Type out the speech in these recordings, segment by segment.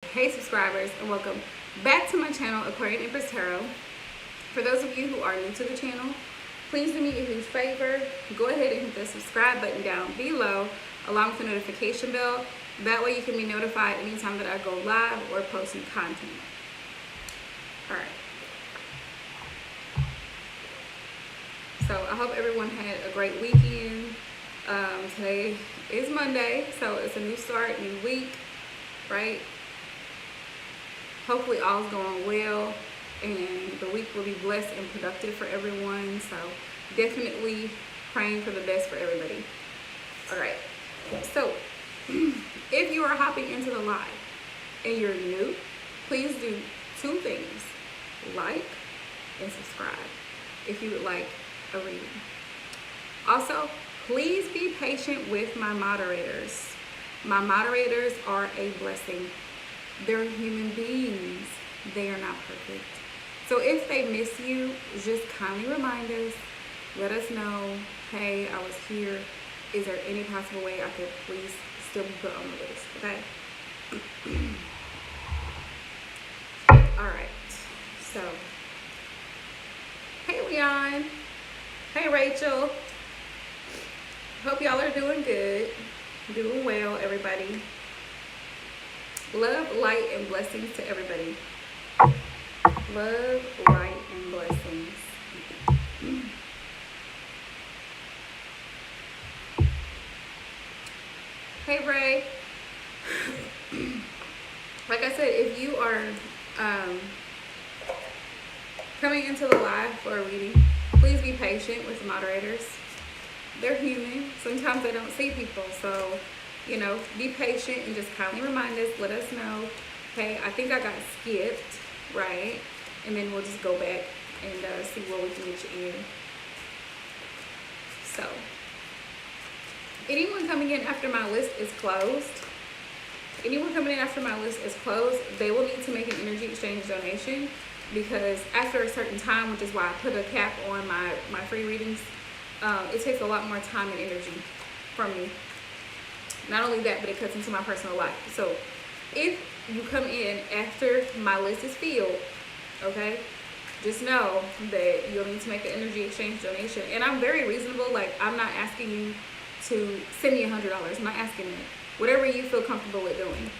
Hey subscribers, and welcome back to my channel, Aquarian Empress Tarot. For those of you who are new to the channel, please do me a huge favor. Go ahead and hit the subscribe button down below along with the notification bell. That way you can be notified anytime that I go live or post new content. Alright. So I hope everyone had a great weekend. Today is Monday, so it's a new start, new week, right? Hopefully all's going well and the week will be blessed and productive for everyone. So definitely praying for the best for everybody. All right. So if you are hopping into the live and you're new, please do two things: like and subscribe if you would like a reading. Also, please be patient with my moderators. My moderators are a blessing. They're human beings. They are not perfect. So if they miss you, just kindly remind us. Let us know, hey, I was here. Is there any possible way I could please still be put on the list, okay? All right. So, hey, Leon. Hey, Rachel. Hope y'all are doing good. Doing well, everybody. Love, light, and blessings to everybody. Love, light, and blessings. Hey, Ray. Like I said, if you are coming into the live for a reading, please be patient with the moderators. They're human. Sometimes they don't see people, so you know, be patient and just kindly remind us. Let us know, hey, I think I got skipped, right? And then we'll just go back and see where we can get you in. So, anyone coming in after my list is closed. Anyone coming in after my list is closed, they will need to make an energy exchange donation, because after a certain time, which is why I put a cap on my free readings, it takes a lot more time and energy from me. Not only that, but it cuts into my personal life. So if you come in after my list is filled, okay, just know that you'll need to make an energy exchange donation. And I'm very reasonable. Like, I'm not asking you to send me $100. I'm not asking that. Whatever you feel comfortable with doing.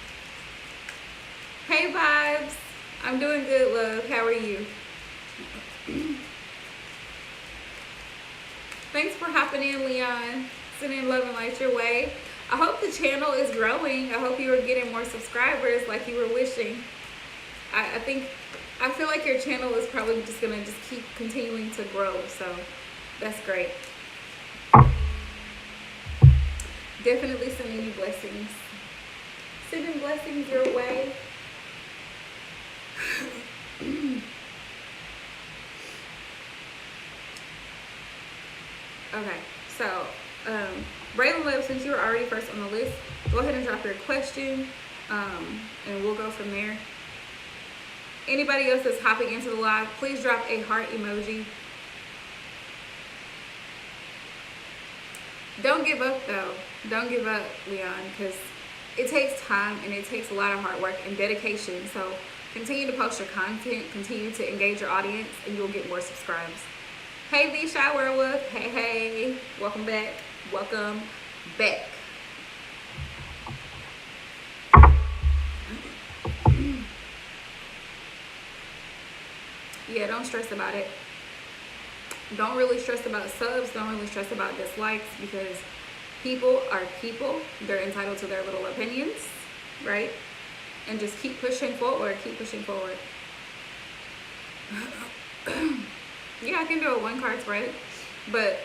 Hey, Vibes. I'm doing good, love. How are you? Thanks for hopping in, Leon. Sending love and light your way. I hope the channel is growing. I hope you are getting more subscribers like you were wishing. I feel like your channel is probably just gonna keep continuing to grow, so that's great. Definitely sending you blessings. Sending blessings your way. Okay, so Braylon Love, since you were already first on the list, go ahead and drop your question, and we'll go from there. Anybody else that's hopping into the live, please drop a heart emoji. Don't give up, though. Don't give up, Leon, because it takes time and it takes a lot of hard work and dedication. So continue to post your content, continue to engage your audience, and you'll get more subscribes. Hey, V Shy Werewolf. Hey, hey. Welcome back. Welcome back. Yeah, don't stress about it. Don't really stress about subs. Don't really stress about dislikes, because people are people. They're entitled to their little opinions, right? And just keep pushing forward. Keep pushing forward. Yeah, I can do a one card spread, but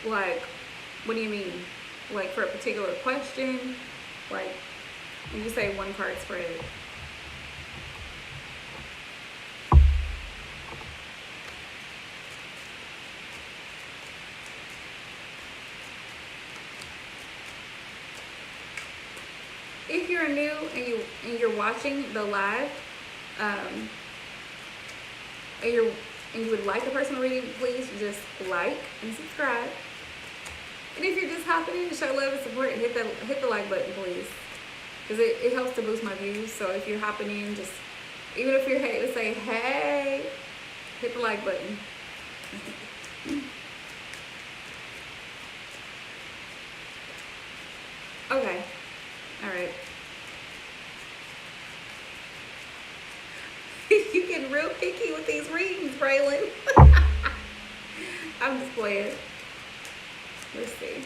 like, what do you mean? Like, for a particular question, like, when you say one card spread. If you're new and you're watching the live, and you would like a personal reading, please just like and subscribe. And if you're just hopping in to show love and support, hit the like button, please. because it helps to boost my views. So if you're hopping in, just, even if you're hey, let's say hey, hit the like button. Okay, all right. You getting real picky with these readings, Braylon. I'm just playing. Let's see.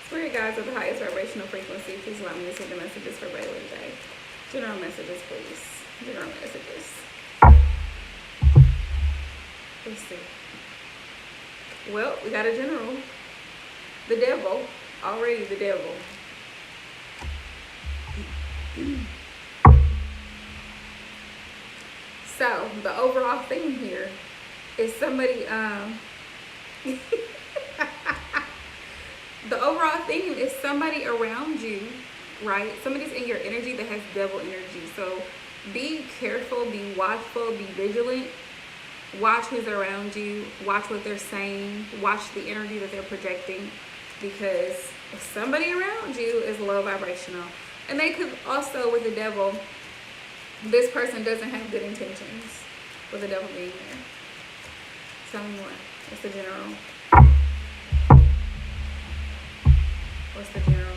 Spirit guides of the highest vibrational frequency, please allow me to send the messages for Braylon J. General messages, please. General messages. Let's see. Well, we got a general. The devil. Already the devil. So, the overall theme here is somebody, the overall theme is somebody around you, right? Somebody's in your energy that has devil energy. So, be careful, be watchful, be vigilant. Watch who's around you. Watch what they're saying. Watch the energy that they're projecting. Because somebody around you is low vibrational. And they could also, with the devil, this person doesn't have good intentions with the devil being there. Tell me more. What's the general? What's the general?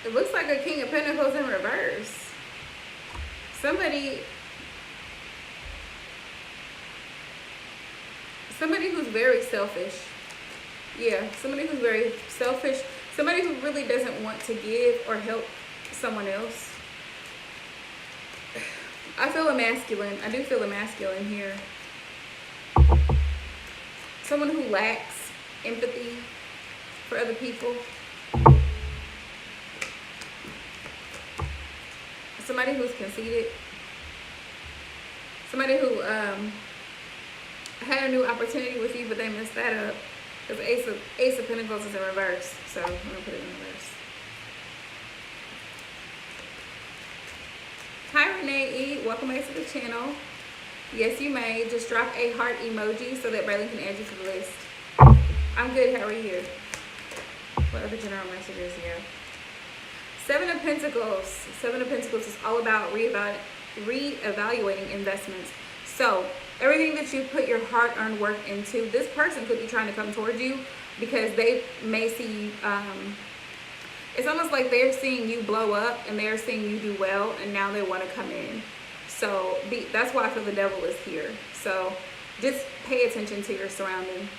It looks like a King of Pentacles in reverse. Somebody who's very selfish. Yeah, somebody who's very selfish. Somebody who really doesn't want to give or help someone else. I feel a masculine. I do feel a masculine here. Someone who lacks empathy for other people. Somebody who's conceited. Somebody who had a new opportunity with you, but they messed that up. Because Ace of Pentacles is in reverse. So I'm going to put it in reverse. Hi, Renee E. Welcome back to the channel. Yes, you may. Just drop a heart emoji so that Braylon can add you to the list. I'm good. How are you? What other general messages here? Seven of Pentacles. Seven of Pentacles is all about reevaluating investments. So everything that you put your hard-earned work into, this person could be trying to come towards you because they may see, it's almost like they're seeing you blow up and they're seeing you do well, and now they want to come in. So that's why I feel the devil is here. So just pay attention to your surrounding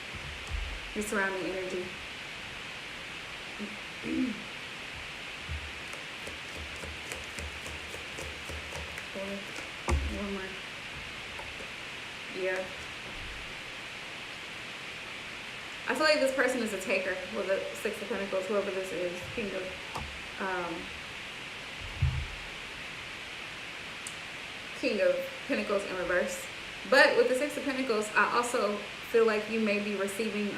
energy. One more. Yeah. I feel like this person is a taker with the Six of Pentacles, whoever this is, King of Pentacles in reverse. But with the Six of Pentacles, I also feel like you may be receiving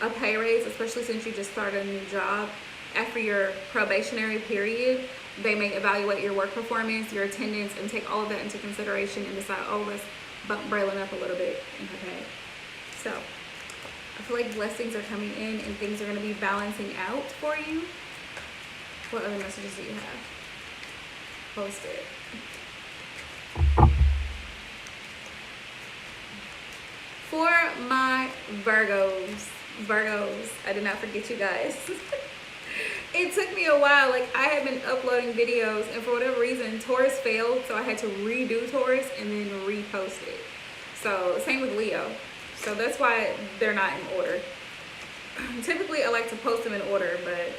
a pay raise, especially since you just started a new job. After your probationary period, they may evaluate your work performance, your attendance, and take all of that into consideration and decide, oh, let's bump Braylon up a little bit in her pay. So I feel like blessings are coming in and things are going to be balancing out for you. What other messages do you have? Post it. For my Virgos, I did not forget you guys. It took me a while. Like, I had been uploading videos, and for whatever reason, Taurus failed, so I had to redo Taurus and then repost it. So same with Leo. So that's why they're not in order. Typically, I like to post them in order, but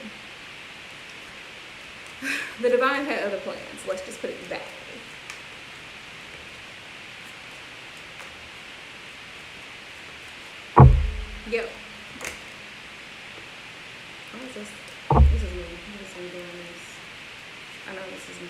the divine had other plans. Let's just put it that way. Yep. What is this? This is me. What is me doing this? I know this is me.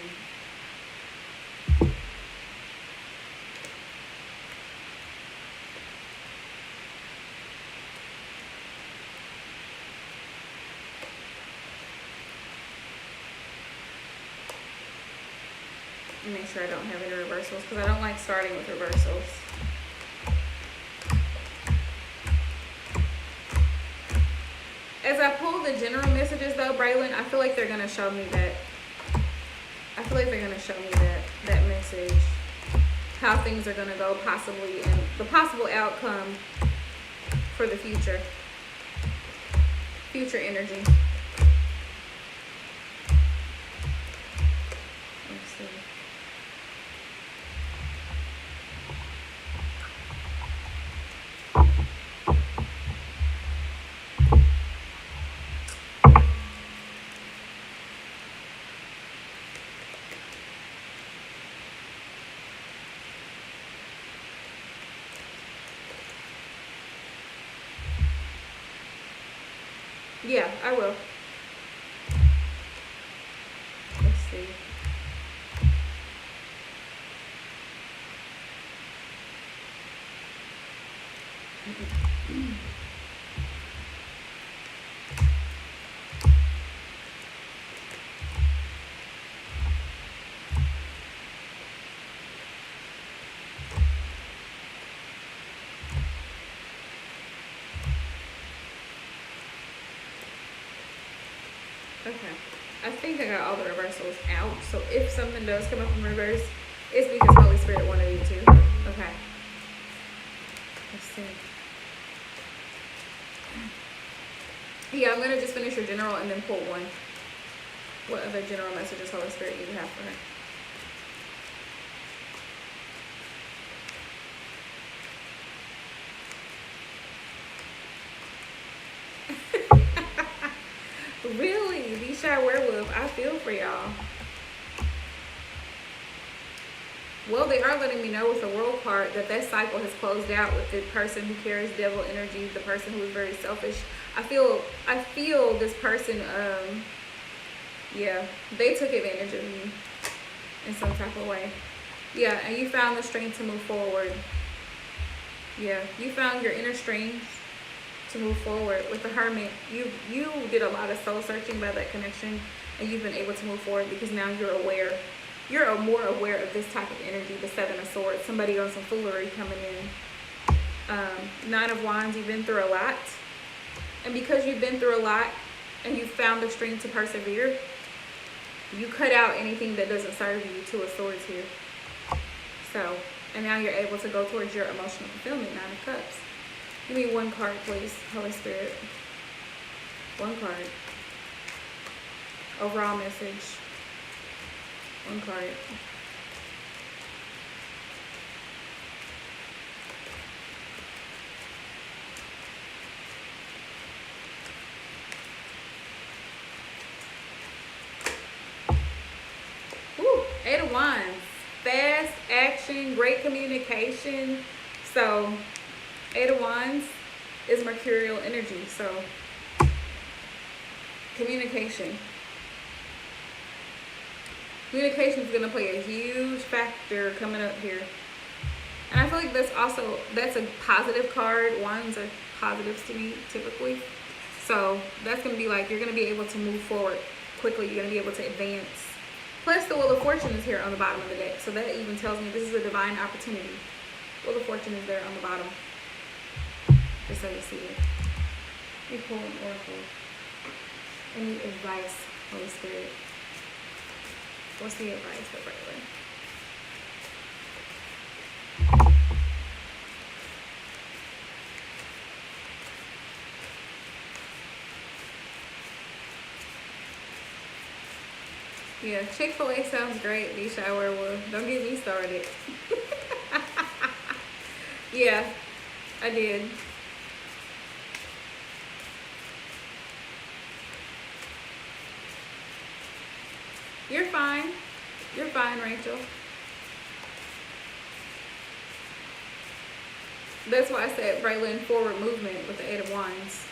Make sure I don't have any reversals because I don't like starting with reversals. As I pull the general messages though, Braylon, I feel like they're gonna show me that. I feel like they're gonna show me that message, how things are gonna go possibly, and the possible outcome for the future energy. Let's see. Yeah, I will. Let's see. Okay, I think I got all the reversals out, so if something does come up in reverse, it's because Holy Spirit wanted you to. Okay. Let's see. Yeah, I'm going to just finish your general and then pull one. What other general messages Holy Spirit you have for her? Really? D-Shy Werewolf, I feel for y'all. Well, they are letting me know with the World card that cycle has closed out with the person who carries devil energy, the person who is very selfish. I feel this person, yeah, they took advantage of you in some type of way. Yeah, and you found the strength to move forward. Yeah, you found your inner strength to move forward. With the Hermit, you did a lot of soul searching by that connection, and you've been able to move forward because now you're aware. You're more aware of this type of energy, the Seven of Swords, somebody on some foolery coming in. Nine of Wands, you've been through a lot. And because you've been through a lot and you found the strength to persevere, you cut out anything that doesn't serve you. Two of Swords here. So, and now you're able to go towards your emotional fulfillment, Nine of Cups. Give me one card, please, Holy Spirit. One card. Overall message. One card. Woo, Eight of Wands. Fast action, great communication. So, Eight of Wands is mercurial energy. So, communication. Communication is going to play a huge factor coming up here. And I feel like that's a positive card. Wands are positives to me, typically. So that's going to be like, you're going to be able to move forward quickly. You're going to be able to advance. Plus the Wheel of Fortune is here on the bottom of the deck. So that even tells me this is a divine opportunity. Wheel of Fortune is there on the bottom. Just so you see it. Let me pull an oracle. Any advice, Holy Spirit? What's the advice for Braylon? Yeah, Chick-fil-A sounds great, D-Shy Werewolf. Don't get me started. Yeah, I did. You're fine. You're fine, Rachel. That's why I said Braylon, forward movement with the Eight of Wands.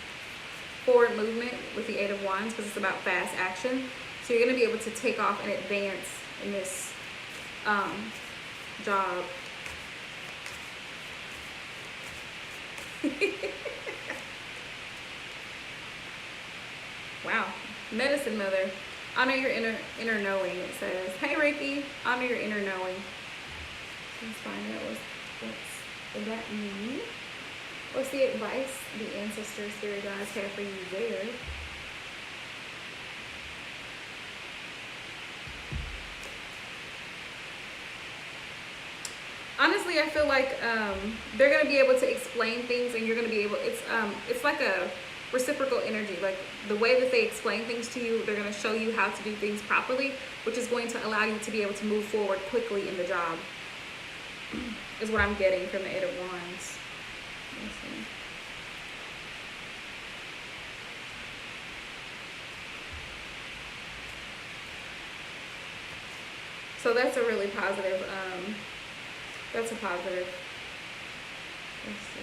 Forward movement with the Eight of Wands because it's about fast action. So you're going to be able to take off and advance in this job. Wow. Medicine Mother. Honor your inner knowing, it says. Hey, Reiki, honor your inner knowing. Let's find out what that means. What's the advice the ancestors, spirit guides have for you there? Honestly, I feel like they're gonna be able to explain things, and you're gonna be able. It's like a reciprocal energy. Like the way that they explain things to you, they're gonna show you how to do things properly, which is going to allow you to be able to move forward quickly in the job. Is what I'm getting from the Eight of Wands. Let's see. So that's a really positive. That's a positive. Let's see.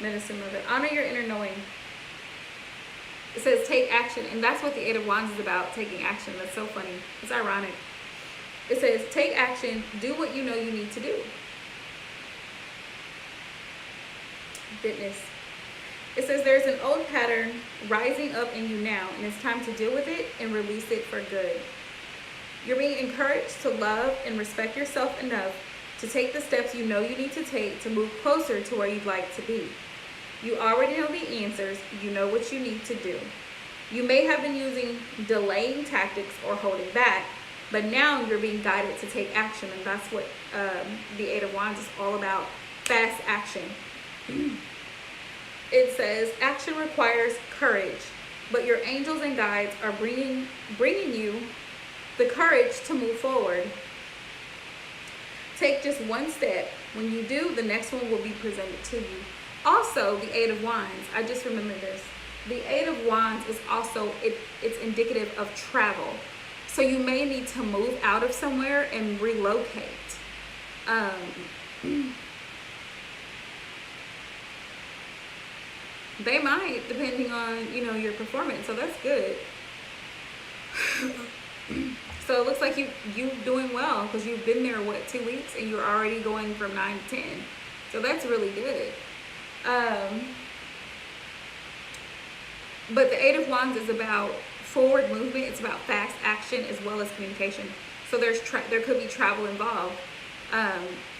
Medicine Mother. Honor your inner knowing. It says take action, and that's what the Eight of Wands is about, taking action. That's so funny. It's ironic. It says take action, do what you know you need to do. Goodness. It says there's an old pattern rising up in you now, and it's time to deal with it and release it for good. You're being encouraged to love and respect yourself enough to take the steps you know you need to take to move closer to where you'd like to be. You already know the answers. You know what you need to do. You may have been using delaying tactics or holding back, but now you're being guided to take action, and that's what the Eight of Wands is all about, fast action. It says action requires courage, but your angels and guides are bringing you the courage to move forward. Take just one step. When you do, the next one will be presented to you. Also, the Eight of Wands, I just remembered this. The Eight of Wands is also, it's indicative of travel. So you may need to move out of somewhere and relocate. They might, depending on, your performance. So that's good. So it looks like you doing well, because you've been there, 2 weeks, and you're already going from 9 to 10. So that's really good. But the Eight of Wands is about forward movement. It's about fast action as well as communication. So there could be travel involved.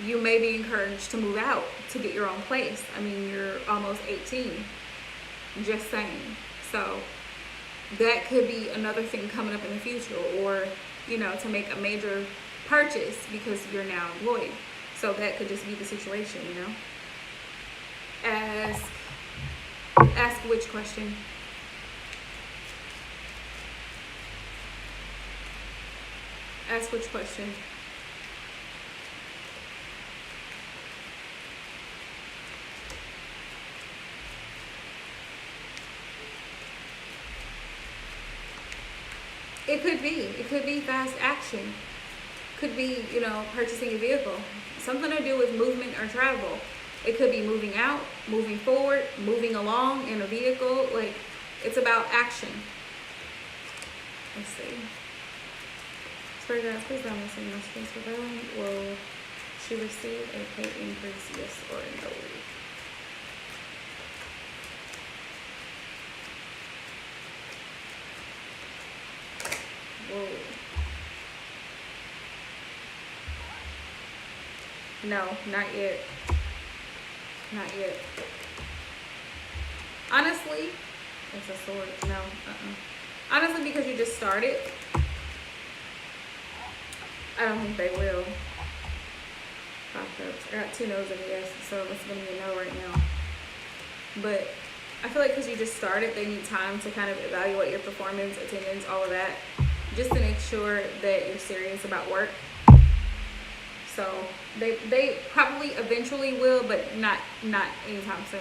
You may be encouraged to move out to get your own place. I mean, you're almost 18. Just saying. So that could be another thing coming up in the future, or to make a major purchase because you're now employed. So that could just be the situation. Ask which question? Ask which question? It could be fast action. Could be, purchasing a vehicle. Something to do with movement or travel. It could be moving out, moving forward, moving along in a vehicle. Like, it's about action. Let's see. Spirit guides, please don't miss any messages for Berlin. Will she receive a pay increase, yes or no? Whoa. No, not yet. Not yet. Honestly, it's a sword. No. Honestly, because you just started, I don't think they will. Five Cups. I got 2 no's and a yes, so it's going to be a no right now. But I feel like because you just started, they need time to kind of evaluate your performance, attendance, all of that, just to make sure that you're serious about work. So they probably eventually will, but not anytime soon.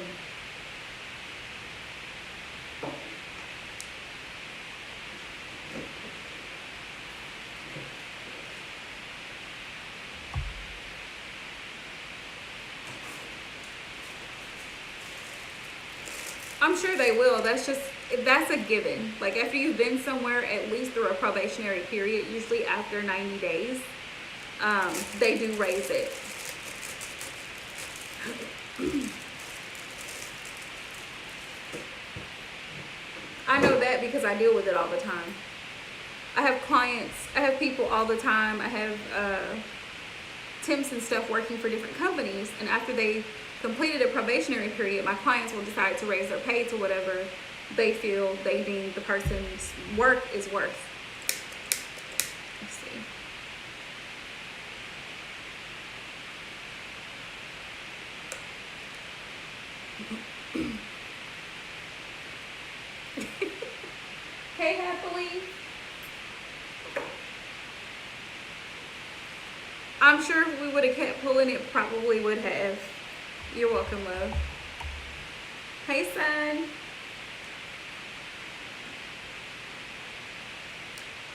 I'm sure they will. That's a given. Like, after you've been somewhere at least through a probationary period, usually after 90 days, they do raise it. I know that because I deal with it all the time. I have clients, I have people all the time. I have temps and stuff working for different companies, and after they completed a probationary period, my clients will decide to raise their pay to whatever they feel they deem the person's work is worth. Let's see. Hey, Happily. I'm sure if we would have kept pulling, it probably would have. You're welcome, love. Hey, son.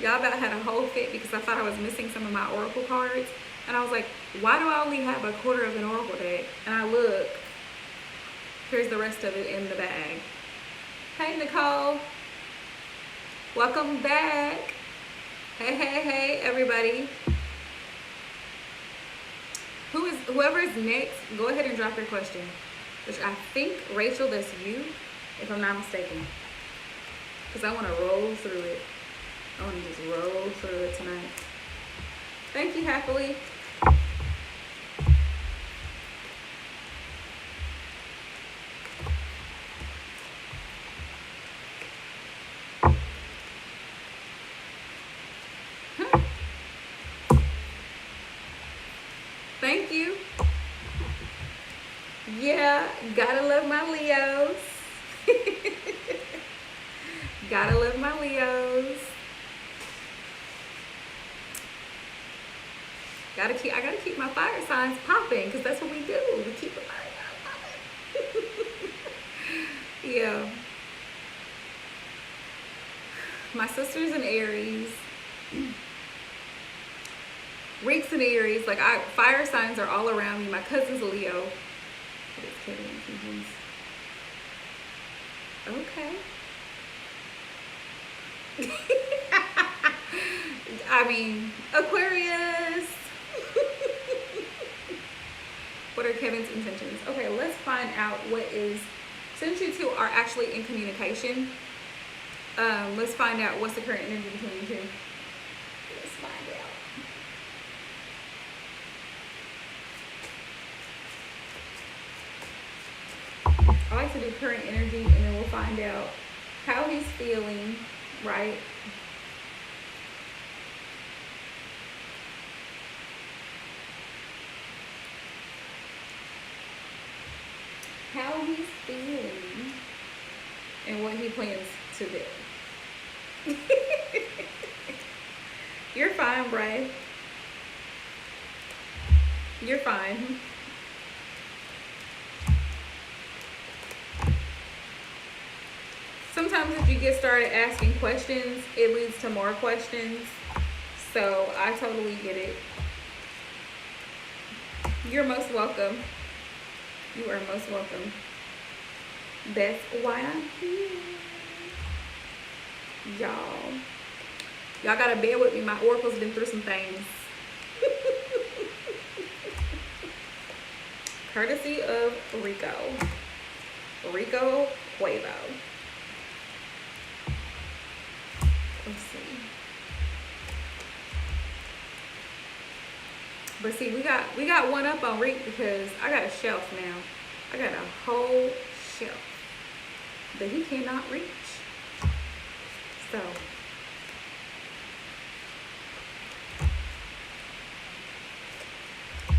Y'all about had a whole fit because I thought I was missing some of my oracle cards. And I was like, why do I only have a quarter of an oracle deck? And I look. Here's the rest of it in the bag. Hey, Nicole. Welcome back. Hey, hey, hey, everybody. Whoever is next, go ahead and drop your question. Which I think, Rachel, that's you, if I'm not mistaken. Because I want to roll through it. I want to just roll through it tonight. Thank you, Happily. Thank you. Yeah, gotta love my Leos. Gotta love my Leos. I gotta keep my fire signs popping because that's what we do. We keep the fire signs popping. Yeah. My sister's an Aries. Rick's an Aries. Like, fire signs are all around me. My cousin's a Leo. What is Kevin? Okay. I mean, Aquarius. What are Kevin's intentions? Okay, let's find out what is, since you two are actually in communication, let's find out what's the current energy between you two. Let's find out. I like to do current energy, and then we'll find out how he's feeling, right? How he's feeling and what he plans to do. You're fine, Bray. You're fine. Sometimes if you get started asking questions, it leads to more questions. So I totally get it. You're most welcome. You are most welcome. That's why I'm here. Y'all gotta bear with me. My oracle's been through some things. Courtesy of Rico Cuevo. Let's see. But see, we got one up on Rick because I got a shelf now. I got a whole shelf that he cannot reach. So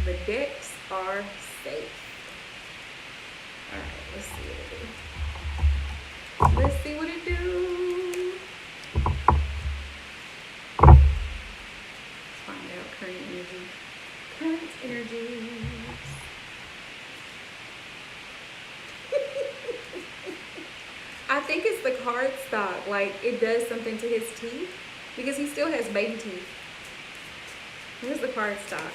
the decks are safe. All right, let's see what it do. Let's see what it do. Let's find out current energy. Current energies. I think it's the card stock. Like, it does something to his teeth because he still has baby teeth. Here's the card stock.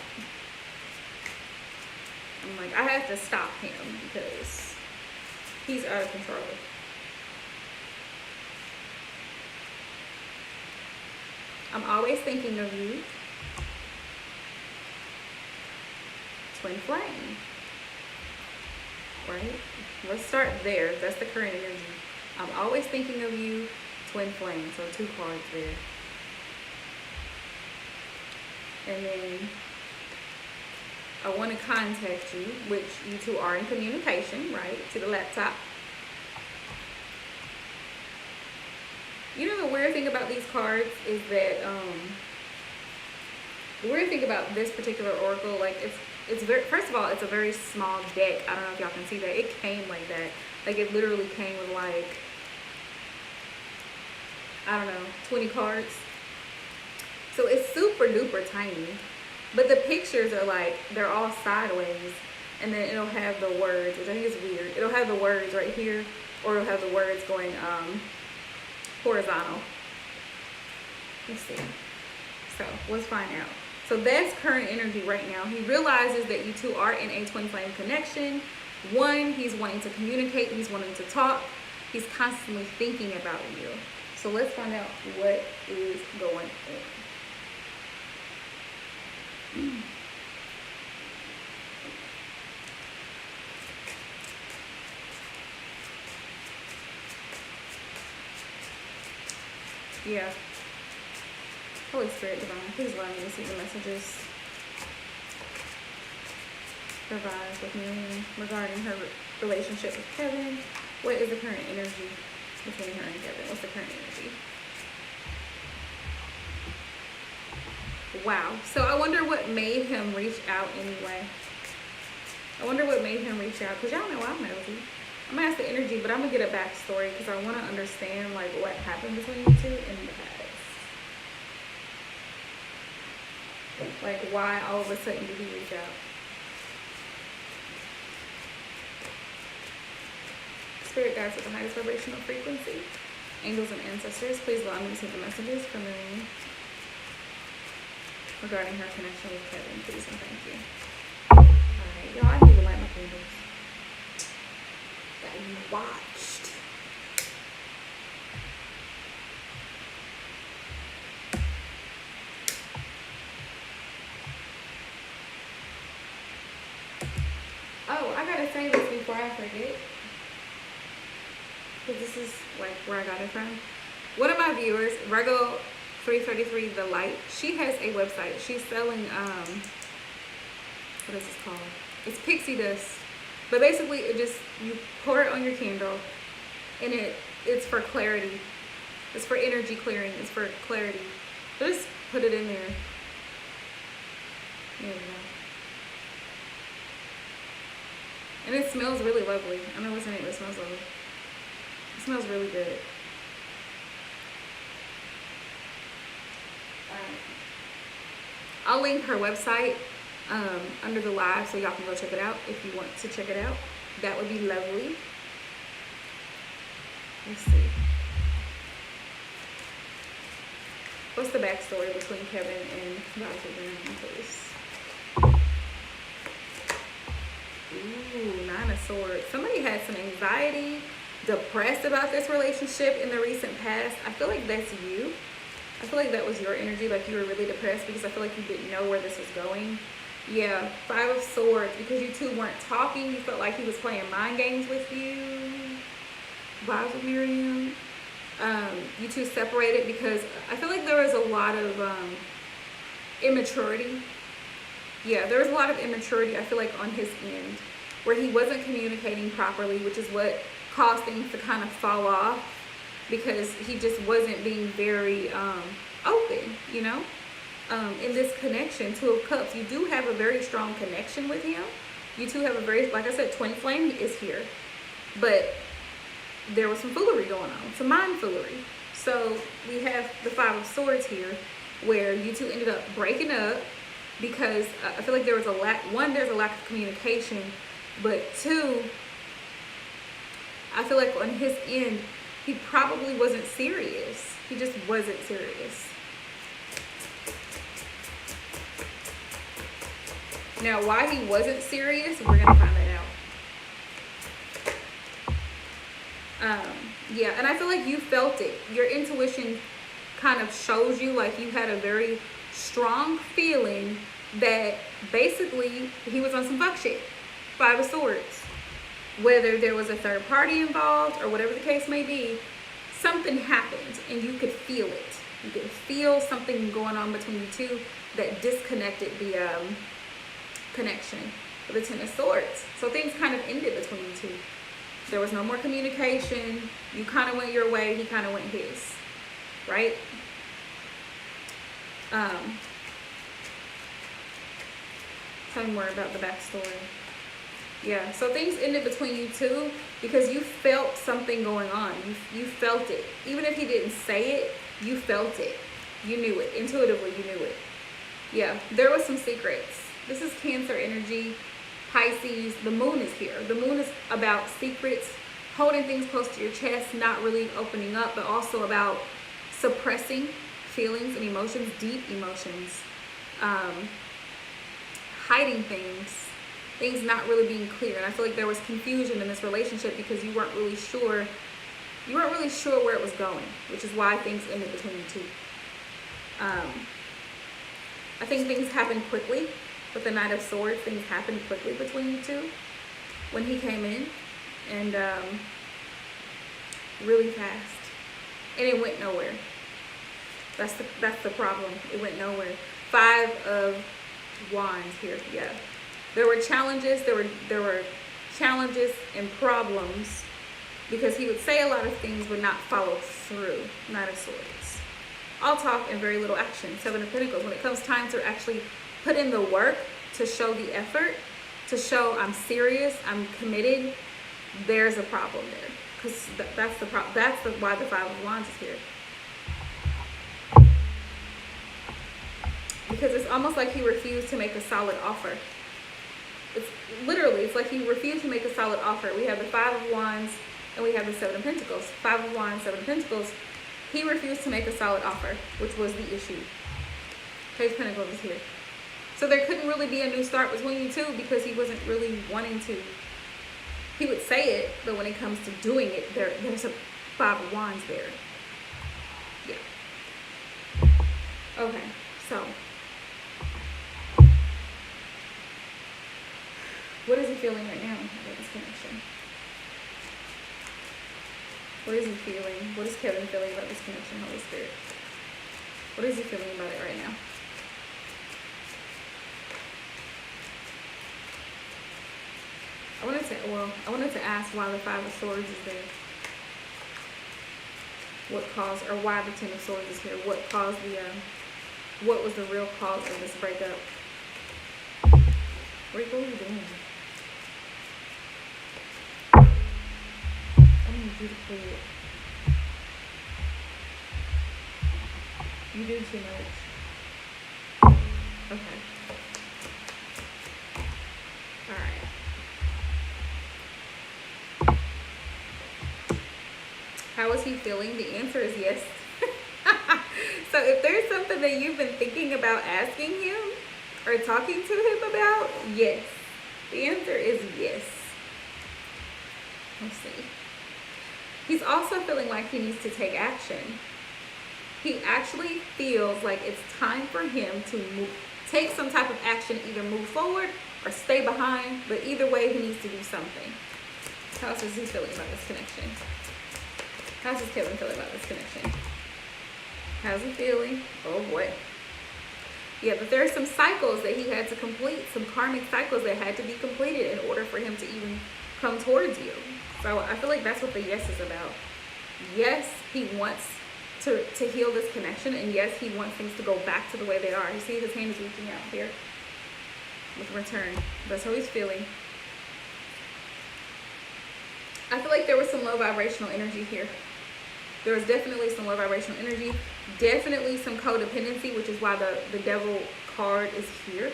I'm like, I have to stop him because he's out of control. I'm always thinking of you. Twin flame. Right? Let's start there. That's the current energy. I'm always thinking of you, twin flame. So 2 cards there. And then I want to contact you, which you two are in communication, right? To the laptop. You know, the weird thing about these cards is that, the weird thing about this particular oracle, like it's very, first of all, it's a very small deck. I don't know if y'all can see that. It came like that. Like it literally came with like, I don't know, 20 cards. So it's super duper tiny. But the pictures are like, they're all sideways. And then it'll have the words, which I think is weird. It'll have the words right here, or it'll have the words going horizontal. Let's see. So let's find out. So that's current energy right now. He realizes that you two are in a twin flame connection. One, he's wanting to communicate. He's wanting to talk. He's constantly thinking about you. So let's find out what is going on. Yeah. Holy Spirit Divine, please allow me to see the messages. Provide with Miriam regarding her relationship with Kevin. What is the current energy between her and Kevin? What's the current energy? Wow. So I wonder what made him reach out anyway. I wonder what made him reach out. Because y'all know I'm nosy. I'm going to ask the energy, but I'm going to get a backstory because I want to understand like what happened between you two in the past. Like why all of a sudden did he reach out? Spirit guides with the highest vibrational frequency. Angels and ancestors, please allow me to take the messages from Miriam regarding her connection with Kevin, please and thank you. Alright, y'all, I need to light my candles that you watched. Oh, I gotta say this before I forget, because this is like where I got it from. One of my viewers, Virgo 333 The Light, she has a website. She's selling what is this called? It's pixie dust. But basically it just, you pour it on your candle and it's for clarity. It's for energy clearing. It's for clarity. So just put it in there. There you go. And it smells really lovely. I don't know what's in it, but it smells lovely. It smells really good. I'll link her website under the live so y'all can go check it out if you want to check it out. That would be lovely. Let's see. What's the backstory between Kevin and Roger Brown, please? Ooh, 9 of Swords. Somebody had some anxiety, depressed about this relationship in the recent past. I feel like that's you. I feel like that was your energy, like you were really depressed because I feel like you didn't know where this was going. Yeah, 5 of Swords, because you two weren't talking. You felt like he was playing mind games with you. Vibes with Miriam. You two separated because I feel like there was a lot of immaturity. Yeah, there was a lot of immaturity, I feel like, on his end, where he wasn't communicating properly, which is what caused things to kind of fall off, because he just wasn't being very open, you know? In this connection, 2 of Cups, you do have a very strong connection with him. You two have a very, like I said, twin flame is here. But there was some foolery going on, some mind foolery. So we have the 5 of Swords here, where you two ended up breaking up because I feel like there was a lack, one, there's a lack of communication, but 2, I feel like on his end, he probably wasn't serious. He just wasn't serious. Now, why he wasn't serious, we're going to find that out. Yeah, and I feel like you felt it. Your intuition kind of shows you, like you had a very strong feeling that basically he was on some fuck shit. 5 of Swords. whether there was a third party involved or whatever the case may be, something happened and you could feel it. You could feel something going on between you two that disconnected the connection of the Ten of Swords. So things kind of ended between you two. There was no more communication. You kind of went your way, he kind of went his, right? Tell me more about the backstory. Yeah, so things ended between you two because you felt something going on. You felt it. Even if he didn't say it, you felt it. You knew it. Intuitively, you knew it. Yeah, there was some secrets. This is Cancer energy, Pisces. The moon is here. The moon is about secrets, holding things close to your chest, not really opening up, but also about suppressing feelings and emotions, deep emotions, hiding things not really being clear. And I feel like there was confusion in this relationship because you weren't really sure where it was going, which is why things ended between you two. I think things happened quickly with the Knight of Swords. Things happened quickly between you two when he came in, and really fast, and it went nowhere. That's the problem. It went nowhere. 5 of Wands here. Yeah, there were challenges. There were challenges and problems because he would say a lot of things but not follow through. Knight of Swords. All talk and very little action. 7 of Pentacles. When it comes time to actually put in the work, to show the effort, to show I'm serious, I'm committed, there's a problem there. Because that's the problem. That's why the 5 of Wands is here. Because it's almost like he refused to make a solid offer. It's like he refused to make a solid offer. We have the 5 of Wands and we have the 7 of Pentacles. 5 of Wands, 7 of Pentacles. He refused to make a solid offer, which was the issue. Page of Pentacles is here. So there couldn't really be a new start between you two because he wasn't really wanting to. He would say it, but when it comes to doing it, there's a 5 of Wands there. Yeah. Okay, so what is he feeling right now about this connection? What is he feeling? What is Kevin feeling about this connection, Holy Spirit? What is he feeling about it right now? I wanted to ask why the 5 of Swords is there. What caused, or why the 10 of Swords is here? What caused what was the real cause of this breakup? Rico, what are you doing? I need you to clear it. You do too much. Okay. Alright. How is he feeling? The answer is yes. So if there's something that you've been thinking about asking him or talking to him about, yes. The answer is yes. Let's see. He's also feeling like he needs to take action. He actually feels like it's time for him to take some type of action, either move forward or stay behind, but either way he needs to do something. How else is he feeling about this connection? How's this Kevin feeling about this connection? How's he feeling? Oh boy. Yeah, but there are some cycles that he had to complete, some karmic cycles that had to be completed in order for him to even come towards you. So I feel like that's what the yes is about. Yes, he wants to heal this connection, and yes, he wants things to go back to the way they are. You see his hand is reaching out here with return. That's how he's feeling. I feel like there was some low vibrational energy here. There was definitely some low vibrational energy, definitely some codependency, which is why the devil card is here.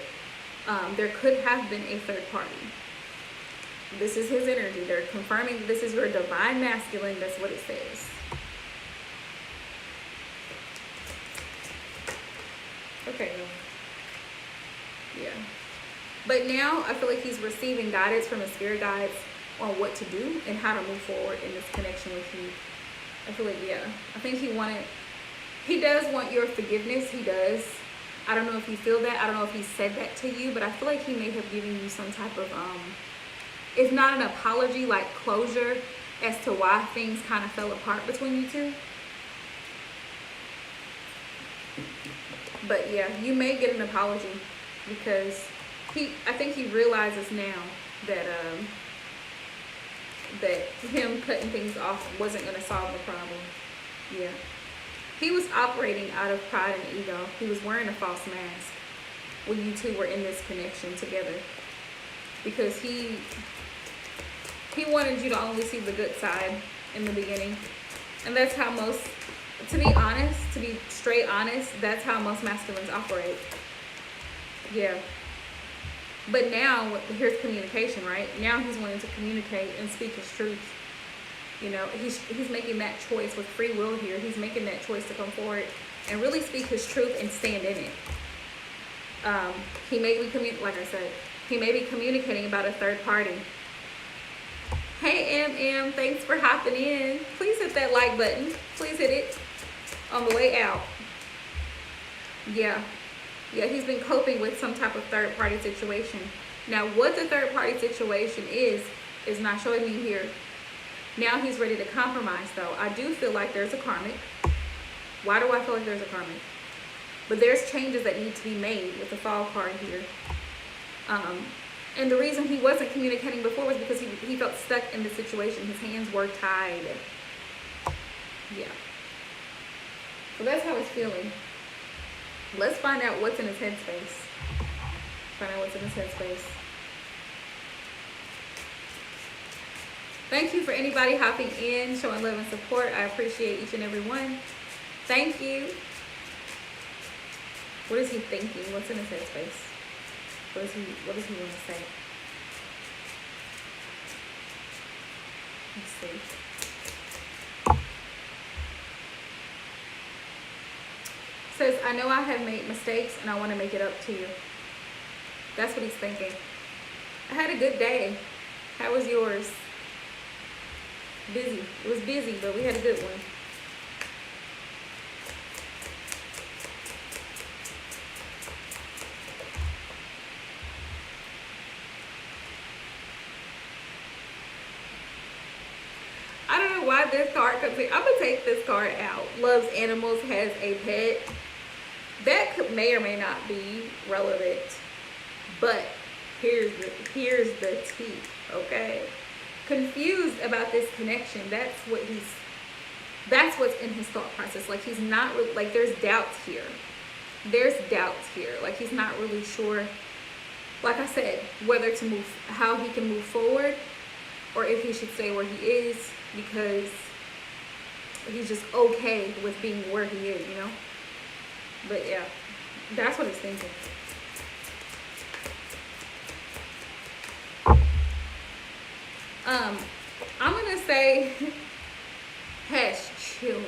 There could have been a third party. This is his energy. They're confirming that this is your divine masculine. That's what it says. Okay. Yeah. But now I feel like he's receiving guidance from his spirit guides on what to do and how to move forward in this connection with you. I feel like, yeah. I think he does want your forgiveness. He does. I don't know if you feel that. I don't know if he said that to you, but I feel like he may have given you some type of It's not an apology, like closure as to why things kind of fell apart between you two. But yeah, you may get an apology because I think he realizes now that that him cutting things off wasn't going to solve the problem. Yeah. He was operating out of pride and ego. He was wearing a false mask when you two were in this connection together. Because he wanted you to only see the good side in the beginning. And that's how most, to be honest, to be straight honest, that's how most masculines operate. Yeah. But now, here's communication, right? Now he's wanting to communicate and speak his truth. You know, he's making that choice with free will here. He's making that choice to come forward and really speak his truth and stand in it. He may be, like I said, he may be communicating about a third party. Hey, MM, thanks for hopping in. Please hit that like button. Please hit it on the way out. Yeah. Yeah, he's been coping with some type of third party situation. Now, what the third party situation is not showing me here. Now he's ready to compromise, though. I do feel like there's a karmic. Why do I feel like there's a karmic? But there's changes that need to be made with the fall card here. And the reason he wasn't communicating before was because he felt stuck in the situation. His hands were tied. Yeah. So that's how he's feeling. Let's find out what's in his headspace. Find out what's in his headspace. Thank you for anybody hopping in, showing love and support. I appreciate each and every one. Thank you. What is he thinking? What's in his headspace? What does he want to say? Let's see. Says, I know I have made mistakes and I want to make it up to you. That's what he's thinking. I had a good day. How was yours? Busy. It was busy, but we had a good one. I don't know why this card comes in. I'm going to take this card out. Loves animals, has a pet. That may or may not be relevant. But here's the tea, okay? Confused about this connection. That's what's in his thought process. Like he's not like there's doubts here. Like he's not really sure, like I said, whether to move, how he can move forward, or if he should stay where he is, because he's just okay with being where he is, you know? But yeah, that's what he's thinking. I'm gonna say has children,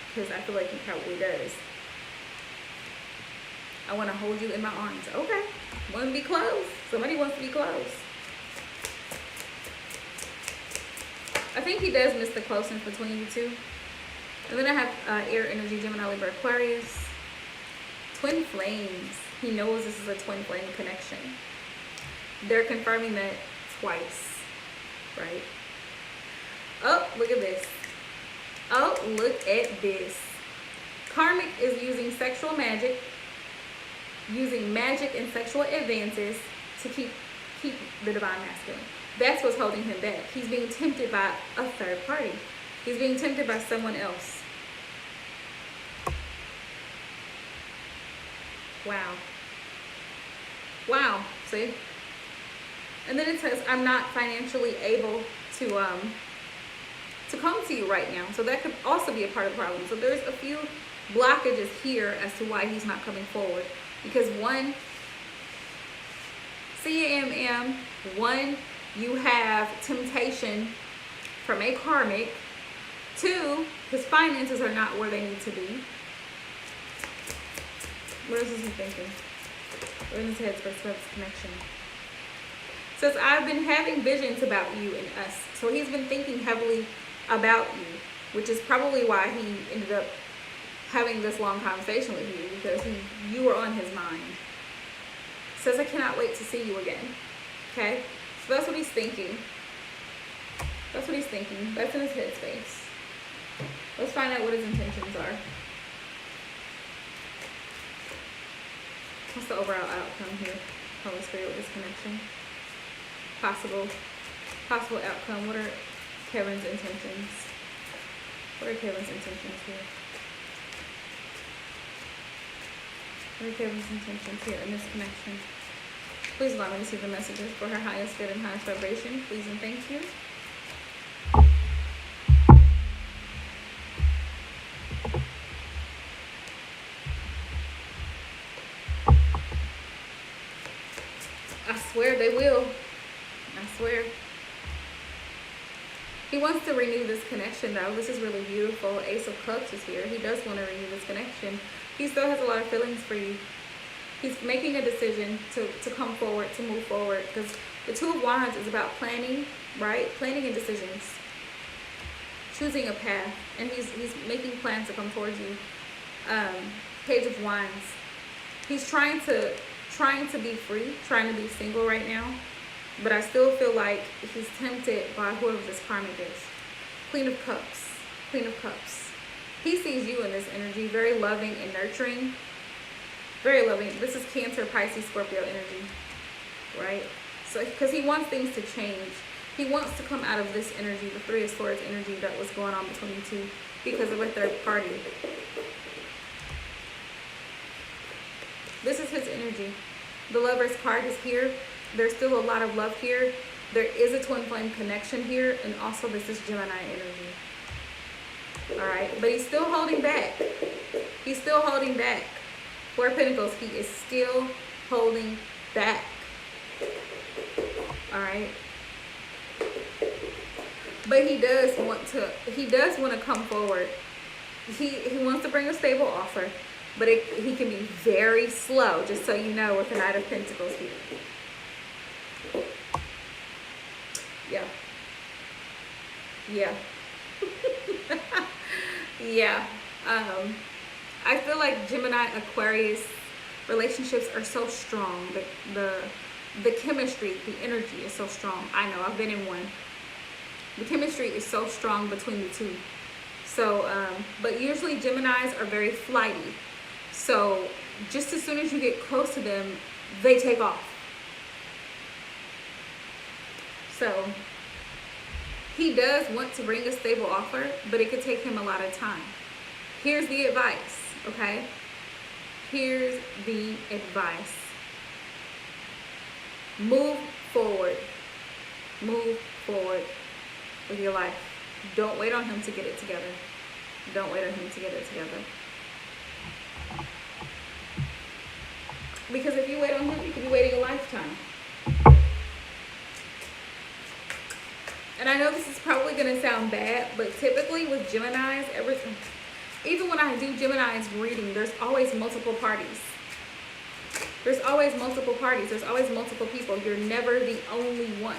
because I feel like he probably does. I want to hold you in my arms. Okay, want to be close. Somebody wants to be close. I think he does miss the closeness between you two. And then I have air energy, Gemini, Libra, Aquarius. Twin flames. He knows this is a twin flame connection. They're confirming that twice. Right? Oh, look at this. Oh, look at this. Karmic is using sexual magic, using magic and sexual advances to keep the divine masculine. That's what's holding him back. He's being tempted by a third party. He's being tempted by someone else. Wow. Wow. See? And then it says, I'm not financially able to come to you right now. So that could also be a part of the problem. So there's a few blockages here as to why he's not coming forward. Because one, CMM, one, you have temptation from a karmic. Two, his finances are not where they need to be. What else is he thinking? What in his head about this connection? Says, I've been having visions about you and us. So he's been thinking heavily about you, which is probably why he ended up having this long conversation with you, because you were on his mind. Says, I cannot wait to see you again. Okay? So that's what he's thinking. That's what he's thinking. That's in his headspace. Let's find out what his intentions are. What's the overall outcome here, Holy Spirit, with this connection? Possible outcome. What are Kevin's intentions? What are Kevin's intentions here? What are Kevin's intentions here in this connection? Please allow me to see the messages for her highest good and highest vibration. Please and thank you. I swear they will. I swear. He wants to renew this connection though. This is really beautiful. Ace of Cups is here. He does want to renew this connection. He still has a lot of feelings for you. He's making a decision to come forward, to move forward. Because the Two of Wands is about planning, right? Planning and decisions. Choosing a path. And he's making plans to come towards you. Page of Wands. He's trying to be free, trying to be single right now. But I still feel like he's tempted by whoever this karmic is. Queen of Cups. Queen of Cups. He sees you in this energy, very loving and nurturing. Very loving. This is Cancer, Pisces, Scorpio energy, right? So, because he wants things to change. He wants to come out of this energy, the Three of Swords energy that was going on between you two because of a third party. This is his energy. The Lover's card is here. There's still a lot of love here. There is a twin flame connection here. And also this is Gemini energy. Alright. But he's still holding back. He's still holding back. Four of Pentacles. He is still holding back. Alright. But he does want to come forward. He wants to bring a stable offer. But he can be very slow, just so you know, with the Knight of Pentacles here. Yeah. Yeah. Yeah. I feel like Gemini, Aquarius relationships are so strong. The chemistry, the energy is so strong. I know, I've been in one. The chemistry is so strong between the two. So, but usually Geminis are very flighty. So just as soon as you get close to them, they take off. So he does want to bring a stable offer, but it could take him a lot of time. Here's the advice, okay? Here's the advice. Move forward. Move forward with your life. Don't wait on him to get it together. Don't wait on him to get it together. Because if you wait on him, you could be waiting a lifetime. And I know this is probably going to sound bad, but typically with Geminis, even when I do Gemini's reading, there's always multiple parties. There's always multiple parties. There's always multiple people. You're never the only one.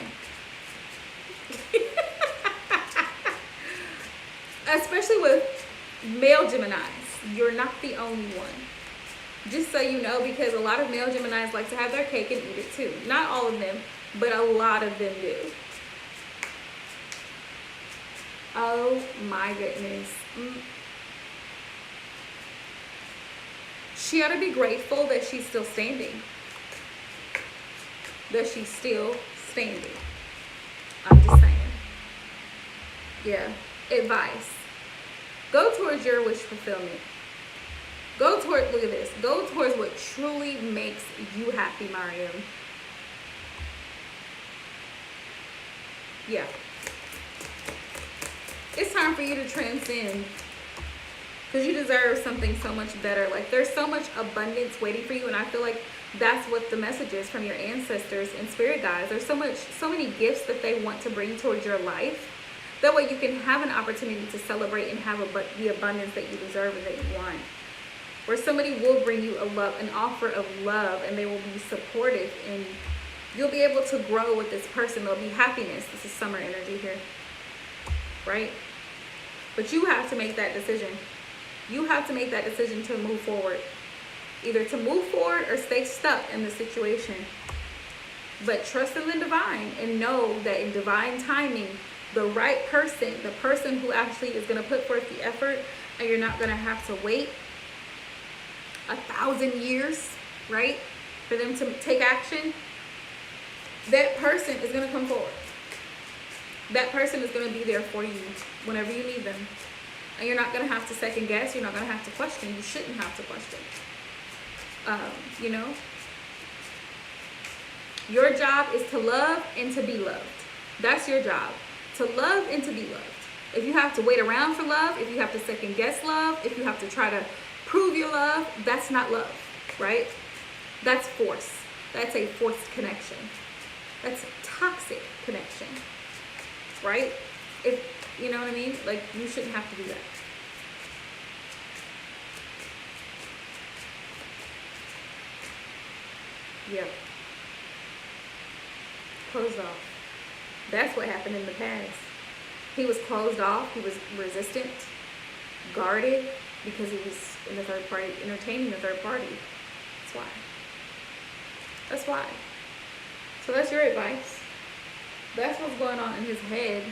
Especially with male Geminis, you're not the only one. Just so you know, because a lot of male Geminis like to have their cake and eat it too. Not all of them, but a lot of them do. Oh my goodness. She ought to be grateful that she's still standing. That she's still standing. I'm just saying. Yeah. Advice. Go towards your wish fulfillment. Go towards, look at this. Go towards what truly makes you happy, Mariam. Yeah. It's time for you to transcend. Because you deserve something so much better. Like, there's so much abundance waiting for you. And I feel like that's what the message is from your ancestors and spirit guides. There's so many gifts that they want to bring towards your life. That way you can have an opportunity to celebrate and have the abundance that you deserve and that you want. Where somebody will bring you an offer of love, and they will be supportive, and you'll be able to grow with this person. There'll be happiness. This is summer energy here, right? But you have to make that decision. You have to make that decision to move forward. Either to move forward or stay stuck in the situation. But trust in the divine and know that in divine timing, the right person, the person who actually is going to put forth the effort, and you're not going to have to wait 1,000 years, right, for them to take action, that person is going to come forward. That person is going to be there for you whenever you need them. And you're not going to have to second guess. You're not going to have to question. You shouldn't have to question. You know, your job is to love and to be loved. That's your job. To love and to be loved. If you have to wait around for love, if you have to second guess love, if you have to try to prove your love, that's not love, right? That's force. That's a forced connection. That's a toxic connection, right? If you know what I mean, like, you shouldn't have to do that. Yeah. Closed off. That's what happened in the past. He was closed off. He was resistant, guarded, because he was in the third party, entertaining the third party. That's why. That's why. So that's your advice. That's what's going on in his head.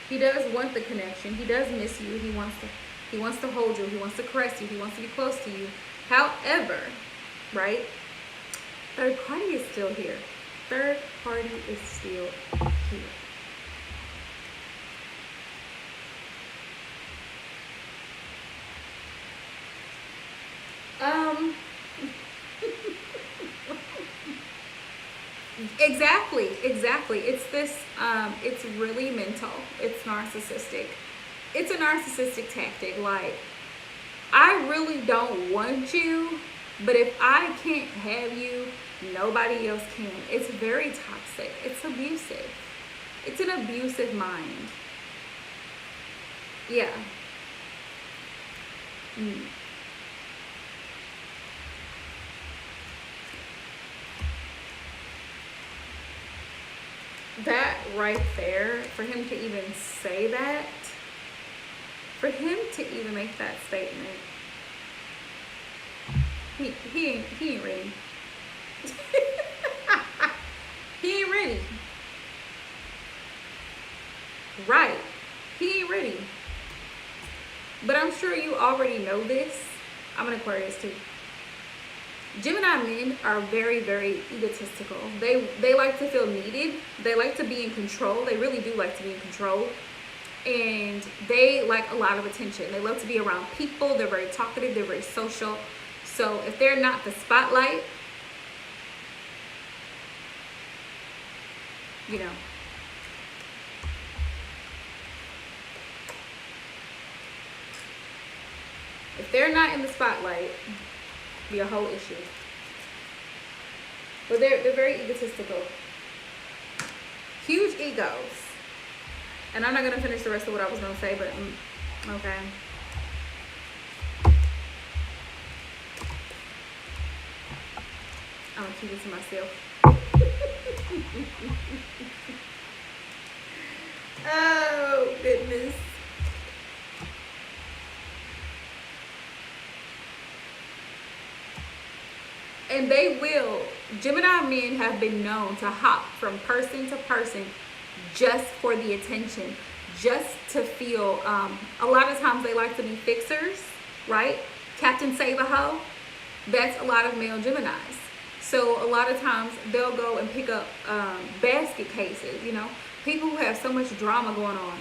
He does want the connection. He does miss you. He wants to hold you. He wants to caress you. He wants to be close to you. However, right? Third party is still here. Third party is still here. Exactly. It's this, it's really mental. It's narcissistic. It's a narcissistic tactic. Like, I really don't want you, but if I can't have you, nobody else can. It's very toxic. It's abusive. It's an abusive mind. Yeah. That right there, for him to even say that, for him to even make that statement, he ain't ready. He ain't ready. Right. He ain't ready. But I'm sure you already know this. I'm an Aquarius too. Gemini men are very, very egotistical. They like to feel needed. They like to be in control. They really do like to be in control. And they like a lot of attention. They love to be around people. They're very talkative. They're very social. So if they're not the spotlight, you know, if they're not in the spotlight, be a whole issue. But they're very egotistical. Huge egos. And I'm not going to finish the rest of what I was going to say, but okay. I'm going to keep it to myself. Oh, goodness. And they will. Gemini men have been known to hop from person to person just for the attention, just to feel, a lot of times they like to be fixers, right? Captain Save-A-Ho, that's a lot of male Geminis. So a lot of times they'll go and pick up basket cases, you know, people who have so much drama going on.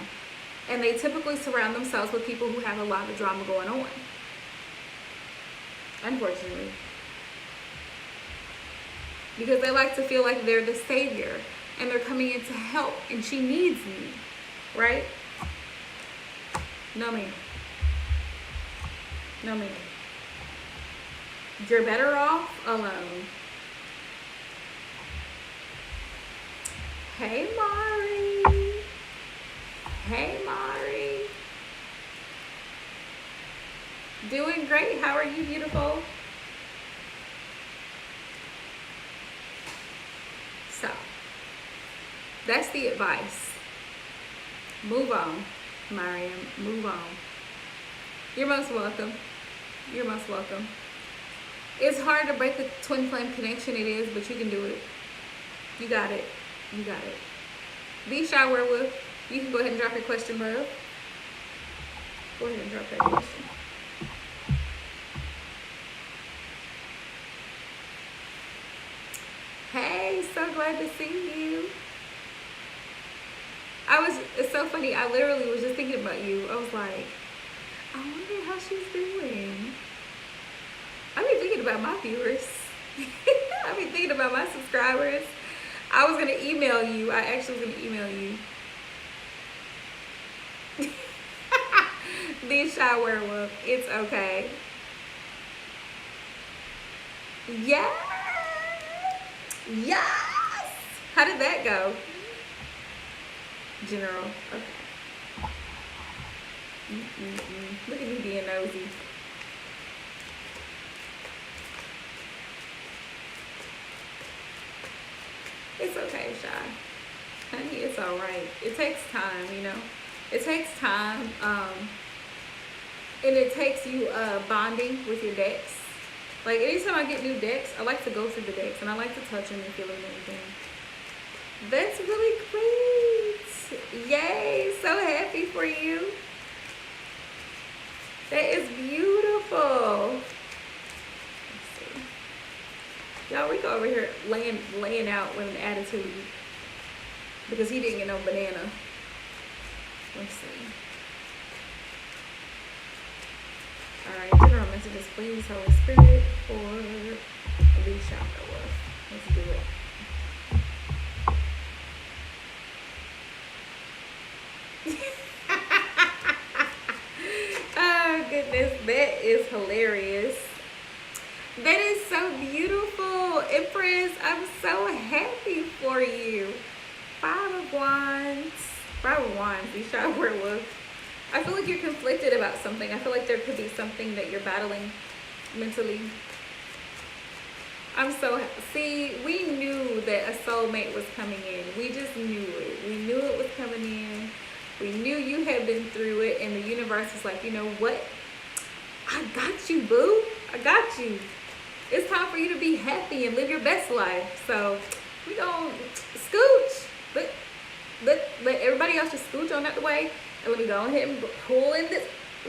And they typically surround themselves with people who have a lot of drama going on, unfortunately. Because they like to feel like they're the savior and they're coming in to help and she needs me, right? No, ma'am. No, ma'am. You're better off alone. Hey, Mari. Hey, Mari. Doing great. How are you, beautiful? So, that's the advice. Move on, Mariam. Move on. You're most welcome. You're most welcome. It's hard to break the twin flame connection. It is, but you can do it. You got it. You got it. The Shy Werewolf, you can go ahead and drop your question, love. Go ahead and drop that question. Hey, so glad to see you. It's so funny. I literally was just thinking about you. I was like, I wonder how she's doing. I've been thinking about my viewers. I've been thinking about my subscribers. I was gonna email you. I actually was gonna email you. The Shy Werewolf. It's okay. Yes. Yes. How did that go? General. Okay. Look at me being nosy. It's okay, Shy. Honey, it's all right. It takes time, you know. It takes time, and it takes you bonding with your decks. Like, anytime I get new decks, I like to go through the decks, and I like to touch them and feel them and everything. That's really great. Yay, so happy for you. That is beautiful. Y'all, Rico over here laying out with an attitude because he didn't get no banana. Let's see. Alright, general messages, please, Holy Spirit, for the Shy Werewolf. Let's do it. Oh goodness, that is hilarious. That is so beautiful, Empress. I'm so happy for you. Five of Wands, the Shy Werewolf. I feel like you're conflicted about something. I feel like there could be something that you're battling mentally. See, we knew that a soulmate was coming in. We just knew it. We knew it was coming in. We knew you had been through it, and the universe was like, you know what? I got you, boo. I got you. It's time for you to be happy and live your best life. So we gonna scooch. Let everybody else just scooch on out the way. And let me go ahead and pull in this,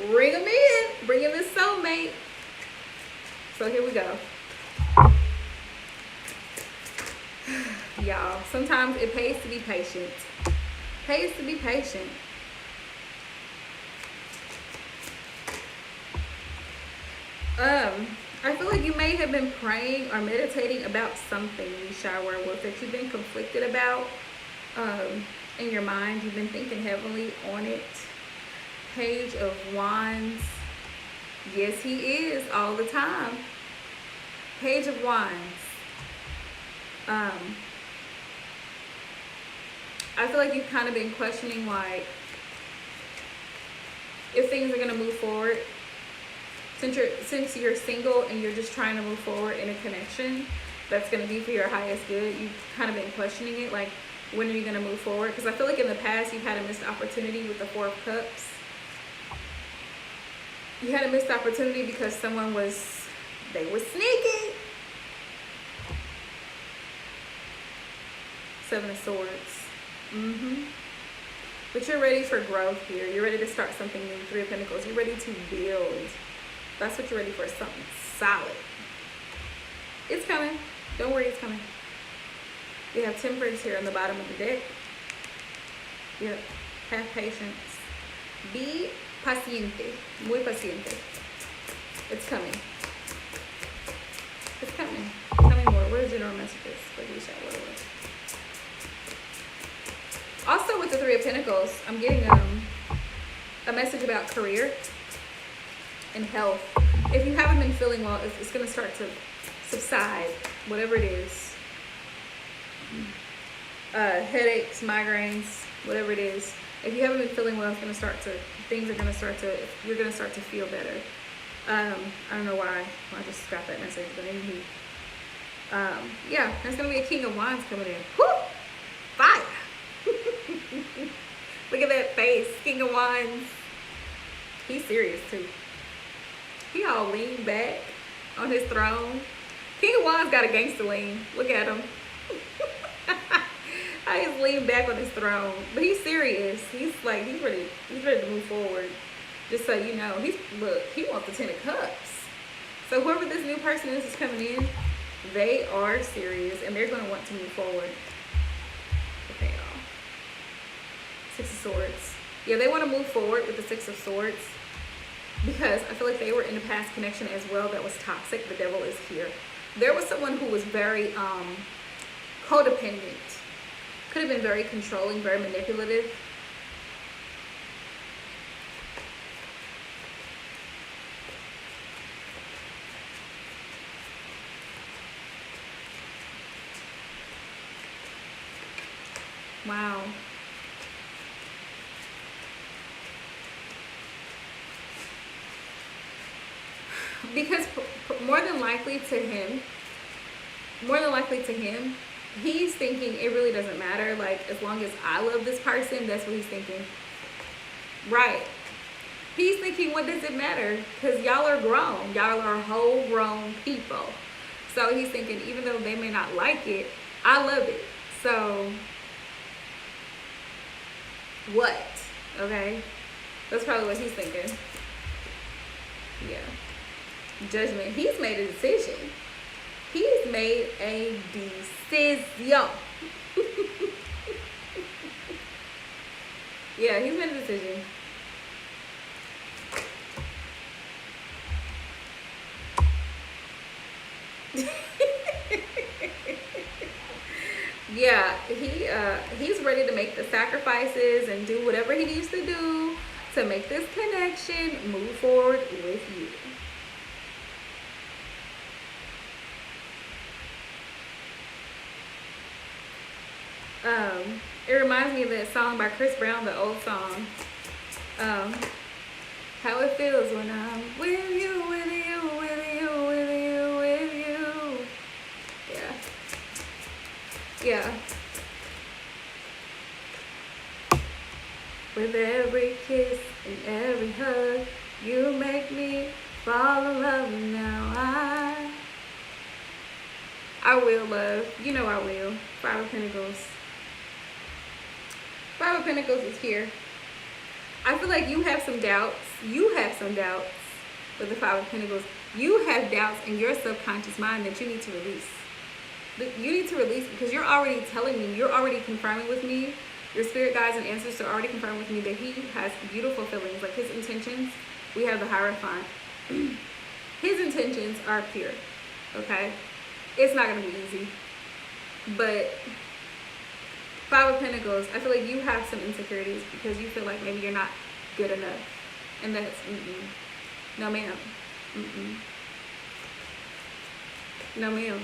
bring them in, bring in this soulmate. So here we go. Y'all, sometimes it pays to be patient. Pays to be patient. I feel like you may have been praying or meditating about something, you Shy Werewolf, that you've been conflicted about in your mind. You've been thinking heavily on it. Page of Wands. Yes, he is all the time. Page of Wands. I feel like you've kind of been questioning, like, if things are going to move forward. Since you're single and you're just trying to move forward in a connection that's going to be for your highest good, you've kind of been questioning it, like, when are you going to move forward? Because I feel like in the past you've had a missed opportunity with the Four of Cups. You had a missed opportunity because someone was sneaky. Seven of Swords. But you're ready for growth here. You're ready to start something new. Three of Pentacles. You're ready to build. That's what you're ready for. Something solid. It's coming. Don't worry, it's coming. You have Temperance here on the bottom of the deck. Yep. Have patience. Be paciente. Muy paciente. It's coming. It's coming. Tell me more. What are general messages for the Shy Werewolf? Also with the Three of Pentacles, I'm getting a message about career and health. If you haven't been feeling well, it's going to start to subside, whatever it is. Headaches, migraines, whatever it is. If you haven't been feeling well, you're going to start to feel better. I don't know why I just got that message, but anyway. Yeah, there's going to be a King of Wands coming in. Whoo! Fire! Look at that face, King of Wands. He's serious too. He all leaned back on his throne. King of Wands got a gangster lean. Look at him. how he's leaned back on his throne, but he's serious. He's like, he's ready to move forward. Just so you know, he wants the 10 of Cups. So whoever this new person is coming in, they are serious and they're going to want to move forward. Okay, y'all. 6 of Swords. Yeah, they want to move forward with the 6 of Swords because I feel like they were in a past connection as well that was toxic. The Devil is here. There was someone who was very codependent. Could have been very controlling, very manipulative. Wow. Because more than likely to him, he's thinking it really doesn't matter. Like, as long as I love this person, that's what he's thinking. Right. He's thinking, what does it matter? Because y'all are grown. Y'all are whole grown people. So he's thinking, even though they may not like it, I love it. So what? Okay? That's probably what he's thinking. Yeah. Judgment. He's made a decision. He's made a decision. Yeah, he's made a decision. Yeah, he's ready to make the sacrifices and do whatever he needs to do to make this connection move forward with you. It reminds me of that song by Chris Brown, the old song. How it feels when I'm with you, with you, with you, with you, with you. Yeah. Yeah. With every kiss and every hug, you make me fall in love, and now I will love. You know I will. 5 of Pentacles. 5 of Pentacles is here. I feel like you have some doubts. You have some doubts with the 5 of Pentacles. You have doubts in your subconscious mind that you need to release. You need to release because you're already telling me, you're already confirming with me, your spirit guides and ancestors are already confirming with me that he has beautiful feelings. Like his intentions, we have the Hierophant. His intentions are pure, okay? It's not going to be easy. But 5 of Pentacles, I feel like you have some insecurities because you feel like maybe you're not good enough. And that's, no ma'am. No ma'am.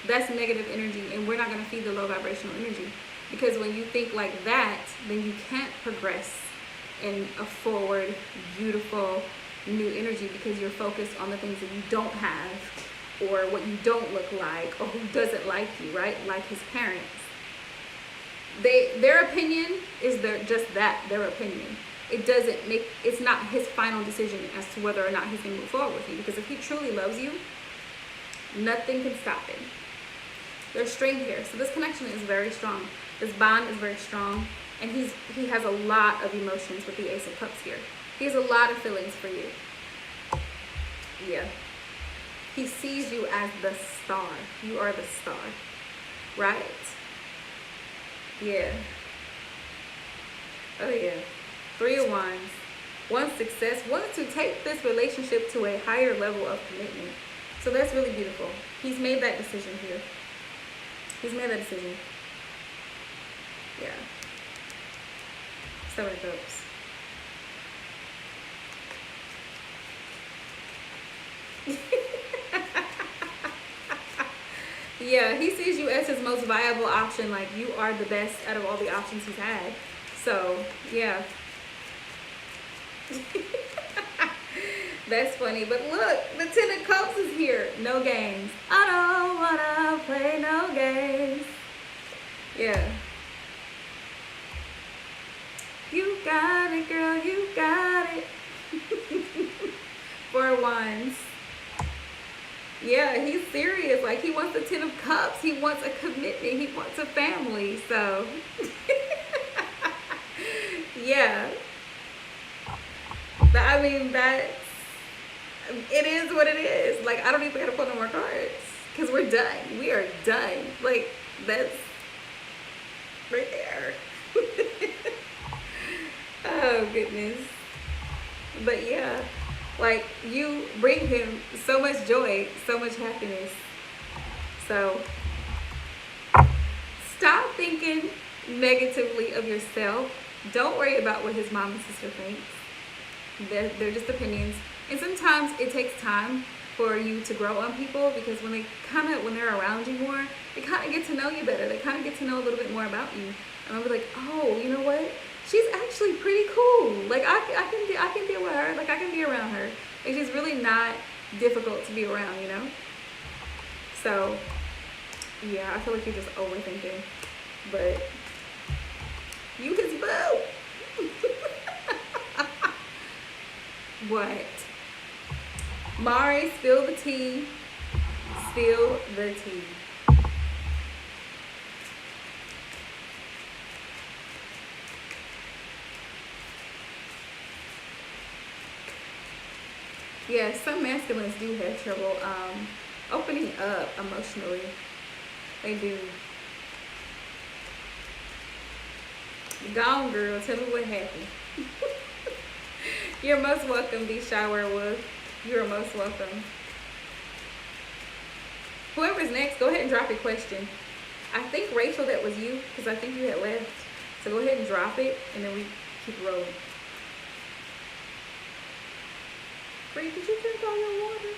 That's negative energy, and we're not going to feed the low vibrational energy. Because when you think like that, then you can't progress in a forward, beautiful, new energy because you're focused on the things that you don't have or what you don't look like or who doesn't like you, right? Like his parents. Their opinion is just their opinion. It's not his final decision as to whether or not he's going to move forward with you. Because if he truly loves you, nothing can stop him. There's strength here. So this connection is very strong. This bond is very strong. And he has a lot of emotions with the Ace of Cups here. He has a lot of feelings for you. Yeah. He sees you as the star. You are the star. Right? Yeah. Oh yeah. 3 of Wands. Wants success. Wants to take this relationship to a higher level of commitment. So that's really beautiful. He's made that decision here. He's made that decision. Yeah. 7 of Cups. Yeah, he sees you as his most viable option. Like, you are the best out of all the options he's had. So, yeah. That's funny. But look, the 10 of Cups is here. No games. I don't want to play no games. Yeah. You got it, girl. You got it. 4 of Wands. Yeah, he's serious. Like, he wants the 10 of cups. He wants a commitment. He wants a family. So, yeah. But I mean, it is what it is. Like, I don't even gotta pull no more cards. Because we're done. We are done. Like, that's right there. Oh, goodness. But yeah, like, you bring him so much joy, so much happiness. So stop thinking negatively of yourself. Don't worry about what his mom and sister think. They're just opinions. And sometimes it takes time for you to grow on people, because when they're around you more, they kind of get to know you better. They kind of get to know a little bit more about you. And I'll be like, oh, you know what? She's actually pretty cool. Like, I can deal with her. Like, I can be around her. Like, she's really not difficult to be around, you know? So, yeah, I feel like you're just overthinking. But you his boo. What? Mari, spill the tea. Spill the tea. Yeah, some masculines do have trouble opening up emotionally. They do. Gone, girl. Tell me what happened. You're most welcome, Be Shy Werewolf. You're most welcome. Whoever's next, go ahead and drop your question. I think, Rachel, that was you, because I think you had left. So go ahead and drop it, and then we keep rolling. Bree, did you drink all your water?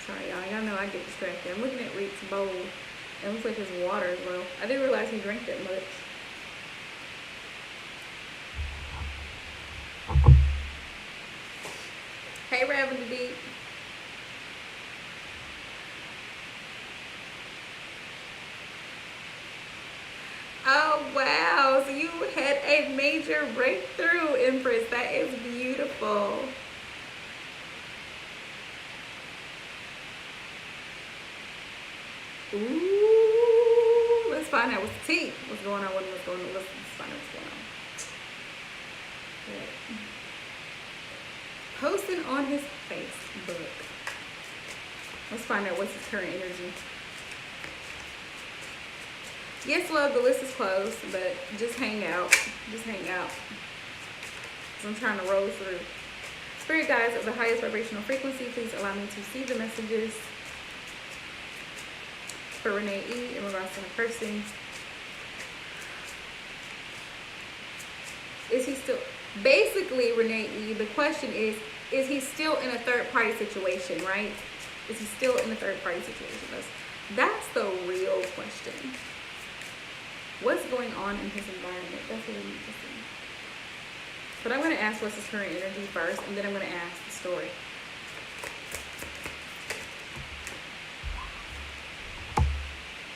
Sorry, y'all. Y'all know I get distracted. I'm looking at Reek's bowl. It looks like his water as well. I didn't realize he drank that much. Hey, Raven Deep. Oh, wow. So you had a major breakthrough, Empress. That is beautiful. Ooh. Let's find out what's the tea. What's going on? Let's find out what's going on. Okay. Posting on his Facebook. Let's find out what's his current energy. Yes, love, the list is closed, but just hang out. Just hang out. I'm trying to roll through. Spirit guides of the highest vibrational frequency, please allow me to see the messages for Renee E. in regards to her person. Is he still... Basically, Renee E., the question is he still in a third-party situation, right? Is he still in a third-party situation? That's the real question. What's going on in his environment? That's what we need to see. But I'm going to ask what's his current energy first, and then I'm going to ask the story.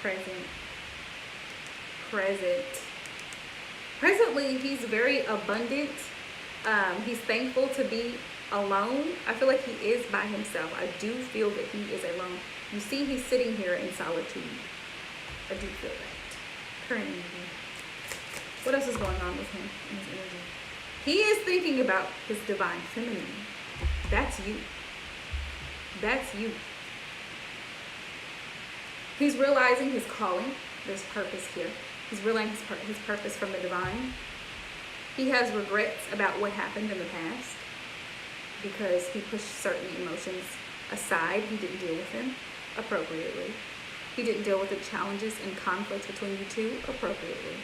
Present. Presently, he's very abundant. He's thankful to be alone. I feel like he is by himself. I do feel that he is alone. You see, he's sitting here in solitude. I do feel that. Current energy. What else is going on with him in his energy? He is thinking about his divine feminine. That's you. That's you. He's realizing his calling. There's purpose here. He's realizing his purpose from the divine. He has regrets about what happened in the past because he pushed certain emotions aside. He didn't deal with them appropriately. He didn't deal with the challenges and conflicts between you two appropriately.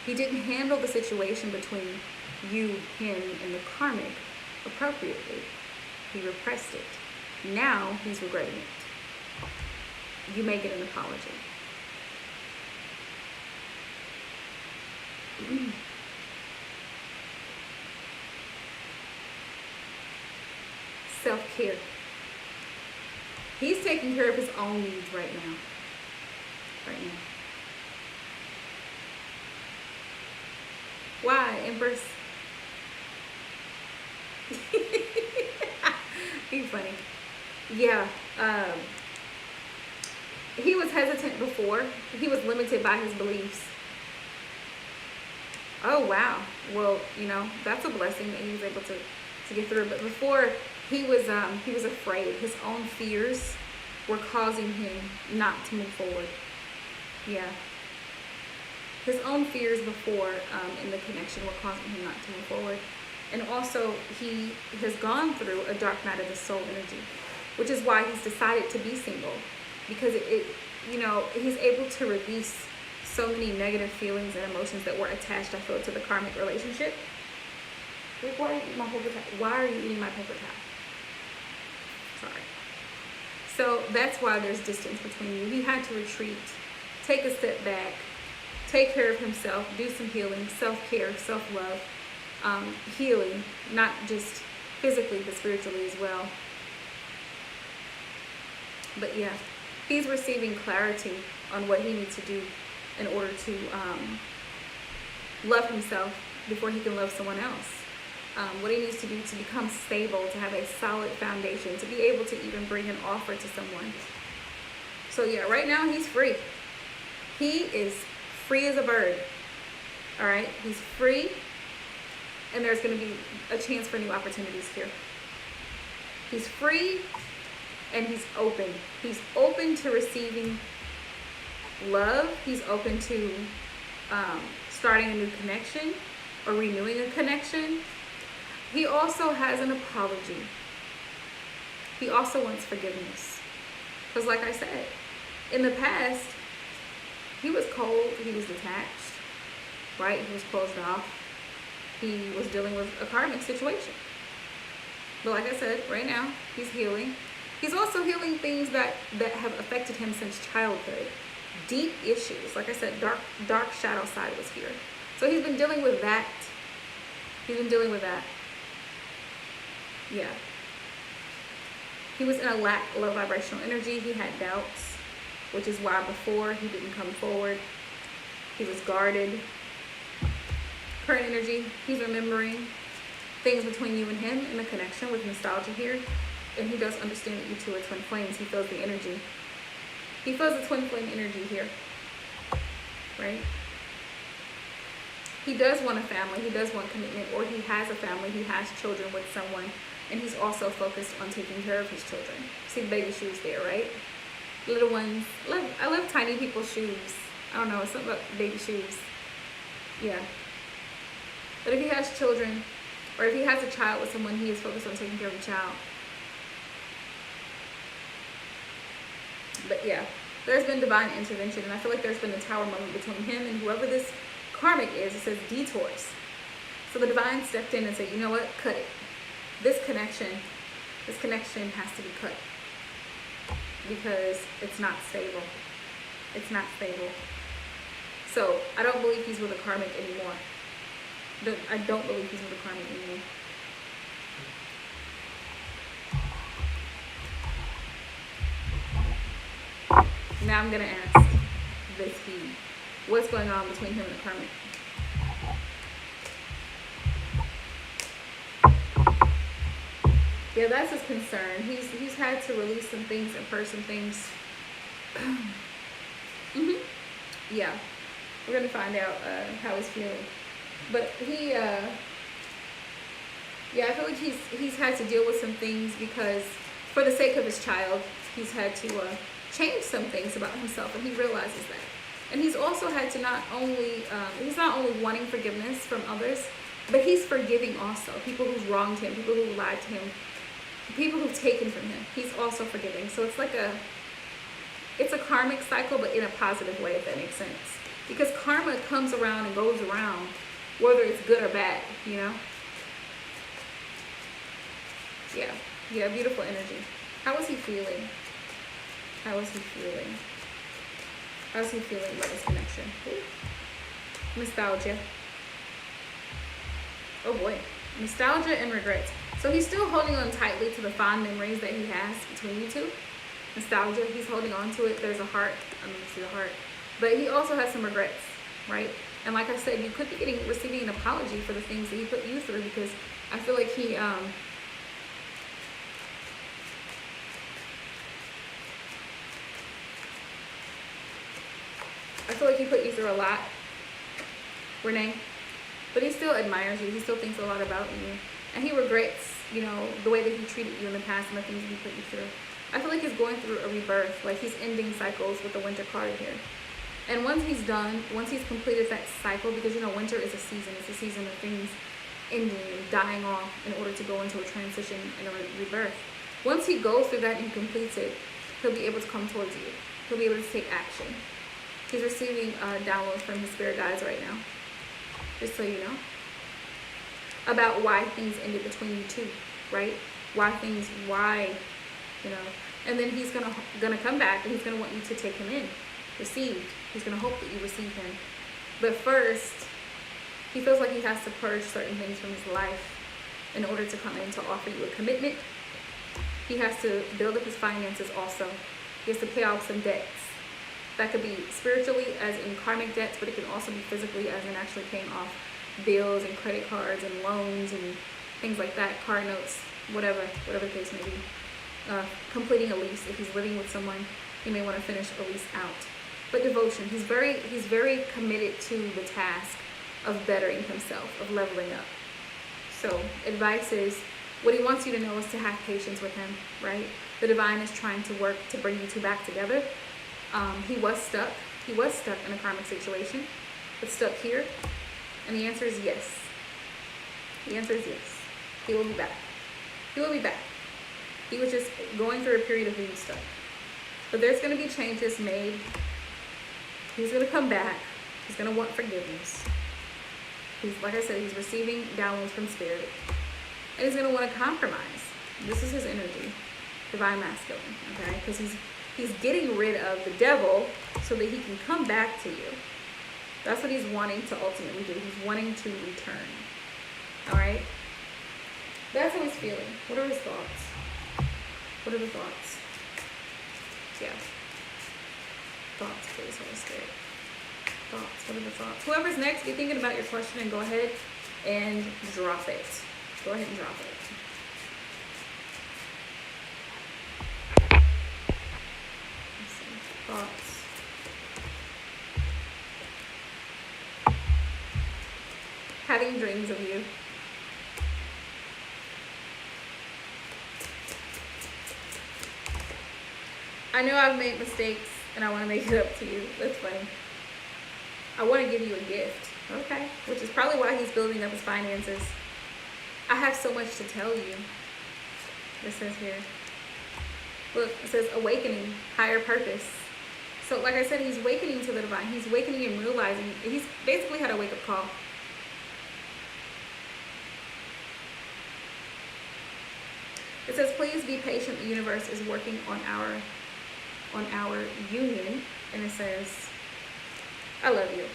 He didn't handle the situation between you, him, and the karmic appropriately. He repressed it. Now he's regretting it. You may get an apology. Self-care. He's taking care of his own needs right now. Why, Empress? Yeah. He was hesitant before. He was limited by his beliefs. Oh wow. Well, that's a blessing that he was able to get through. But before he was afraid. His own fears were causing him not to move forward. Yeah. His own fears before in the connection were causing him not to move forward. And also he has gone through a dark night of the soul energy, which is why he's decided to be single, because he's able to release so many negative feelings and emotions that were attached, I feel, to the karmic relationship. Like, why are you eating my paper towel? Why are you eating my paper towel? Sorry. So that's why there's distance between you. He had to retreat, take a step back, take care of himself, do some healing, self-care, self-love, healing, not just physically, but spiritually as well. But yeah, he's receiving clarity on what he needs to do in order to love himself before he can love someone else. What he needs to do to become stable, to have a solid foundation, to be able to even bring an offer to someone. So yeah, right now he's free. He is free as a bird. All right, he's free, and there's going to be a chance for new opportunities here. He's free, and he's open. He's open to receiving love. He's open to starting a new connection or renewing a connection. He also has an apology. He also wants forgiveness. Because like I said, in the past, he was cold, he was detached, right? He was closed off. He was dealing with a karmic situation. But like I said, right now, he's healing. He's also healing things that have affected him since childhood. Deep issues. Like I said, dark shadow side was here. So he's been dealing with that. Yeah. He was in a low vibrational energy. He had doubts, which is why before he didn't come forward. He was guarded. Current energy, he's remembering things between you and him in the connection with nostalgia here. And he does understand that you two are twin flames. He feels the energy. He feels the twin flame energy here, right? He does want a family. He does want commitment, or he has a family. He has children with someone, and he's also focused on taking care of his children. See the baby shoes there, right? Little ones. I love tiny people's shoes. I don't know, it's something about baby shoes. Yeah. But if he has children, or if he has a child with someone, he is focused on taking care of the child. But yeah, there's been divine intervention, and I feel like there's been a tower moment between him and whoever this karmic is. It says detours. So the divine stepped in and said, you know what, cut it. This connection has to be cut. Because it's not stable. It's not stable. So I don't believe he's with a karmic anymore. I don't believe he's with a karmic anymore. Now I'm going to ask this he. What's going on between him and the karmic? Yeah, that's his concern. He's had to release some things and purge some things. Yeah, we're going to find out how he's feeling. But he, yeah, I feel like he's had to deal with some things because for the sake of his child, he's had to change some things about himself, and he realizes that. And he's also had to he's not only wanting forgiveness from others, but he's forgiving also. People who've wronged him, people who lied to him, people who've taken from him. He's also forgiving. So it's like it's a karmic cycle, but in a positive way, if that makes sense. Because karma comes around and goes around, whether it's good or bad, you know? Yeah, beautiful energy. How is he feeling? How is he feeling about this connection? Ooh. Nostalgia. Oh boy. Nostalgia and regrets. So he's still holding on tightly to the fond memories that he has between you two. Nostalgia, he's holding on to it. There's a heart. I don't see the heart. But he also has some regrets, right? And like I said, you could be receiving an apology for the things that he put you through, because I feel like like he put you through a lot, Renee, but he still admires you. He still thinks a lot about you, and he regrets, you know, the way that he treated you in the past and the things that he put you through. I feel like he's going through a rebirth, like he's ending cycles with the winter card here. And once he's done, once he's completed that cycle, because you know winter is a season, it's a season of things ending and dying off in order to go into a transition and a rebirth. Once he goes through that and completes it, he'll be able to come towards you. He'll be able to take action. He's receiving downloads from his spirit guides right now, just so you know, about why things ended between you two, right? Why, you know, and then he's gonna come back and he's gonna want you to take him in, receive. He's gonna hope that you receive him. But first, he feels like he has to purge certain things from his life in order to come in to offer you a commitment. He has to build up his finances also. He has to pay off some debts. That could be spiritually, as in karmic debts, but it can also be physically, as in actually paying off bills and credit cards and loans and things like that, car notes, whatever the case may be. Completing a lease. If he's living with someone, he may want to finish a lease out. But devotion, he's very committed to the task of bettering himself, of leveling up. So advice is, what he wants you to know is to have patience with him, right? The divine is trying to work to bring you two back together. He was stuck in a karmic situation, but stuck here. And the answer is yes. The answer is yes. He will be back. He will be back. He was just going through a period of being stuck. But there's going to be changes made. He's going to come back. He's going to want forgiveness. He's, like I said, he's receiving downloads from spirit. And he's going to want to compromise. This is his energy. Divine masculine. Okay? Because he's getting rid of the devil so that he can come back to you. That's what he's wanting to ultimately do. He's wanting to return. Alright? That's how he's feeling. What are his thoughts? What are the thoughts? Yeah. Thoughts, please, Holy Spirit. Thoughts. What are the thoughts? Whoever's next, be thinking about your question and go ahead and drop it. Go ahead and drop it. Let's see. Thoughts. Having dreams of you. I know I've made mistakes and I want to make it up to you. That's funny. I want to give you a gift. Okay. Which is probably why he's building up his finances. I have so much to tell you. It says here. Look, it says awakening, higher purpose. So like I said, he's awakening to the divine. He's awakening and realizing. He's basically had a wake-up call. It says, please be patient. The universe is working on our union. And it says, I love you.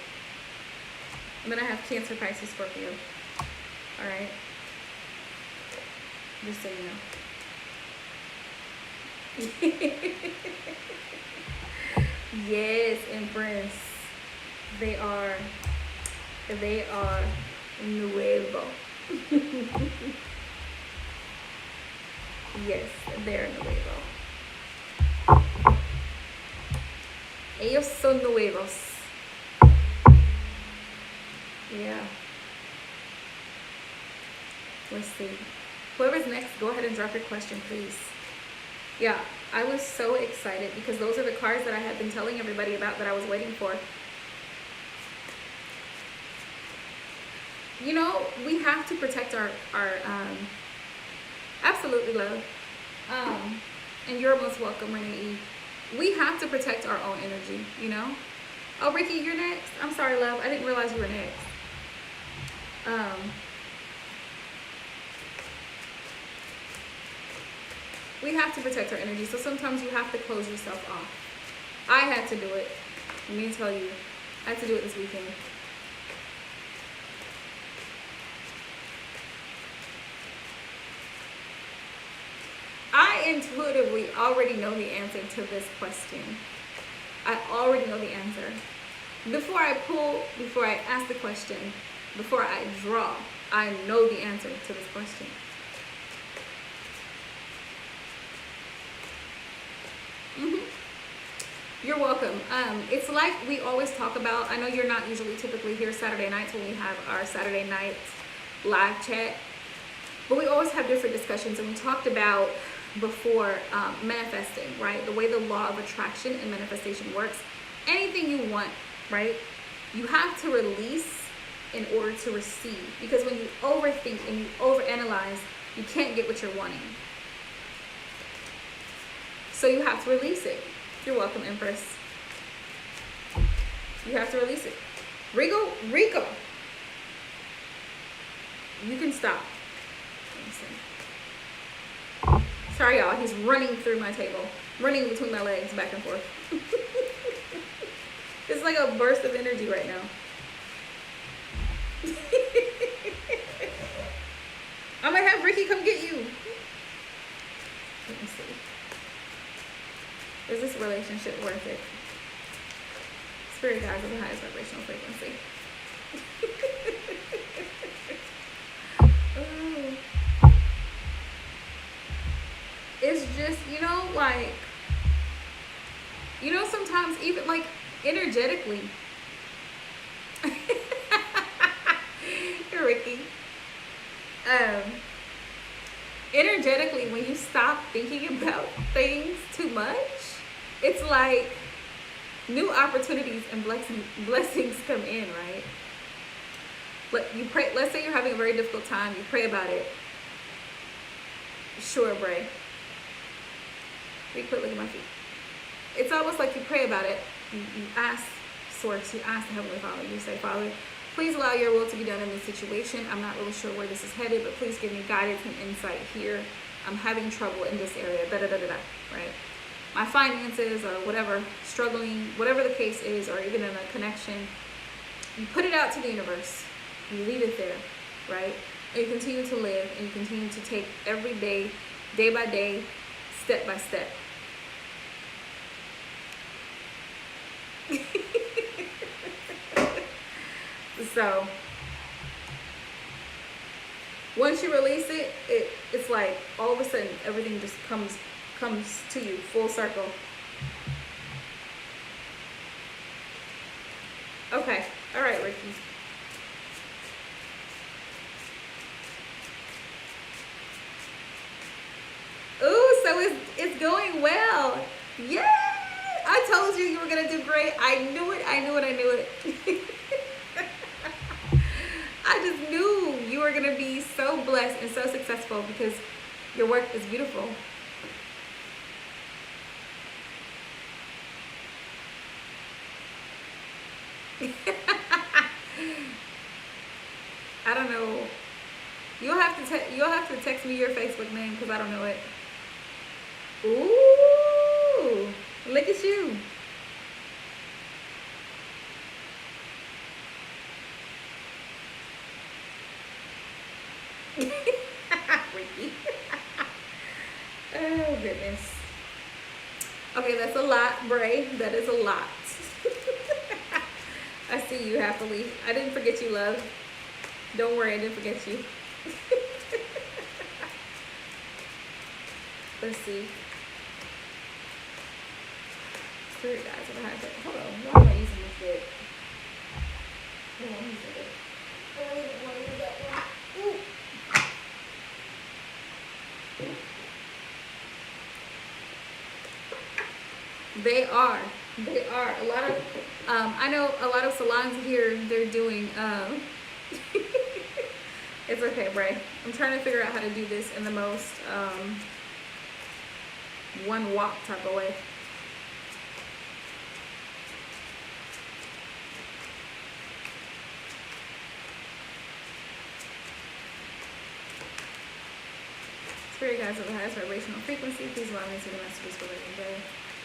And then I have Cancer, Pisces, Scorpio. All right. Just so you know. Yes, Empress. They are nuevo. Yes, they're nuevo. Ellos son nuevos. Yeah. Let's see. Whoever's next, go ahead and drop your question, please. Yeah, I was so excited because those are the cards that I had been telling everybody about that I was waiting for. You know, we have to protect our absolutely, love. And you're most welcome, Renee E. We have to protect our own energy, you know? Oh, Ricky, you're next. I'm sorry, love. I didn't realize you were next. We have to protect our energy, so sometimes you have to close yourself off. I had to do it. Let me tell you, I had to do it this weekend. I intuitively already know the answer to this question. I already know the answer. Before I pull, before I ask the question, before I draw, I know the answer to this question. You're welcome. It's like we always talk about. I know you're not usually typically here Saturday nights when we have our Saturday night live chat, but we always have different discussions. And we talked about before manifesting, right? The way the law of attraction and manifestation works. Anything you want, right? You have to release in order to receive. Because when you overthink and you overanalyze, you can't get what you're wanting. So you have to release it. You're welcome, Empress. You have to release it. Rico, you can stop. Sorry, y'all. He's running through my table, running between my legs, back and forth. It's like a burst of energy right now. I might have Ricky come get you. Let me see. Is this relationship worth it? Spirit guides are the highest vibrational frequency. It's just, like, sometimes even like energetically. You're Ricky. Energetically, when you stop thinking about things too much, it's like new opportunities and blessings come in, right? But you pray. Let's say you're having a very difficult time. You pray about it. Sure, Bray. Be quick, look at my feet. It's almost like you pray about it. You ask Source. You ask the Heavenly Father. You say, Father, please allow your will to be done in this situation. I'm not really sure where this is headed, but please give me guidance and insight here. I'm having trouble in this area. Right? My finances or whatever, struggling, whatever the case is, or even in a connection. You put it out to the universe. You leave it there, right? And you continue to live, and you continue to take every day, day by day, step by step. So once you release it, it's like all of a sudden everything just comes to you full circle. Okay, all right, Ricky. Ooh, so it's going well. Yay! I told you were gonna do great. I knew it. I just knew you were gonna be so blessed and so successful because your work is beautiful. I don't know. You'll have to text me your Facebook name because I don't know it. Ooh, look at you. Ricky. Oh goodness. Okay, that's a lot, Bray. That is a lot. I see you happily. I didn't forget you, love. Don't worry, I didn't forget you. Let's see. Spirit guys, I'm gonna have to. Hold on. Why am I using this bit? Hold on, use it. I don't even want to use that one. Ooh. They are a lot of I know a lot of salons here, they're doing it's okay, Bray. I'm trying to figure out how to do this in the most one walk type of way. Spirit guides of the highest vibrational frequency, please allow me to see the messages for living day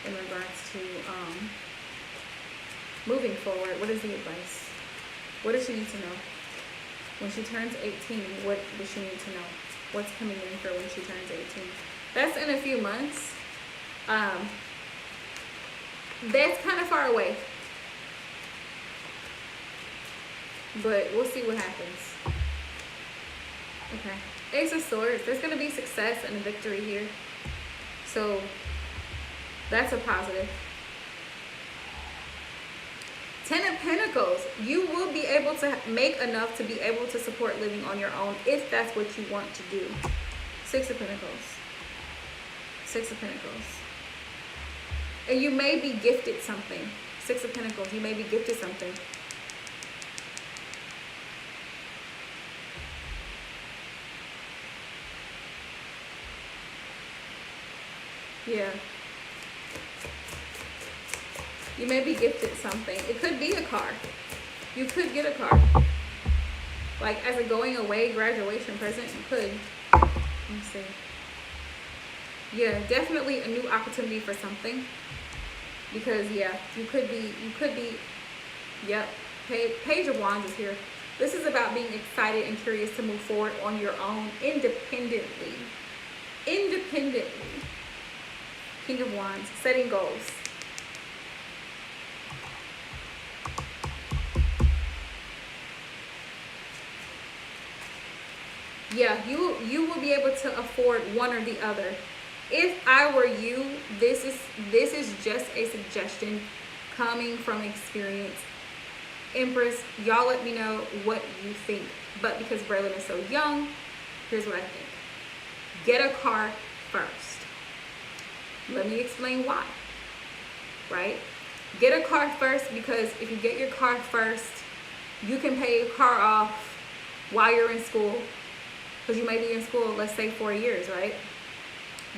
in regards to moving forward. What is the advice? What does she need to know? When she turns 18, what does she need to know? What's coming in for when she turns 18? That's in a few months. That's kind of far away. But we'll see what happens. Okay. Ace of Swords. There's going to be success and a victory here. So that's a positive. Ten of Pentacles. You will be able to make enough to be able to support living on your own if that's what you want to do. Six of Pentacles. Six of Pentacles. And you may be gifted something. Six of Pentacles. You may be gifted something. Yeah. You may be gifted something. It could be a car. You could get a car. Like as a going away graduation present, you could. Let me see. Yeah, definitely a new opportunity for something. Because yeah, you could be, yep. Page of Wands is here. This is about being excited and curious to move forward on your own independently. Independently. King of Wands, setting goals. Yeah, you will be able to afford one or the other. If I were you, this is just a suggestion coming from experience. Empress, y'all let me know what you think. But because Braylon is so young, here's what I think. Get a car first. Let me explain why. Right? Get a car first because if you get your car first, you can pay your car off while you're in school. Because you may be in school, let's say 4 years, right?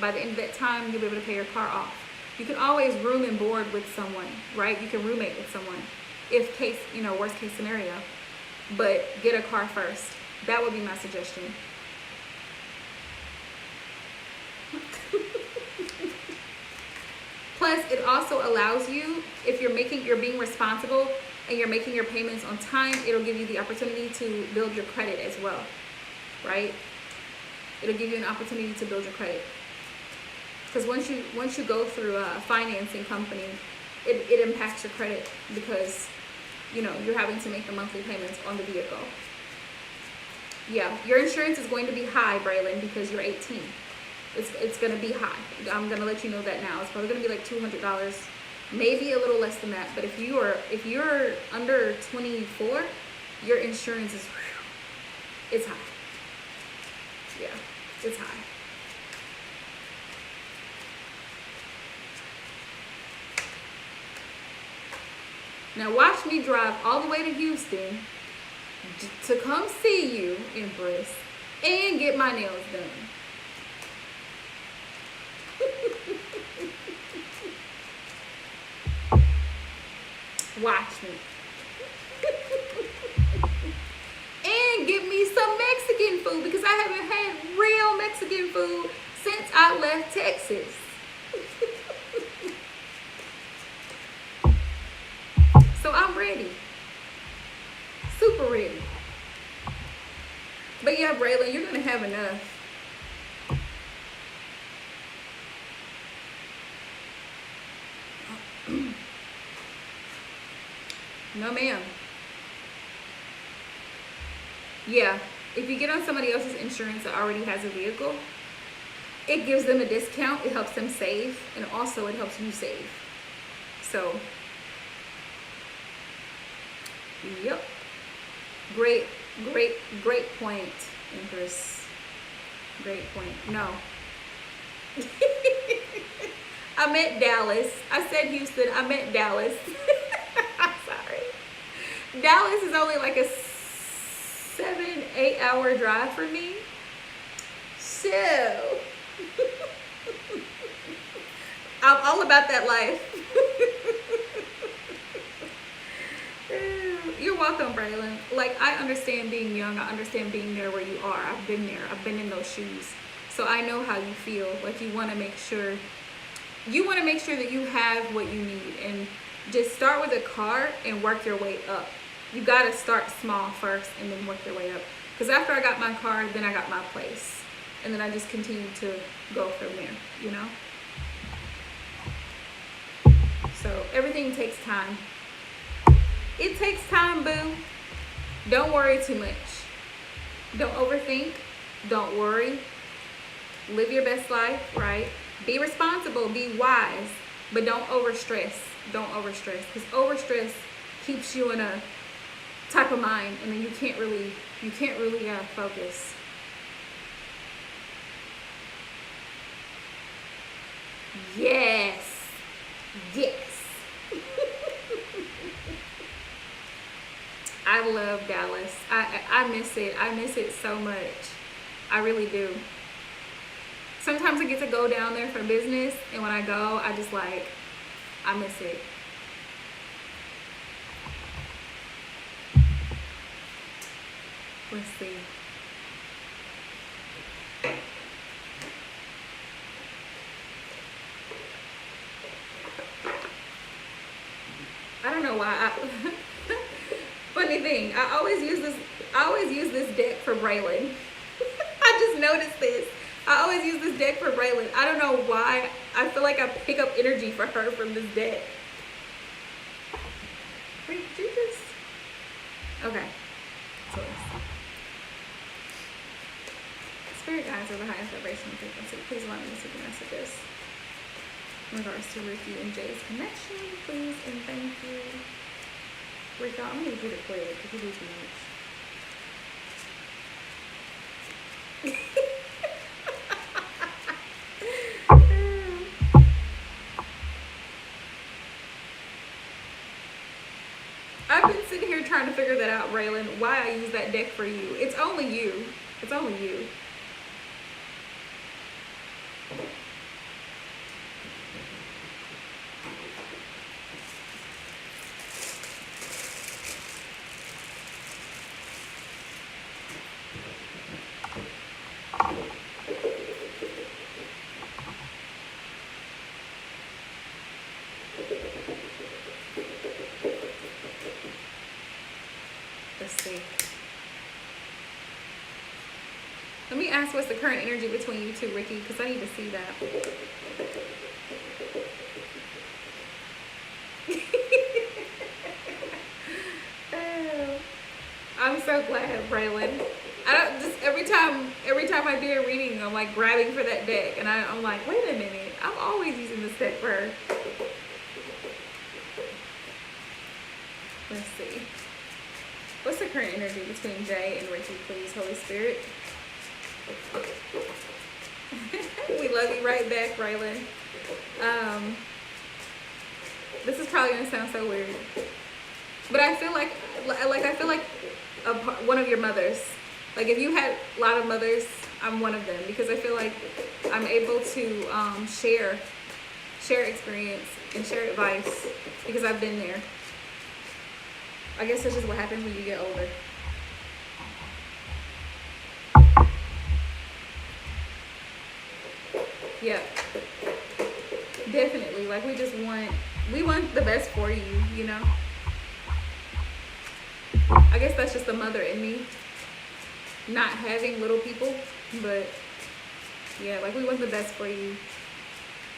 By the end of that time, you'll be able to pay your car off. You can always room and board with someone, right? You can roommate with someone if case, worst case scenario. But get a car first. That would be my suggestion. Plus, it also allows you, if you're being responsible and you're making your payments on time, it'll give you the opportunity to build your credit as well, right? It'll give you an opportunity to build your credit. Because once you go through a financing company, it impacts your credit because, you're having to make the monthly payments on the vehicle. Yeah, your insurance is going to be high, Braylon, because you're 18. It's going to be high. I'm going to let you know that now. It's probably going to be like $200, maybe a little less than that. But if you're under 24, your insurance is, it's high. Yeah, it's high. Now watch me drive all the way to Houston to come see you, Empress, and get my nails done. Watch me. And get me some Mexican food because I haven't had real Mexican food since I left Texas. So I'm ready. Super ready. But yeah, Braylon, you're going to have enough. No, ma'am. Yeah, if you get on somebody else's insurance that already has a vehicle, it gives them a discount, it helps them save, and also it helps you save. So, yep. Great point, Empress. Great point. No. I meant Dallas. I said Houston. I meant Dallas. I'm sorry. Dallas is only like a 7-8 hour drive for me. So, I'm all about that life. You're welcome, Braylon. Like, I understand being young. I understand being there where you are. I've been there. I've been in those shoes. So I know how you feel. Like, you want to make sure that you have what you need. And just start with a car and work your way up. You got to start small first and then work your way up. Because after I got my car, then I got my place. And then I just continued to go from there, you know? So everything takes time. It takes time, boo. Don't worry too much. Don't overthink. Don't worry. Live your best life, right? Be responsible. Be wise. But don't overstress. Don't overstress. Because overstress keeps you in a type of mind, and then you can't really focus. Yes. I love Dallas. I miss it. I miss it so much. I really do. Sometimes I get to go down there for business, and when I go, I just like, I miss it. Let's see. I don't know why. Funny thing, I always use this deck for Braylon. I just noticed this. I always use this deck for Braylon. I don't know why. I feel like I pick up energy for her from this deck. Wait, did you just? Okay. So Spirit guides are the highest vibrational frequency. Please allow me to see the messages in regards to Ricky and Jay's connection, please, and thank you. Ricky, I'm gonna need you to quit because you do too much. I've been sitting here trying to figure that out, Braylon, why I use that deck for you. It's only you. It's only you. Let's see. Let me ask what's the current energy between you two, Ricky, because I need to see that. Oh, I'm so glad, Braylon. I don't just every time I do a reading, I'm like grabbing for that deck, and I'm like, wait a minute, I'm always using this deck for her. Let's see. What's the current energy between Jay and Ricky, please, Holy Spirit? We love you right back, Braylon. This is probably gonna sound so weird, but I feel like one of your mothers. Like if you had a lot of mothers, I'm one of them, because I feel like I'm able to share experience and share advice because I've been there. I guess that's just what happens when you get older. Yeah, definitely. Like we want the best for you, you know? I guess that's just the mother in me, not having little people, but yeah, like we want the best for you.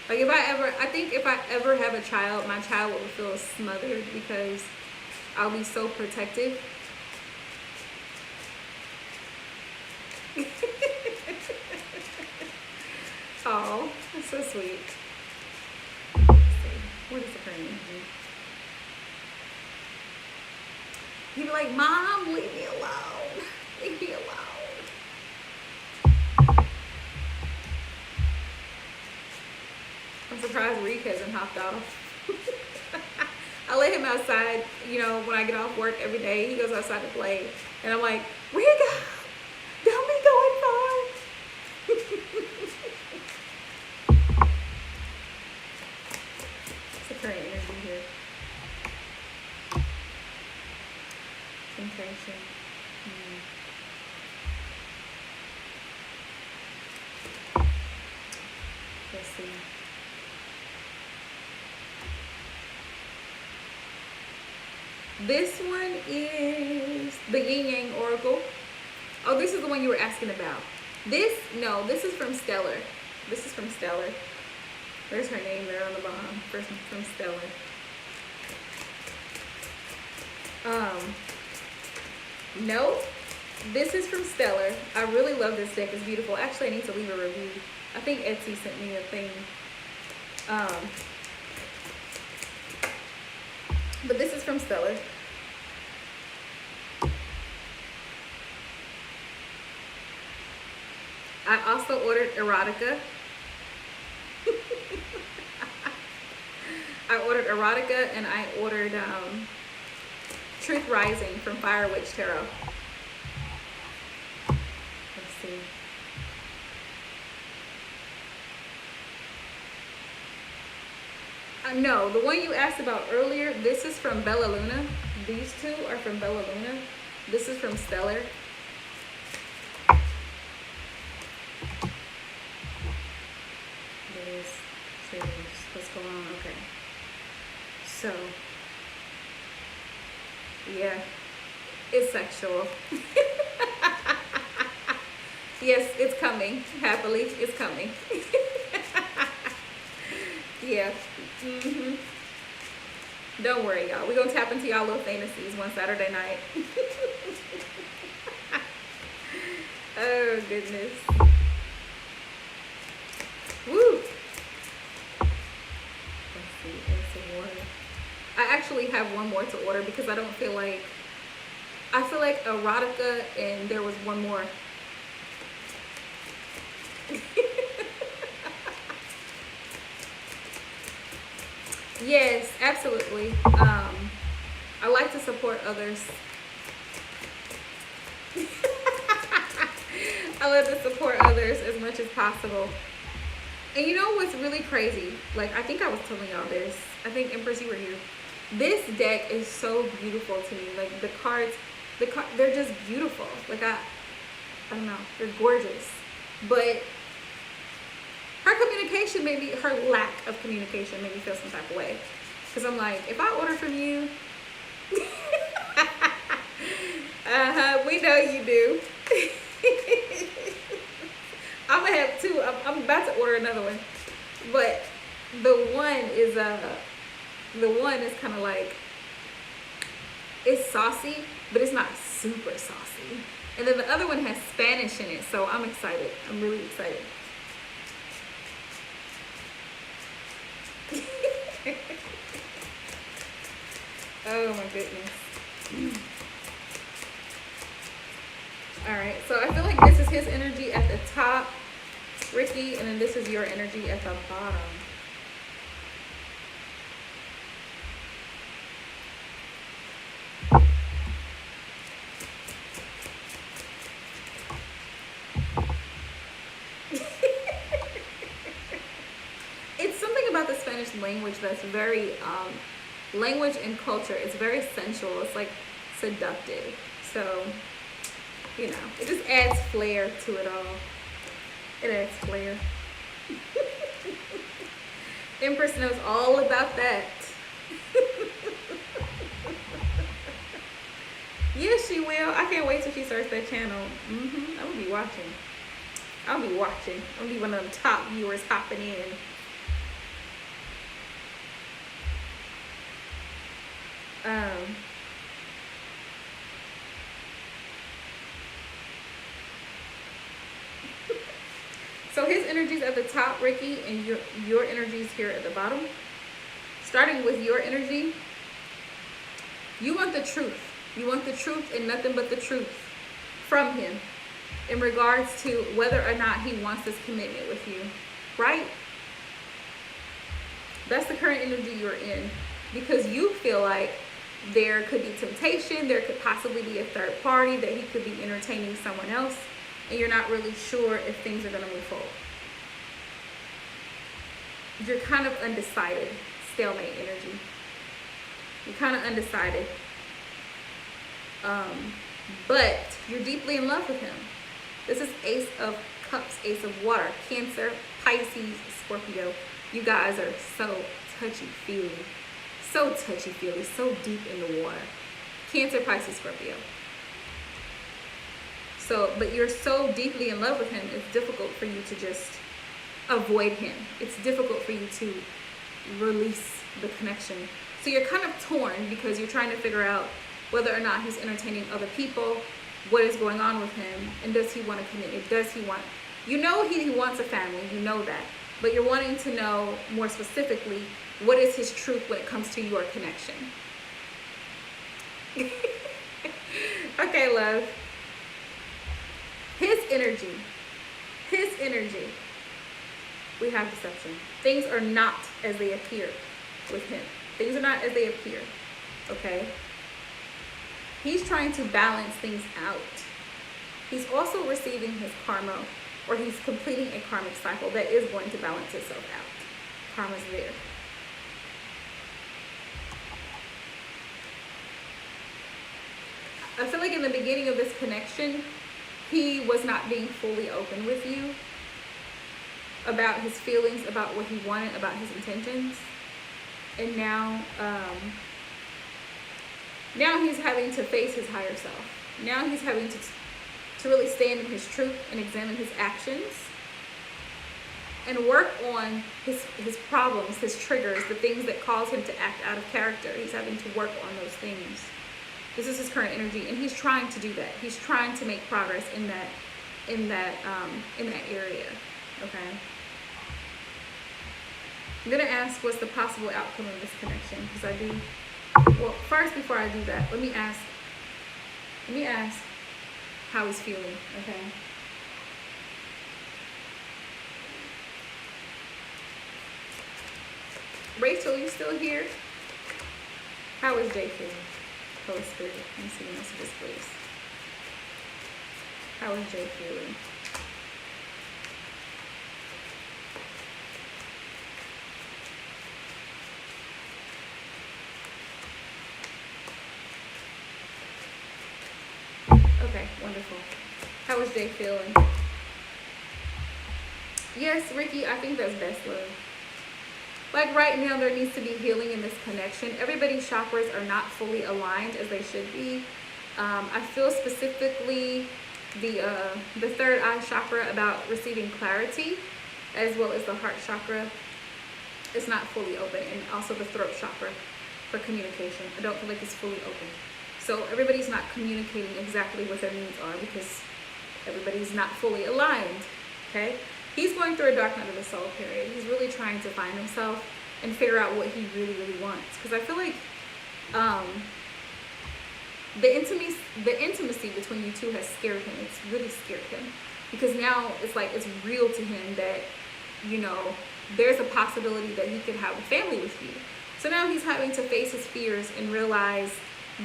Like I think if I ever have a child, my child will feel smothered because I'll be so protective. Oh, that's so sweet. Let's see. What is the current energy? You'd be like, Mom, leave me alone. Leave me alone. I'm surprised Reek hasn't hopped off. I let him outside, you know, when I get off work every day. He goes outside to play. And I'm like, Rika, don't be going far. What's the current energy here? Temptation. Let's see. This one is the Yin Yang Oracle. Oh, this is the one you were asking about. This is from Stellar. This is from Stellar. There's her name there on the bottom. First from Stellar. No, this is from Stellar. I really love this deck. It's beautiful. Actually, I need to leave a review. I think Etsy sent me a thing. But this is from Stellar. I also ordered erotica. I ordered erotica, and I ordered Truth Rising from Fire Witch Tarot. Let's see. No, the one you asked about earlier, this is from Bella Luna. These two are from Bella Luna. This is from Stellar. What's going on? Okay. So, yeah, it's sexual. Yes, it's coming. Happily, it's coming. Yeah. Don't worry, y'all. We're going to tap into y'all little fantasies one Saturday night. Oh, goodness. Woo. Let's see. Ace of Water. I actually have one more to order because I feel like erotica, and there was one more. Yes, absolutely. I like to support others. I like to support others as much as possible. And you know what's really crazy? Like, I think I was telling y'all this. I think, Empress, you were here. This deck is so beautiful to me. Like, the cards, they're just beautiful. Like, I don't know. They're gorgeous. But her communication her lack of communication made me feel some type of way. Because I'm like, if I order from you, we know you do. I'm gonna have two. I'm about to order another one, but the one is kind of like, it's saucy, but it's not super saucy. And then the other one has Spanish in it, so I'm excited. I'm really excited. Oh my goodness. All right, so I feel like this is his energy at the top, Ricky, and then this is your energy at the bottom. It's something about the Spanish language that's very, language and culture, it's very sensual. It's like seductive. So, you know, it just adds flair to it all. It adds flair. Empress knows all about that. Yes, she will. I can't wait till she starts that channel. I'm gonna be watching. I'll be watching. I'm gonna be one of them top viewers hopping in. So his energy's at the top, Ricky, and your energy's here at the bottom. Starting with your energy, you want the truth. You want the truth and nothing but the truth from him in regards to whether or not he wants this commitment with you, right? That's the current energy you're in, because you feel like there could be temptation, there could possibly be a third party, that he could be entertaining someone else, and you're not really sure if things are going to move forward. You're kind of undecided, stalemate energy. You're kind of undecided. But you're deeply in love with him. This is Ace of Cups, Ace of Water, Cancer, Pisces, Scorpio. You guys are so touchy-feely. So touchy-feely, so deep in the water. Cancer, Pisces, Scorpio. So, but you're so deeply in love with him, it's difficult for you to just avoid him. It's difficult for you to release the connection. So you're kind of torn because you're trying to figure out whether or not he's entertaining other people, what is going on with him, and does he want a commitment? Does he want, you know, he wants a family, you know that, but you're wanting to know more specifically, what is his truth when it comes to your connection? Okay, love. His energy his energy, we have deception. Things are not as they appear with him. Things are not as they appear, okay? He's trying to balance things out. He's also receiving his karma, or he's completing a karmic cycle that is going to balance itself out. Karma's there. I feel like in the beginning of this connection, he was not being fully open with you about his feelings, about what he wanted, about his intentions. And now he's having to face his higher self. Now he's having to really stand in his truth and examine his actions and work on his problems, his triggers, the things that cause him to act out of character. He's having to work on those things. This is his current energy, and he's trying to do that. He's trying to make progress in that area. Okay. I'm gonna ask what's the possible outcome of this connection, because I do. Well, first, before I do that, let me ask how he's feeling. Okay. Rachel, you still here? How is Jay feeling? Holy Spirit, let me see the messages, please. How is Jay feeling? Okay, wonderful. How is Jay feeling? Yes, Ricky, I think that's best love. Like right now, there needs to be healing in this connection. Everybody's chakras are not fully aligned as they should be. I feel specifically the third eye chakra about receiving clarity, as well as the heart chakra is not fully open, and also the throat chakra for communication. I don't feel like it's fully open. So everybody's not communicating exactly what their needs are because everybody's not fully aligned, okay? He's going through a dark night of the soul period. He's really trying to find himself and figure out what he really, really wants. Because I feel like the intimacy between you two has scared him. It's really scared him. Because now it's like it's real to him that, you know, there's a possibility that he could have a family with you. So now he's having to face his fears and realize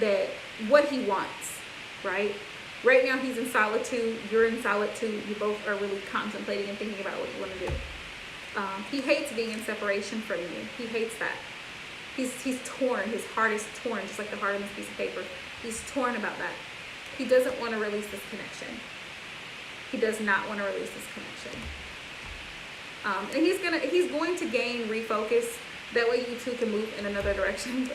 that what he wants, right? Right now he's in solitude, you're in solitude, you both are really contemplating and thinking about what you want to do. He hates being in separation from you. He hates that. He's torn, his heart is torn, just like the heart on this piece of paper. He's torn about that. He doesn't want to release this connection. He does not want to release this connection. And he's going to gain refocus. That way you two can move in another direction.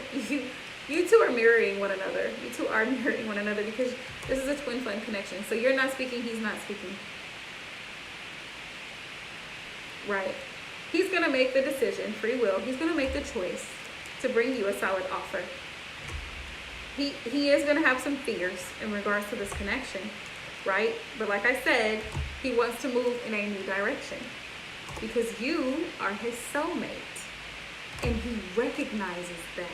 You two are mirroring one another. You two are mirroring one another because this is a twin flame connection. So you're not speaking, he's not speaking. Right. He's going to make the decision, free will. He's going to make the choice to bring you a solid offer. He is going to have some fears in regards to this connection, right? But like I said, he wants to move in a new direction because you are his soulmate, and he recognizes that.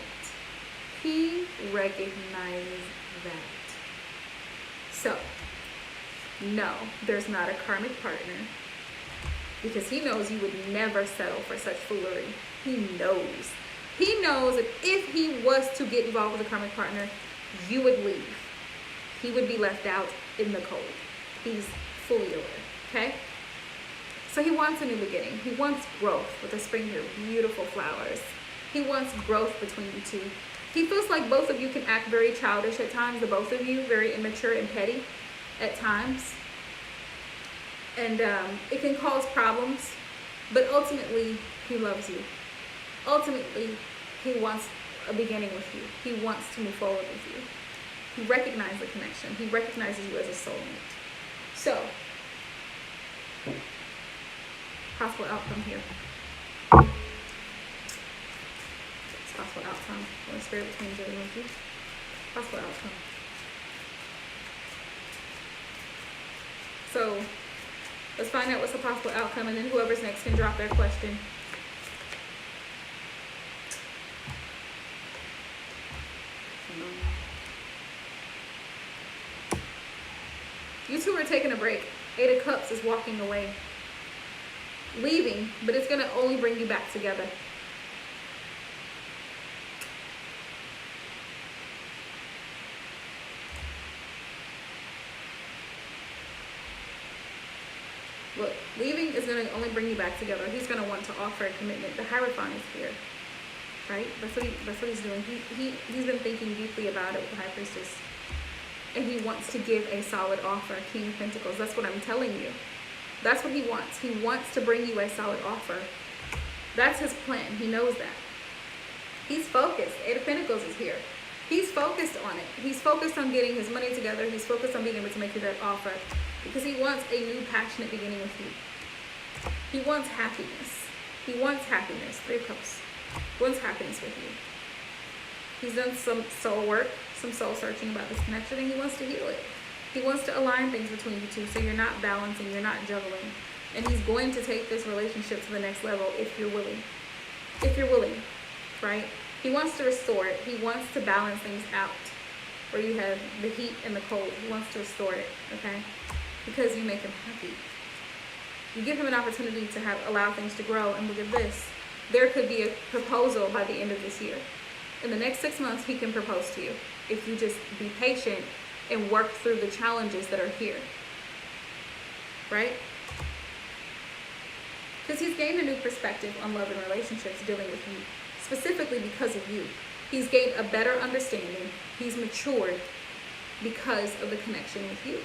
He recognizes that. So, no, there's not a karmic partner because he knows you would never settle for such foolery. He knows. He knows that if he was to get involved with a karmic partner, you would leave. He would be left out in the cold. He's fully aware, okay? So he wants a new beginning. He wants growth with the spring here, beautiful flowers. He wants growth between you two. He feels like both of you can act very childish at times, the both of you, very immature and petty at times. And it can cause problems, but ultimately, he loves you. Ultimately, he wants a beginning with you. He wants to move forward with you. He recognizes the connection. He recognizes you as a soulmate. So, possible outcome here. Possible outcome. Holy Spirit between Jay and Ricky. Possible outcome. So, let's find out what's the possible outcome, and then whoever's next can drop their question. You two are taking a break. 8 of Cups is walking away. leaving, but it's going to only bring you back together. Look, leaving is going to only bring you back together. He's going to want to offer a commitment. The Hierophant is here, right? That's what he's doing. He's been thinking deeply about it with the High Priestess. And he wants to give a solid offer, King of Pentacles. That's what I'm telling you. That's what he wants. He wants to bring you a solid offer. That's his plan. He knows that. He's focused. Eight of Pentacles is here. He's focused on it. He's focused on getting his money together. He's focused on being able to make you that offer because he wants a new passionate beginning with you. He wants happiness. He wants happiness. Three of Cups. He wants happiness with you. He's done some soul work, some soul searching about this connection, and he wants to heal it. He wants to align things between you two so you're not balancing, you're not juggling. And he's going to take this relationship to the next level if you're willing. If you're willing, right? He wants to restore it. He wants to balance things out where you have the heat and the cold. He wants to restore it, okay? Because you make him happy. You give him an opportunity to allow things to grow, and look at this. There could be a proposal by the end of this year. In the next 6 months, he can propose to you if you just be patient and work through the challenges that are here, right? Because he's gained a new perspective on love and relationships dealing with you, specifically because of you. He's gained a better understanding. He's matured because of the connection with you.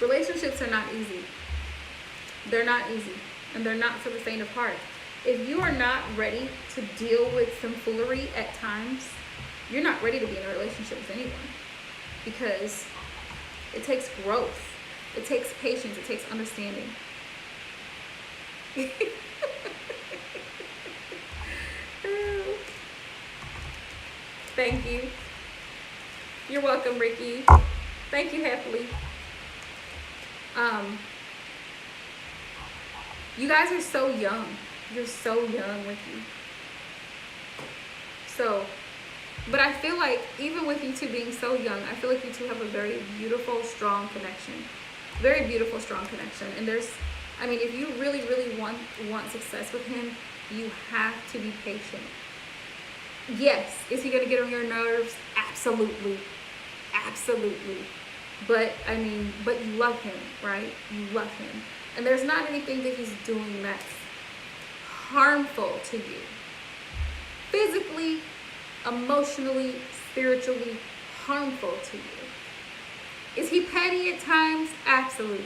Relationships are not easy. They're not easy, and they're not for the faint of heart. If you are not ready to deal with some foolery at times, you're not ready to be in a relationship with anyone, because it takes growth. It takes patience. It takes understanding. Thank you. You're welcome, Ricky. Thank you, happily. You guys are so young. You're so young, Ricky. So, but I feel like even with you two being so young, I feel like you two have a very beautiful, strong connection. Very beautiful, strong connection. And there's, I mean, if you really, really want success with him, you have to be patient. Yes, is he going to get on your nerves? Absolutely. Absolutely. But, I mean, but you love him, right? You love him. And there's not anything that he's doing that's harmful to you. Physically, emotionally, spiritually harmful to you. Is he petty at times? Absolutely.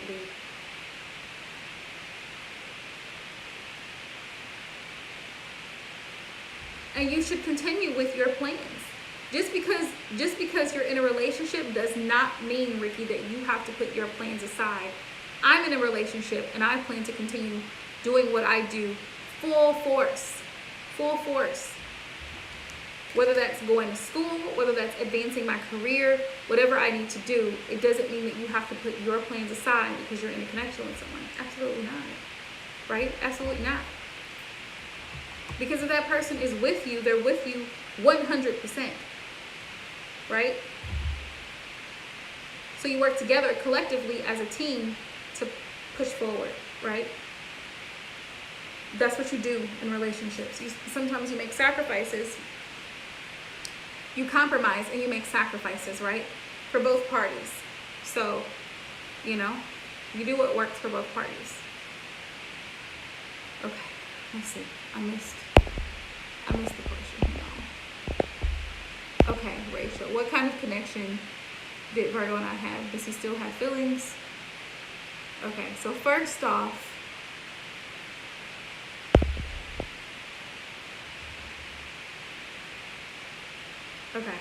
And you should continue with your plans. Just because you're in a relationship does not mean, Ricky, that you have to put your plans aside. I'm in a relationship and I plan to continue doing what I do full force. Full force. Whether that's going to school, whether that's advancing my career, whatever I need to do, it doesn't mean that you have to put your plans aside because you're in a connection with someone. Absolutely not. Right? Absolutely not. Because if that person is with you, they're with you 100%. Right? So you work together collectively as a team to push forward, right? That's what you do in relationships. Sometimes you make sacrifices. You compromise and you make sacrifices, right? For both parties. So, you know, you do what works for both parties. Okay, let's see. I missed the question. Okay, Rachel, what kind of connection did Virgo and I have? Does he still have feelings? Okay, so first off, okay.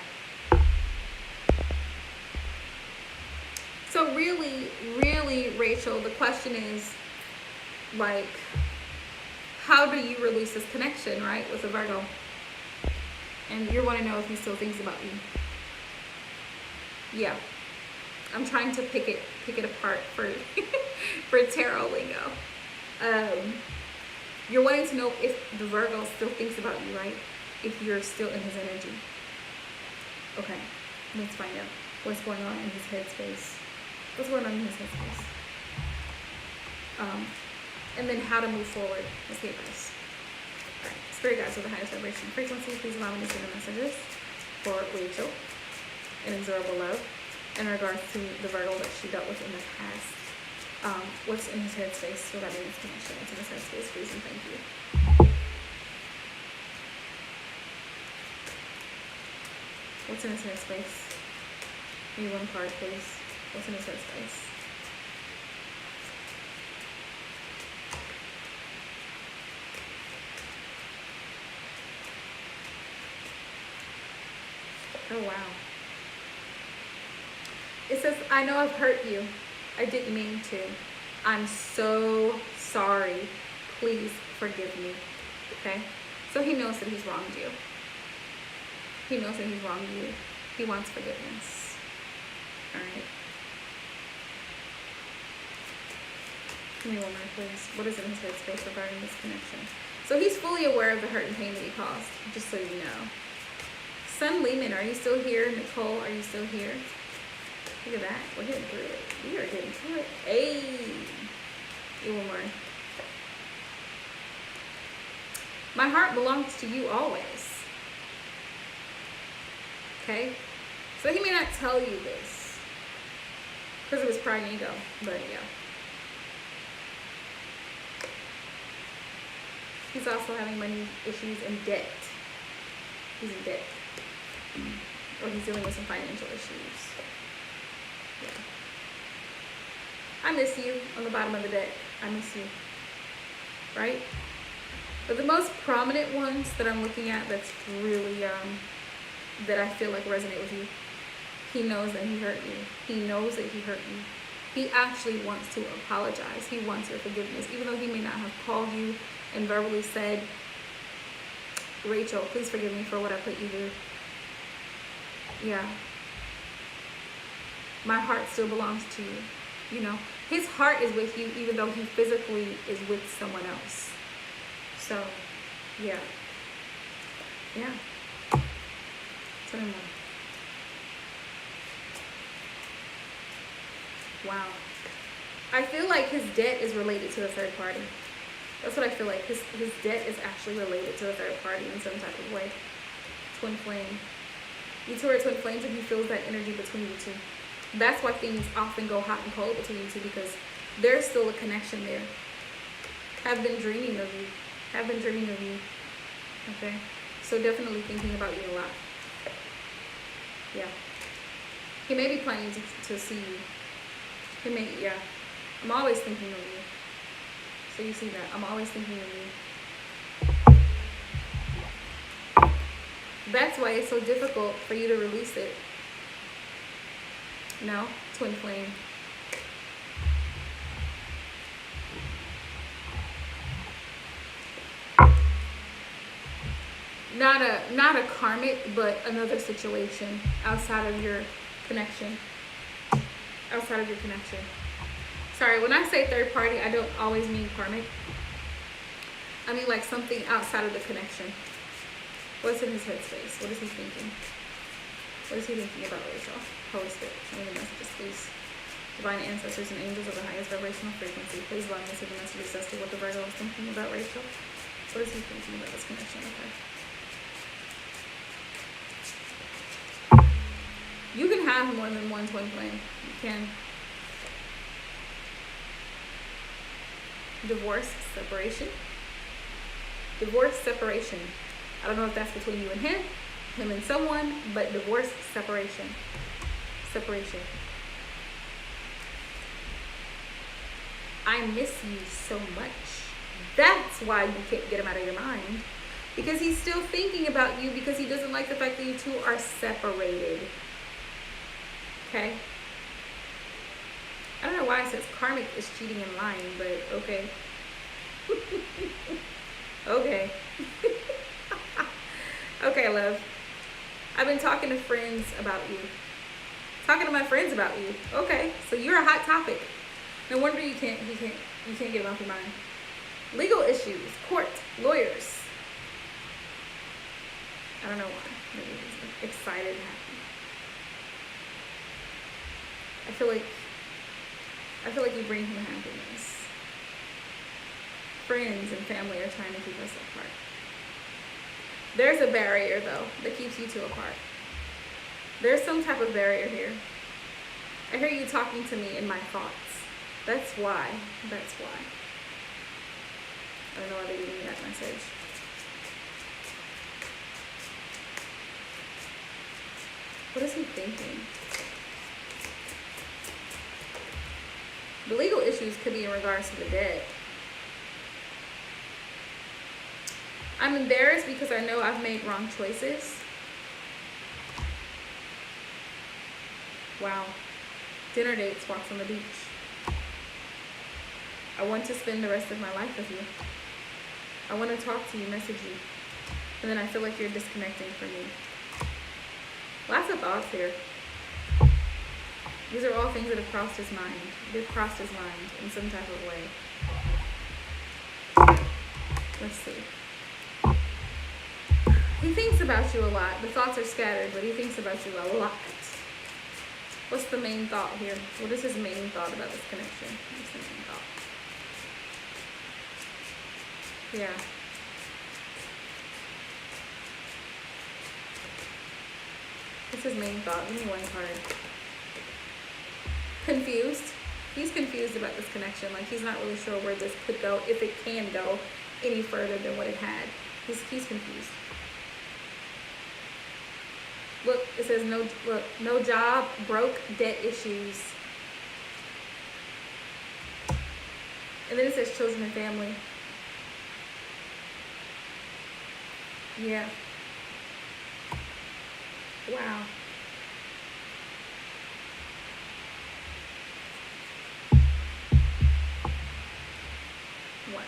So really, Rachel, the question is, like, how do you release this connection, right, with a Virgo? And you want to know if he still thinks about you. Yeah. I'm trying to pick it apart for for tarot lingo. You're wanting to know if the Virgo still thinks about you, right? if you're still in his energy. Okay, let's find out what's going on in his headspace. What's going on in his headspace? And then how to move forward. Let's get this. All right, spirit guides with the highest vibration frequency, please allow me to send the messages for Rachel in Exorable Love in regards to the Virgo that she dealt with in the past. What's in his headspace regarding this connection? What's in his headspace, please, and thank you. What's in his headspace? Give me one card, please. What's in his headspace? Oh, wow. It says, I know I've hurt you. I didn't mean to. I'm so sorry. Please forgive me. Okay? So he knows that he's wronged you. He knows that he's wronged you. He wants forgiveness. Alright? Give me one more, please. What is in his headspace regarding this connection? So he's fully aware of the hurt and pain that he caused, just so you know. Sun Lehman, are you still here? Nicole, are you still here? Look at that. We're getting through it. We are getting through it. Hey! Give one more. My heart belongs to you always. Okay? So he may not tell you this because of his pride and ego, but yeah. He's also having money issues and debt. He's in debt. Or he's dealing with some financial issues. Yeah. I miss you on the bottom of the deck. I miss you. Right? But the most prominent ones that I'm looking at that's really, that I feel like resonate with you, he knows that he hurt you. He knows that he hurt you. He actually wants to apologize. He wants your forgiveness. Even though he may not have called you and verbally said, Rachel, please forgive me for what I put you through. Yeah. My heart still belongs to you. You know, his heart is with you even though he physically is with someone else. So, yeah. Yeah. Tell me more. Wow. I feel like his debt is related to a third party. That's what I feel like. His debt is actually related to a third party in some type of way. Twin flame. You two are twin flames and he feels that energy between you two. That's why things often go hot and cold between you two, because there's still a connection there. Have been dreaming of you. Have been dreaming of you. Okay? So definitely thinking about you a lot. Yeah. He may be planning to see you. He may, yeah. I'm always thinking of you. So you see that. I'm always thinking of you. That's why it's so difficult for you to release it. No? Twin flame. Not a karmic, but another situation outside of your connection. Outside of your connection. Sorry, when I say third party, I don't always mean karmic. I mean like something outside of the connection. What's in his headspace? What is he thinking? What is he thinking about Rachel? Holy Spirit, show me the messages, please. Divine ancestors and angels of the highest vibrational frequency, please allow me to see the messages as to what the Virgo is thinking about Rachel. What is he thinking about this connection with her? You can have more than one twin flame. You can. Divorce, separation. Divorce, separation. I don't know if that's between you and him and someone, but divorce, separation. Separation. I miss you so much. That's why you can't get him out of your mind. Because he's still thinking about you, because he doesn't like the fact that you two are separated. Okay? I don't know why it says karmic is cheating and lying, but okay. Okay. Okay, love. I've been talking to friends about you. Talking to my friends about you. Okay, so you're a hot topic. No wonder you can't get him off your mind. Legal issues, court, lawyers. I don't know why. Maybe he's excited and happy. I feel like you bring him happiness. Friends and family are trying to keep us apart. There's a barrier though that keeps you two apart. There's some type of barrier here. I hear you talking to me in my thoughts. That's why. That's why. I don't know why they gave me that message. What is he thinking? The legal issues could be in regards to the debt. I'm embarrassed because I know I've made wrong choices. Wow. Dinner dates, walks on the beach. I want to spend the rest of my life with you. I want to talk to you, message you. And then I feel like you're disconnecting from me. Lots of thoughts here. These are all things that have crossed his mind. They've crossed his mind in some type of way. Let's see. He thinks about you a lot. The thoughts are scattered, but he thinks about you a lot. What's the main thought here? What is his main thought about this connection? What's the main thought? Yeah. What's his main thought? Give me one card. Confused. He's confused about this connection. Like, he's not really sure where this could go, if it can go any further than what it had. He's confused. Look, it says no job, broke, debt issues. And then it says children and family. Yeah. Wow. Wow.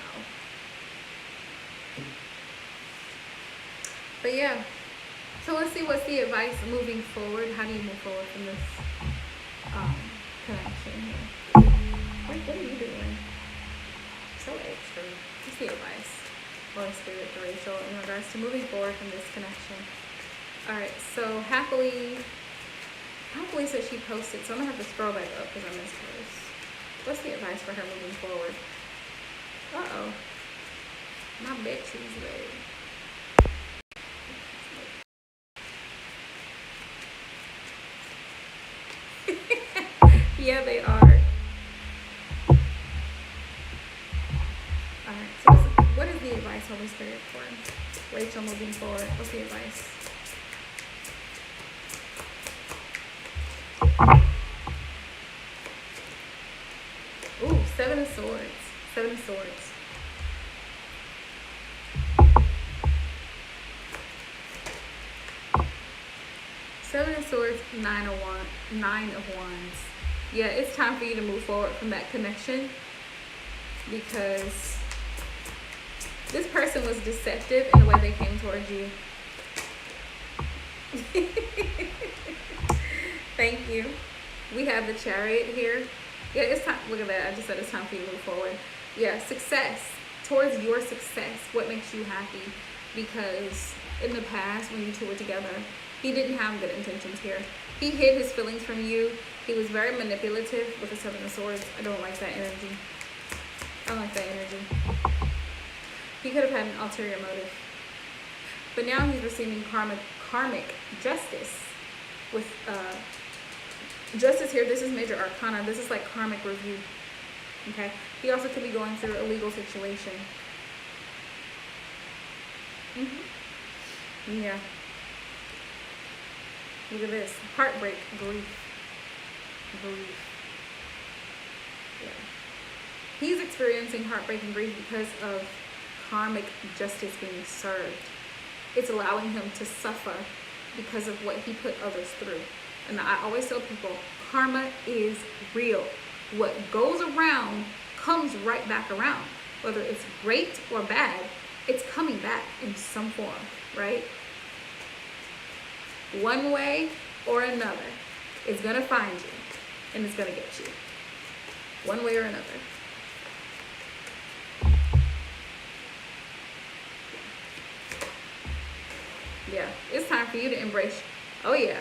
But yeah. So let's see what's the advice moving forward. How do you move forward from this connection here? What are you doing? So extra. What's the advice? Holy Spirit for Rachel in regards to moving forward from this connection. Alright, so happily says she posted, so I'm gonna have to scroll back up because I missed hers. What's the advice for her moving forward? Uh-oh. My bed she's ready. Yeah, they are. Alright, so what is the advice, Holy Spirit, for Rachel moving forward? What's the advice? Ooh, Seven of Swords. Seven of Swords. Seven of Swords, Nine of Wands. Yeah, it's time for you to move forward from that connection because this person was deceptive in the way they came towards you. Thank you. We have the Chariot here. Yeah, it's time. Look at that. I just said it's time for you to move forward. Yeah, success. Towards your success. What makes you happy? Because in the past, when you two were together, he didn't have good intentions here. He hid his feelings from you. He was very manipulative with the Seven of Swords. I don't like that energy. I don't like that energy. He could have had an ulterior motive. But now he's receiving karmic justice. With justice here, this is major arcana. This is like karmic review. Okay? He also could be going through a legal situation. Yeah. Look at this. Heartbreak, grief. Yeah. He's experiencing heartbreak and grief because of karmic justice being served. It's allowing him to suffer because of what he put others through. And I always tell people, karma is real. What goes around comes right back around. Whether it's great or bad, it's coming back in some form, right? One way or another, it's gonna find you and it's gonna get you. One way or another. Yeah. Yeah, it's time for you to embrace. Oh yeah,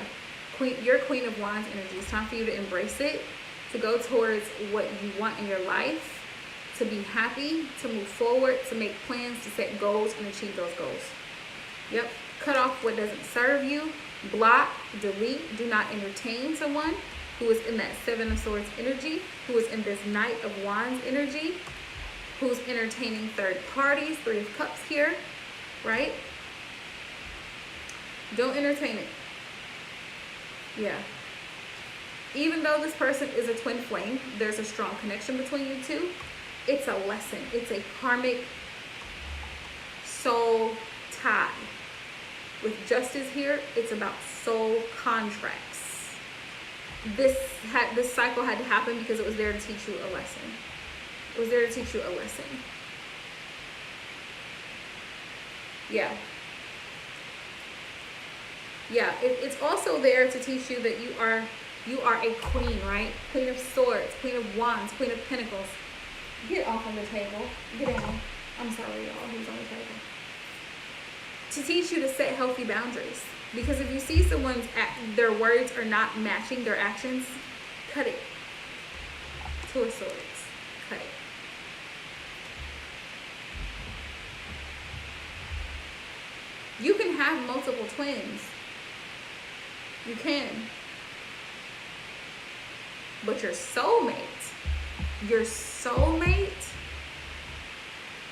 your Queen of Wands energy. It's time for you to embrace it, to go towards what you want in your life, to be happy, to move forward, to make plans, to set goals and achieve those goals. Yep. Cut off what doesn't serve you. Block, delete, do not entertain someone who is in that Seven of Swords energy, who is in this Knight of Wands energy, who's entertaining third parties, Three of Cups here, right? Don't entertain it. Yeah. Even though this person is a twin flame, there's a strong connection between you two. It's a lesson. It's a karmic soul tie. With Justice here, it's about soul contracts. This cycle had to happen because it was there to teach you a lesson. It was there to teach you a lesson. Yeah. Yeah, it's also there to teach you that you are a queen, right? Queen of Swords, Queen of Wands, Queen of Pentacles. Get off of the table. Get down. I'm sorry, y'all. Who's on the table? To teach you to set healthy boundaries. Because if you see someone's their words are not matching their actions, cut it. Two of Swords. Cut it. You can have multiple twins. You can. But your soulmate,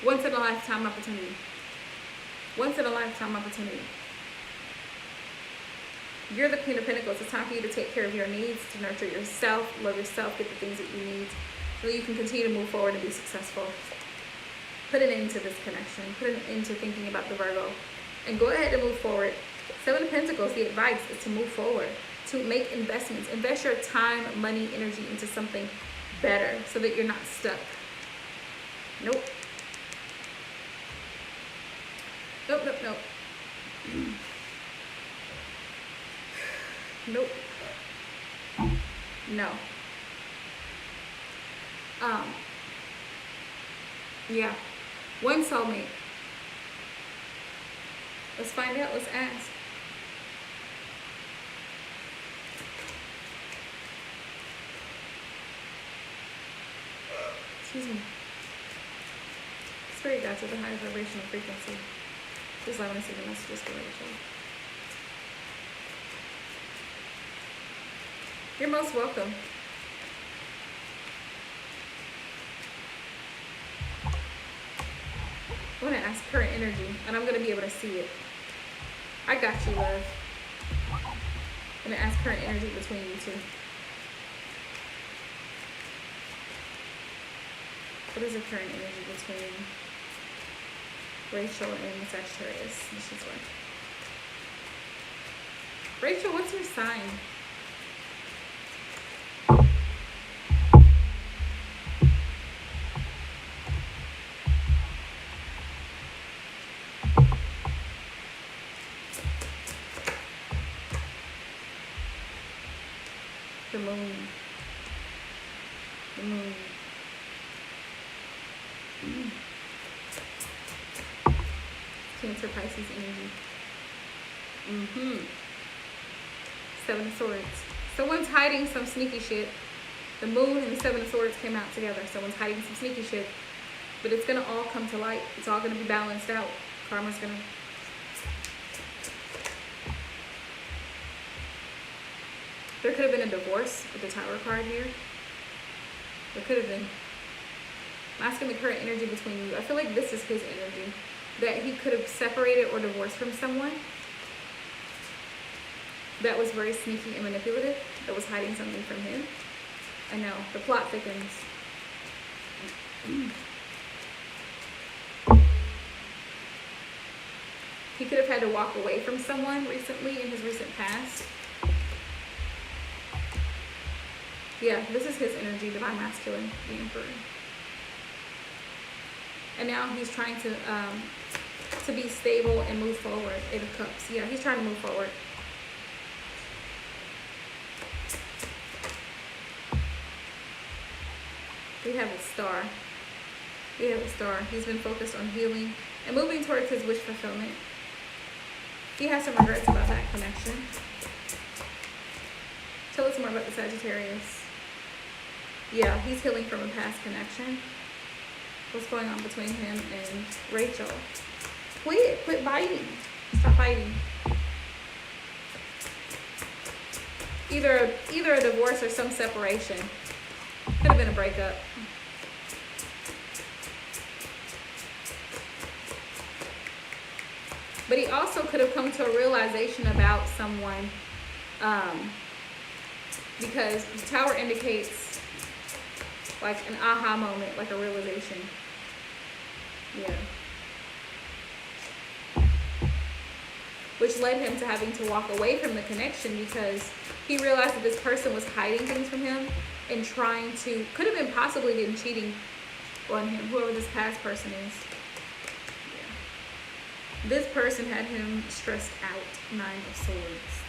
once in a lifetime opportunity. Once in a lifetime opportunity. You're the Queen of Pentacles. It's time for you to take care of your needs, to nurture yourself, love yourself, get the things that you need so that you can continue to move forward and be successful. Put an end to this connection. Put an end to thinking about the Virgo. And go ahead and move forward. Seven of Pentacles, the advice is to move forward, to make investments. Invest your time, money, energy into something better so that you're not stuck. Nope. Nope, nope, nope. Nope. No. Yeah. One soulmate. Let's find out. Let's ask. Excuse me. Spirit guides with a high vibrational frequency. Just let me see the messages for Rachel. You're most welcome. I want to ask current energy, and I'm going to be able to see it. I got you, love. I'm going to ask current energy between you two. What is the current energy between Rachel and Sagittarius? This is what. Rachel, what's your sign? The moon. The moon. Cancer, Pisces energy. Seven of Swords. Someone's hiding some sneaky shit. The moon and the Seven of Swords came out together. Someone's hiding some sneaky shit. But it's going to all come to light. It's all going to be balanced out. Karma's going to... There could have been a divorce with the Tower card here. There could have been. I'm asking the current energy between you. I feel like this is his energy. That he could have separated or divorced from someone that was very sneaky and manipulative, that was hiding something from him. I know, the plot thickens. He could have had to walk away from someone recently in his recent past. Yeah, this is his energy, Divine Masculine, the Emperor. And now he's trying to be stable and move forward. Eight of Cups. Yeah, he's trying to move forward. We have a star. We have a star. He's been focused on healing and moving towards his wish fulfillment. He has some regrets about that connection. Tell us more about the Sagittarius. Yeah, he's healing from a past connection. What's going on between him and Rachel? Quit biting. Stop fighting. Either a divorce or some separation. Could have been a breakup. But he also could have come to a realization about someone, because the Tower indicates like an aha moment, like a realization. Yeah. Which led him to having to walk away from the connection because he realized that this person was hiding things from him and trying to, could have been possibly been cheating on him, whoever this past person is. Yeah. This person had him stressed out, 9 of Swords.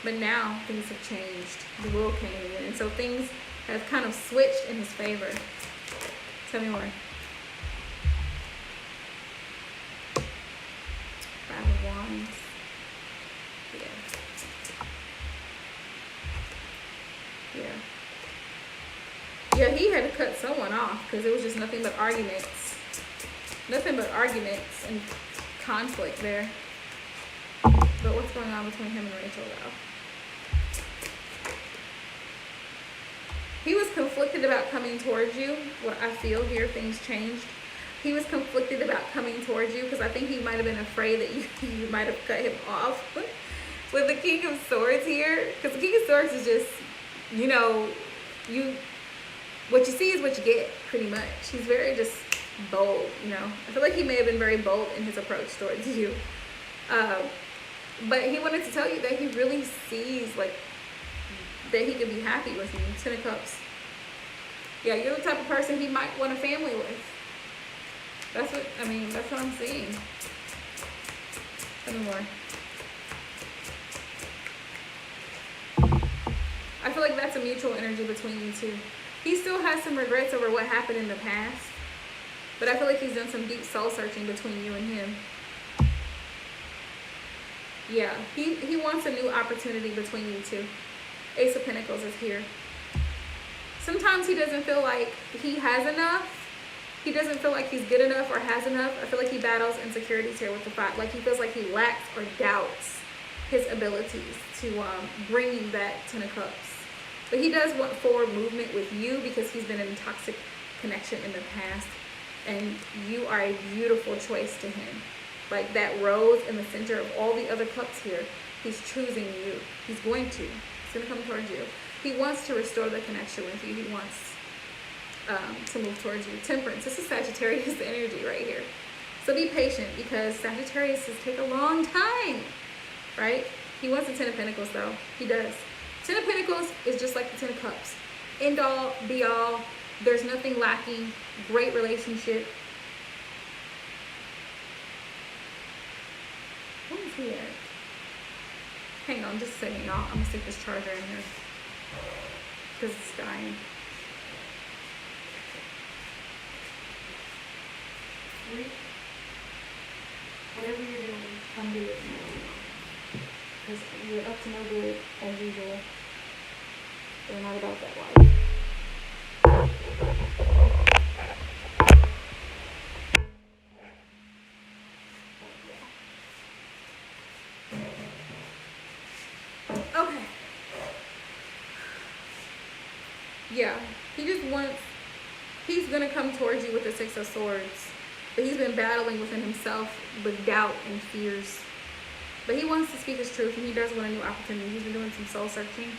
But now things have changed. The Will came in, and so things have kind of switched in his favor. Tell me more. 5 of Wands. Yeah, he had to cut someone off because it was just nothing but arguments. Nothing but arguments and conflict there. But what's going on between him and Rachel, though? He was conflicted about coming towards you. What I feel here, things changed. He was conflicted about coming towards you because I think he might have been afraid that you might have cut him off. With the King of Swords here, because the King of Swords is just, you know, what you see is what you get, pretty much. He's very just bold, you know. I feel like he may have been very bold in his approach towards you. But he wanted to tell you that he really sees, like, that he could be happy with you. 10 of Cups. Yeah, you're the type of person he might want a family with. That's what I'm seeing. Tell me more. I feel like that's a mutual energy between you two. He still has some regrets over what happened in the past, but I feel like he's done some deep soul searching between you and him. Yeah, he wants a new opportunity between you two. Ace of Pentacles is here. Sometimes he doesn't feel like he has enough. He doesn't feel like he's good enough or has enough. I feel like he battles insecurities here with the 5. Like he feels like he lacks or doubts his abilities to bring you that 10 of Cups. But he does want forward movement with you because he's been in a toxic connection in the past. And you are a beautiful choice to him. Like that rose in the center of all the other cups here. He's choosing you. He's going to. He's going to come towards you. He wants to restore the connection with you. He wants to move towards you. Temperance. This is Sagittarius energy right here. So be patient because Sagittarius take a long time. Right? He wants the 10 of Pentacles though. He does. 10 of Pentacles is just like the 10 of Cups. End all, be all. There's nothing lacking. Great relationship. What is he at? Hang on just a second, y'all. I'm going to stick this charger in here. Because it's dying. Whatever you're doing, come do it. Because you're up to no good as usual. They're not about that life. Okay. Yeah, he just wants, he's going to come towards you with the 6 of Swords. But he's been battling within himself with doubt and fears. But he wants to speak his truth and he does want a new opportunity. He's been doing some soul searching.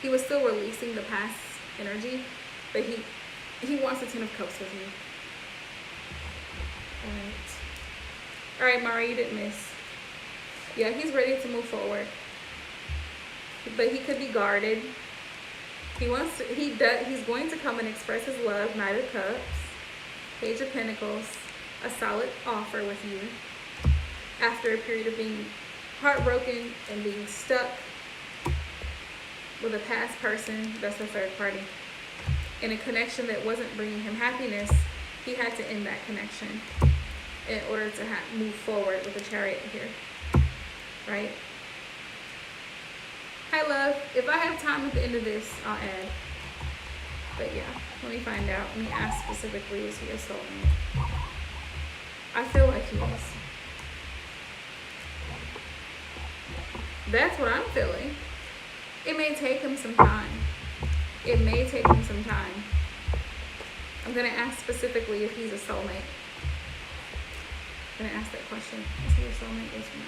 He was still releasing the past energy, but he wants the 10 of Cups with you. All right, Mari, you didn't miss. Yeah, he's ready to move forward. But he could be guarded. He's going to come and express his love. Knight of Cups, Page of Pentacles, a solid offer with you after a period of being heartbroken and being stuck with a past person, that's the third party, in a connection that wasn't bringing him happiness. He had to end that connection in order to move forward with the Chariot here. right? Hi, love. If I have time at the end of this, I'll add. But yeah, let me find out. Let me ask specifically, is he a soulmate? I feel like he is. That's what I'm feeling. It may take him some time. It may take him some time. I'm going to ask specifically if he's a soulmate. I'm going to ask that question. Is he a soulmate? Yes or no?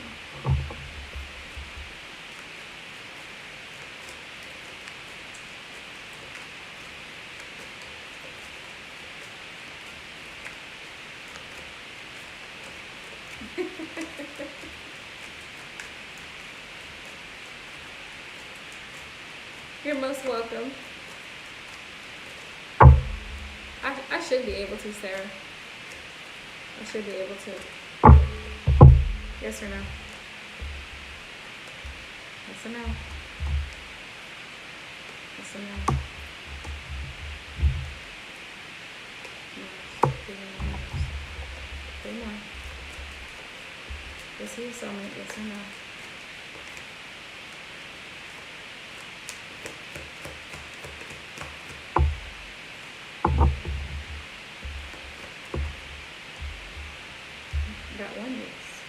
You're most welcome. I should be able to, Sarah. I should be able to. Yes or no? Yes or no? Yes or no? No. 3 more. Is he a soulmate? Yes or no? Got 1 yes.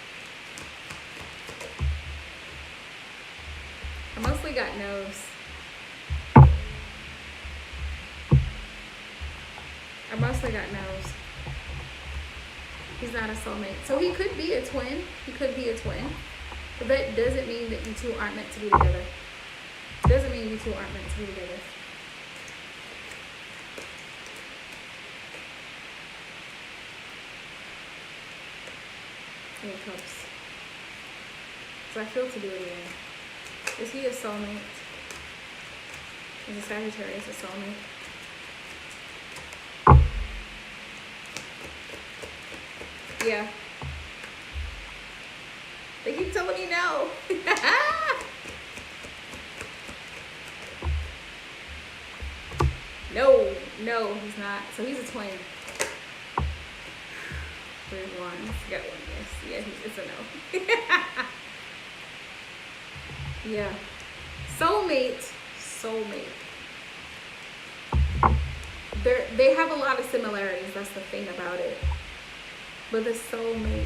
I mostly got no's. I mostly got no's. He's not a soulmate. So he could be a twin. He could be a twin. But that doesn't mean that you two aren't meant to be together. Doesn't mean you two aren't meant to be together. Here it comes. So I feel to do it again. Is he a soulmate? Is a Sagittarius a soulmate? Yeah. They keep telling me no. No, he's not. So he's a twin. 3 ones. Got 1 yes. Yeah, it's a no. Yeah. Soulmate. They have a lot of similarities. That's the thing about it. But the soulmate,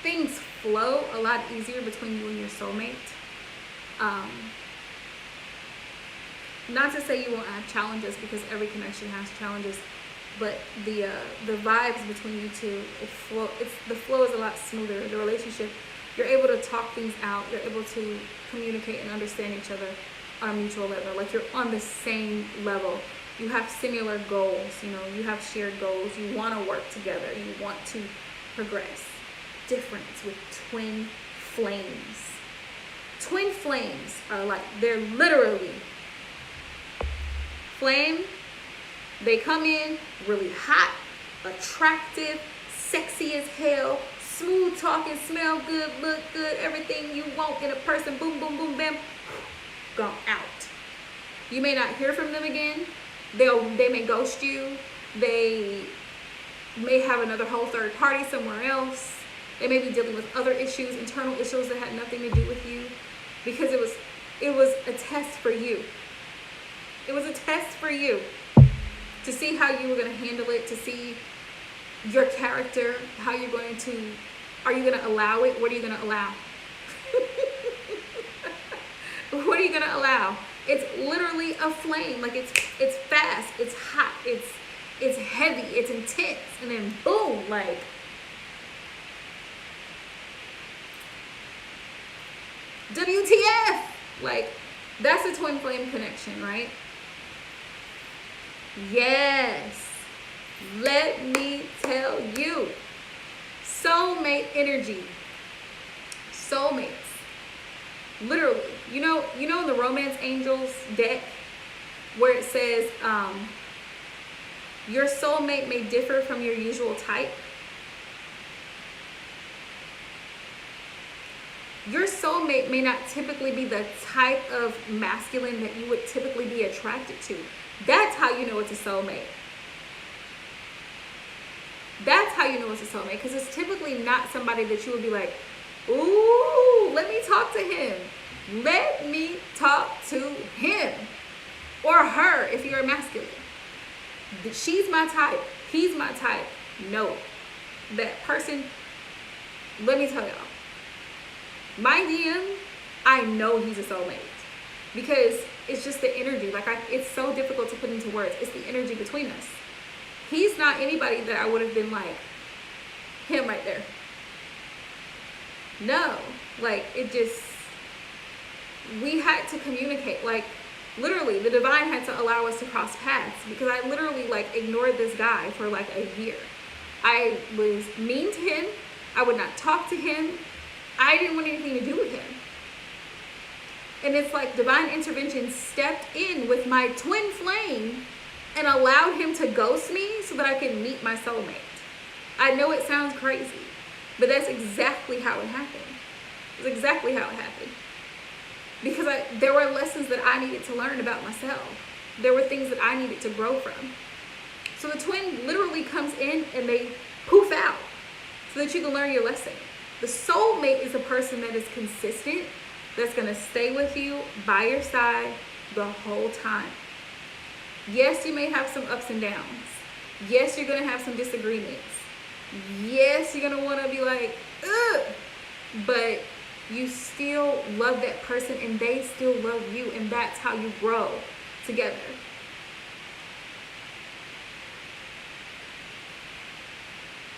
things flow a lot easier between you and your soulmate. Not to say you won't have challenges, because every connection has challenges, but the vibes between you two, the flow is a lot smoother. The relationship, you're able to talk things out. You're able to communicate and understand each other on a mutual level. Like, you're on the same level. You have similar goals. You know, you have shared goals. You want to work together. You want to progress. Difference with twin flames. Twin flames are like, they're literally flame. They come in really hot, attractive, sexy as hell, smooth talking, smell good, look good, everything you want in a person. Boom, boom, boom, bam, gone out. You may not hear from them again. They may ghost you. They may have another whole third party somewhere else. They may be dealing with other issues, internal issues that had nothing to do with you, because it was a test for you. It was a test for you to see how you were going to handle it, to see your character, how you're going to, are you going to allow it? What are you going to allow? What are you going to allow? It's literally a flame. Like, it's fast, it's hot, it's heavy, it's intense, and then boom, like, WTF? Like, that's a twin flame connection, right? Yes. Let me tell you. Soulmate energy. Soulmates. Literally. You know in the Romance Angels deck where it says your soulmate may differ from your usual type? Your soulmate may not typically be the type of masculine that you would typically be attracted to. That's how you know it's a soulmate. That's how you know it's a soulmate, because it's typically not somebody that you would be like, ooh, let me talk to him. Let me talk to him. Or her, if you're a masculine. She's my type. He's my type. No. That person, let me tell y'all. My DM, I know he's a soulmate. Because it's just the energy. Like, it's so difficult to put into words. It's the energy between us. He's not anybody that I would have been like, him right there. No. Like, it just, we had to communicate. Like, literally, the divine had to allow us to cross paths, because I literally, like, ignored this guy for like a year. I was mean to him. I would not talk to him. I didn't want anything to do with him. And it's like divine intervention stepped in with my twin flame and allowed him to ghost me so that I could meet my soulmate. I know it sounds crazy, but that's exactly how it happened. It's exactly how it happened. Because there were lessons that I needed to learn about myself. There were things that I needed to grow from. So the twin literally comes in and they poof out so that you can learn your lesson. The soulmate is a person that is consistent, that's going to stay with you by your side the whole time. Yes, you may have some ups and downs. Yes, you're going to have some disagreements. Yes, you're going to want to be like, ugh, but you still love that person and they still love you, and that's how you grow together.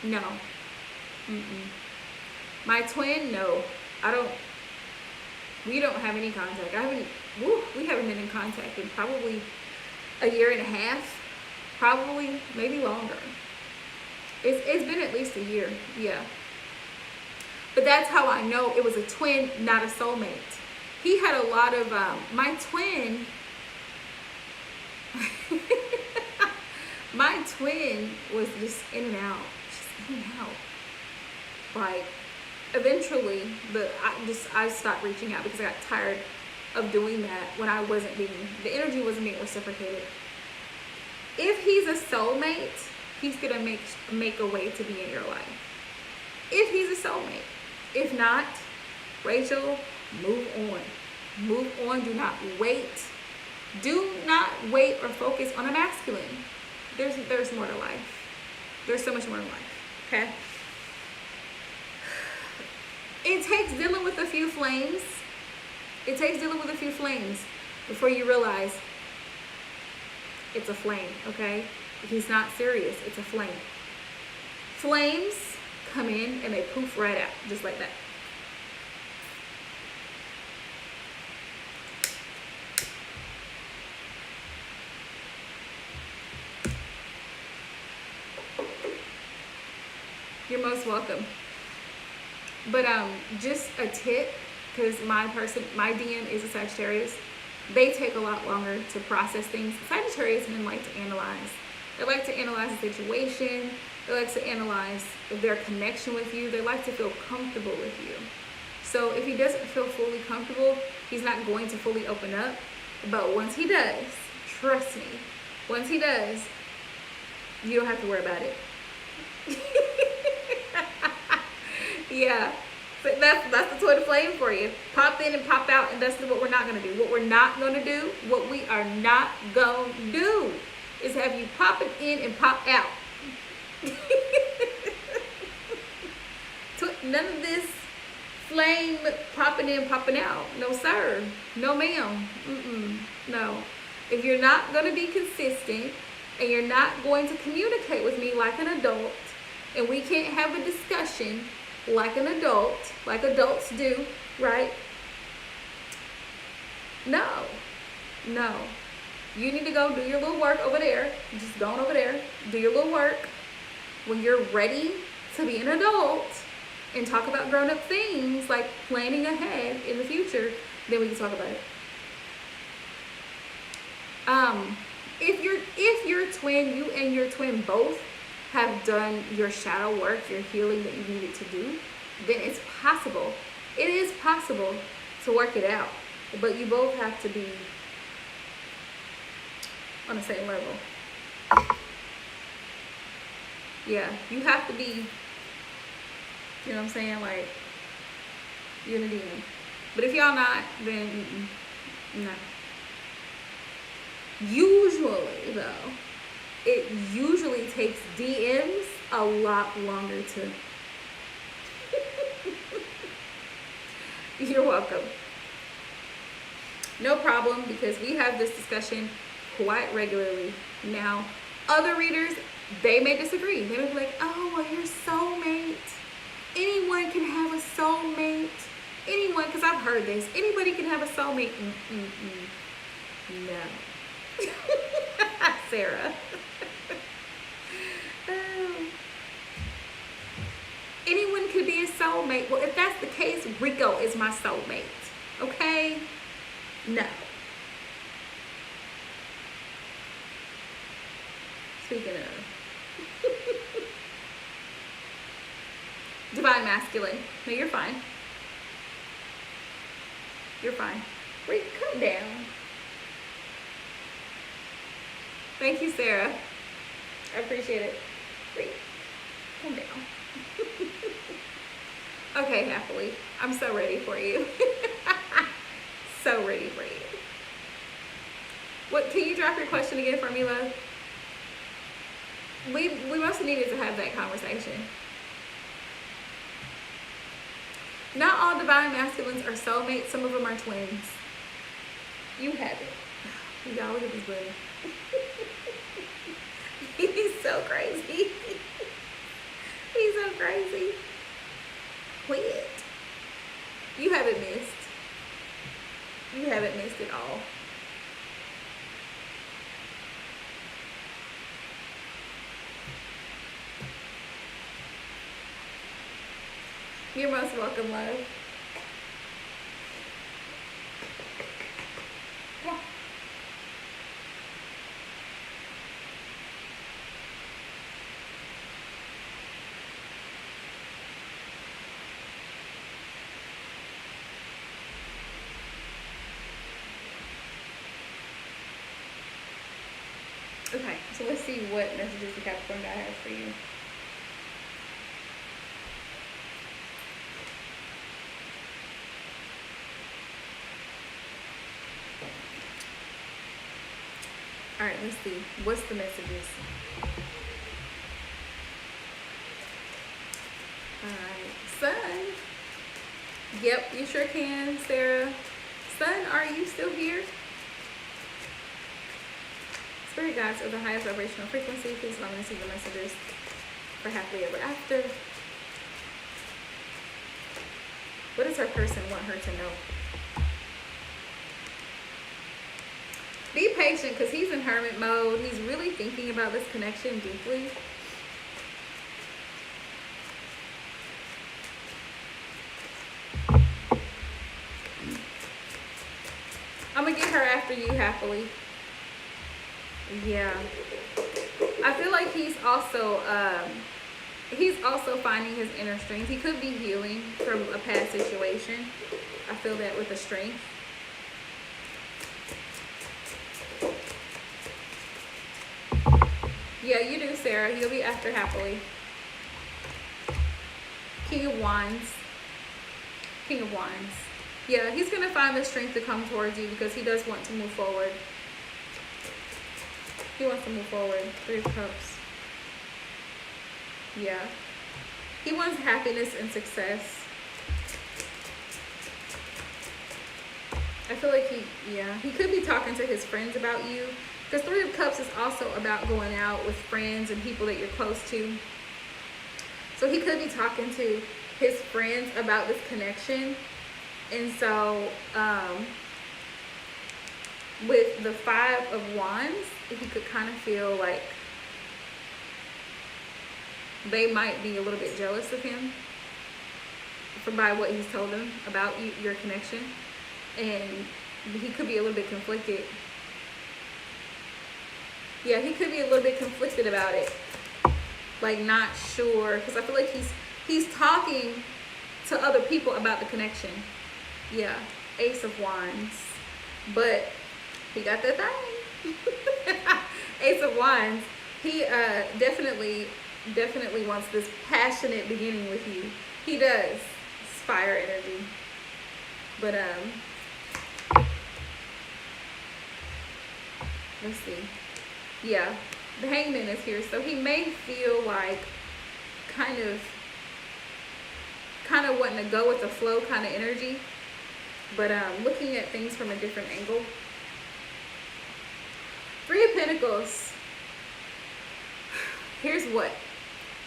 No. My twin, no. We don't have any contact. We haven't been in contact in probably a year and a half. Probably, maybe longer. It's been at least a year, yeah. But that's how I know it was a twin, not a soulmate. He had a lot of, my twin, my twin was just in and out. Just in and out. Like, eventually, I stopped reaching out because I got tired of doing that when the energy wasn't being reciprocated. If he's a soulmate, he's gonna make a way to be in your life. If he's a soulmate. If not, Rachel, move on. Move on. Do not wait. Do not wait or focus on a masculine. There's more to life. There's so much more to life. Okay? It takes dealing with a few flames. It takes dealing with a few flames before you realize it's a flame, okay? He's not serious. It's a flame. Flames come in and they poof right out, just like that. You're most welcome. But just a tip, because my DM is a Sagittarius. They take a lot longer to process things. Sagittarius men like to analyze. They like to analyze the situation. They like to analyze their connection with you. They like to feel comfortable with you. So if he doesn't feel fully comfortable, he's not going to fully open up. But once he does, trust me, once he does, you don't have to worry about it. Yeah, so that's the twin flame for you. Pop in and pop out, and that's what we're not going to do. What we are not going to do is have you popping in and pop out. None of this flame popping in, popping out. No, sir. No, ma'am. No. If you're not going to be consistent and you're not going to communicate with me like an adult, and we can't have a discussion like an adult, like adults do, right? No. You need to go do your little work over there. Just go on over there, do your little work. When you're ready to be an adult and talk about grown-up things like planning ahead in the future, then we can talk about it. If your twin, you and your twin both have done your shadow work, your healing that you needed to do, then it's possible. It is possible to work it out. But you both have to be on the same level. Yeah, you have to be, you know what I'm saying? Like, you're in a DM. But if y'all not, then no. Usually, though, it usually takes DMs a lot longer to. You're welcome. No problem, because we have this discussion quite regularly. Now, other readers, they may disagree. They may be like, oh, well, your soulmate. Anyone can have a soulmate. Anyone, because I've heard this. Anybody can have a soulmate. No. Sarah. Anyone could be a soulmate. Well, if that's the case, Rico is my soulmate. Okay? No. Speaking of. Divine masculine. No, you're fine. You're fine. Rico, come down. Thank you, Sarah. I appreciate it. Rico, come down. Okay, happily. I'm so ready for you. So ready for you. What, can you drop your question again for me, love? We must have needed to have that conversation. Not all divine masculines are soulmates. Some of them are twins. You have it. Y'all look at this buddy. He's so crazy. He's so crazy. Quit. You haven't missed. You haven't missed it all. You're most welcome, love. Come on. Okay, so let's see what messages the Capricorn guy has for you. All right, let's see. What's the messages? All right, Sun. Yep, you sure can, Sarah. Sun, are you still here? Spirit guides of the highest vibrational frequency, please allow me to see the messages for happily ever after. What does her person want her to know? Be patient, because he's in hermit mode. He's really thinking about this connection deeply. I'm going to get her after you happily. Yeah. I feel like he's also finding his inner strength. He could be healing from a past situation. I feel that with the strength. Yeah, you do, Sarah. You'll be after happily. King of Wands. King of Wands. Yeah, he's going to find the strength to come towards you because he does want to move forward. He wants to move forward. 3 of Cups. Yeah. He wants happiness and success. I feel like he could be talking to his friends about you. Because 3 of Cups is also about going out with friends and people that you're close to. So he could be talking to his friends about this connection. And so, with the 5 of Wands, he could kind of feel like they might be a little bit jealous of him by what he's told them about your connection. And he could be a little bit conflicted. Yeah, he could be a little bit conflicted about it. Like, not sure. Because I feel like he's talking to other people about the connection. Yeah, Ace of Wands. But he got that thing. Ace of Wands. He definitely definitely wants this passionate beginning with you. He does. It's fire energy. But let's see. Yeah, the Hangman is here, so he may feel like kind of wanting to go with the flow kind of energy, but looking at things from a different angle. Three of Pentacles. Here's what.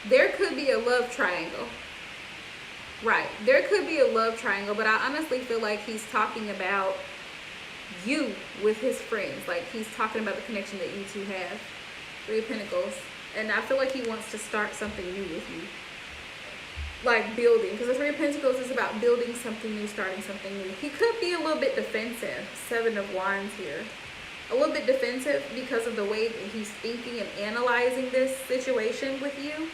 There could be a love triangle. Right. There could be a love triangle, but I honestly feel like he's talking about you with his friends. Like he's talking about the connection that you two have. Three of Pentacles. And I feel like he wants to start something new with you. Like building. Because the Three of Pentacles is about building something new, starting something new. He could be a little bit defensive. Seven of Wands here. A little bit defensive because of the way that he's thinking and analyzing this situation with you.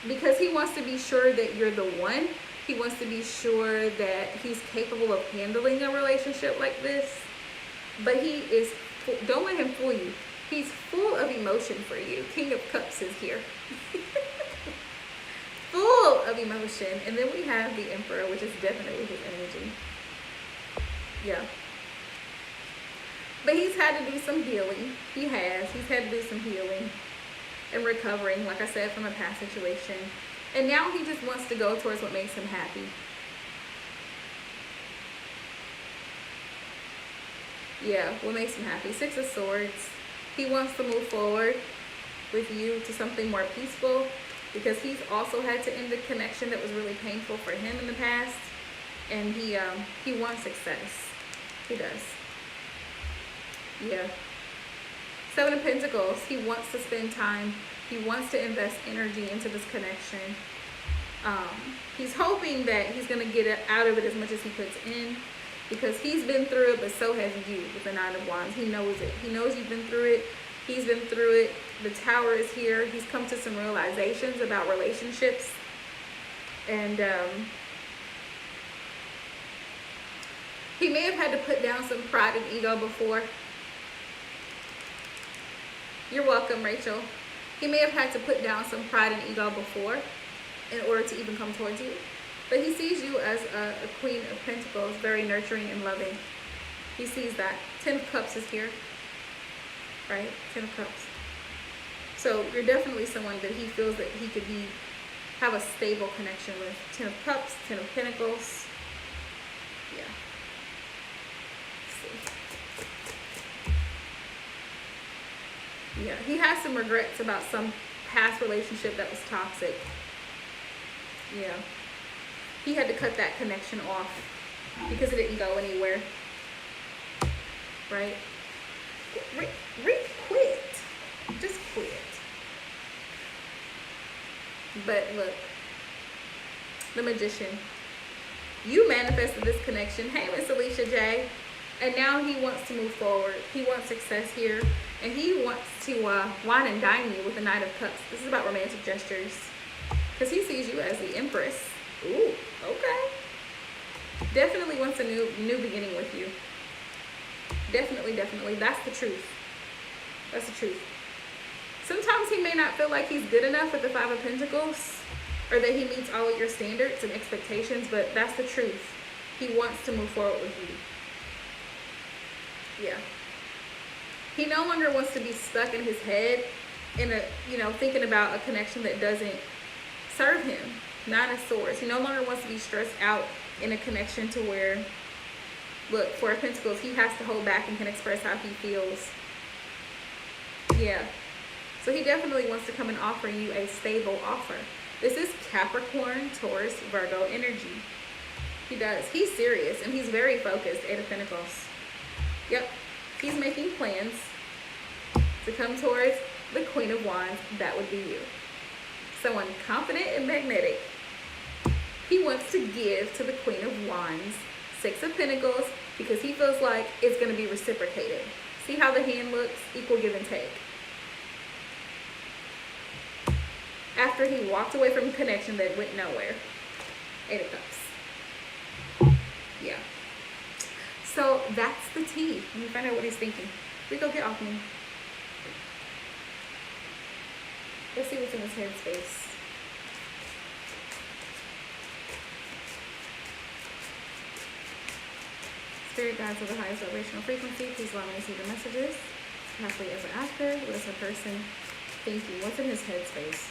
Because he wants to be sure that you're the one. He wants to be sure that he's capable of handling a relationship like this. But he is, don't let him fool you. He's full of emotion for you. King of Cups is here. Full of emotion. And then we have the Emperor, which is definitely his energy. Yeah. But he's had to do some healing. He has. He's had to do some healing and recovering, like I said, from a past situation. And now he just wants to go towards what makes him happy. Yeah, what makes him happy. Six of Swords. He wants to move forward with you to something more peaceful, because he's also had to end a connection that was really painful for him in the past. And he wants success. He does. Yeah. Seven of Pentacles. He wants to spend time. He wants to invest energy into this connection. He's hoping that he's going to get out of it as much as he puts in, because he's been through it, but so has you with the Nine of Wands. He knows it. He knows you've been through it. He's been through it. The Tower is here. He's come to some realizations about relationships. And he may have had to put down some pride and ego before. You're welcome, Rachel. He may have had to put down some pride and ego before in order to even come towards you. But he sees you as a Queen of Pentacles, very nurturing and loving. He sees that. 10 of Cups is here. Right? 10 of Cups. So you're definitely someone that he feels that he could have a stable connection with. 10 of Cups, 10 of Pentacles. Yeah. Yeah, he has some regrets about some past relationship that was toxic. Yeah. He had to cut that connection off because it didn't go anywhere. Right? Quit. Just quit. But look, the Magician. You manifested this connection. Hey, Miss Alicia J. And now he wants to move forward. He wants success here. And he wants to wine and dine you with the Knight of Cups. This is about romantic gestures. Because he sees you as the Empress. Ooh, okay. Definitely wants a new beginning with you. Definitely, definitely. That's the truth. That's the truth. Sometimes he may not feel like he's good enough with the Five of Pentacles, or that he meets all of your standards and expectations, but that's the truth. He wants to move forward with you. Yeah. He no longer wants to be stuck in his head in thinking about a connection that doesn't serve him. Nine of Swords. He no longer wants to be stressed out in a connection to where, look, Four of Pentacles, he has to hold back and can express how he feels. Yeah. So he definitely wants to come and offer you a stable offer. This is Capricorn, Taurus, Virgo energy. He does. He's serious and he's very focused. Eight of Pentacles. Yep. He's making plans to come towards the Queen of Wands. That would be you. Someone confident and magnetic. He wants to give to the Queen of Wands Six of Pentacles because he feels like it's going to be reciprocated. See how the hand looks? Equal give and take. After he walked away from a connection that went nowhere. Eight of Cups. Yeah. So that's the tea. Let me find out what he's thinking. We go get off me. Let's see what's in his headspace. Spirit guides of the highest vibrational frequency, please allow me to see the messages. Happily ever after. What is the person thinking? What's in his headspace?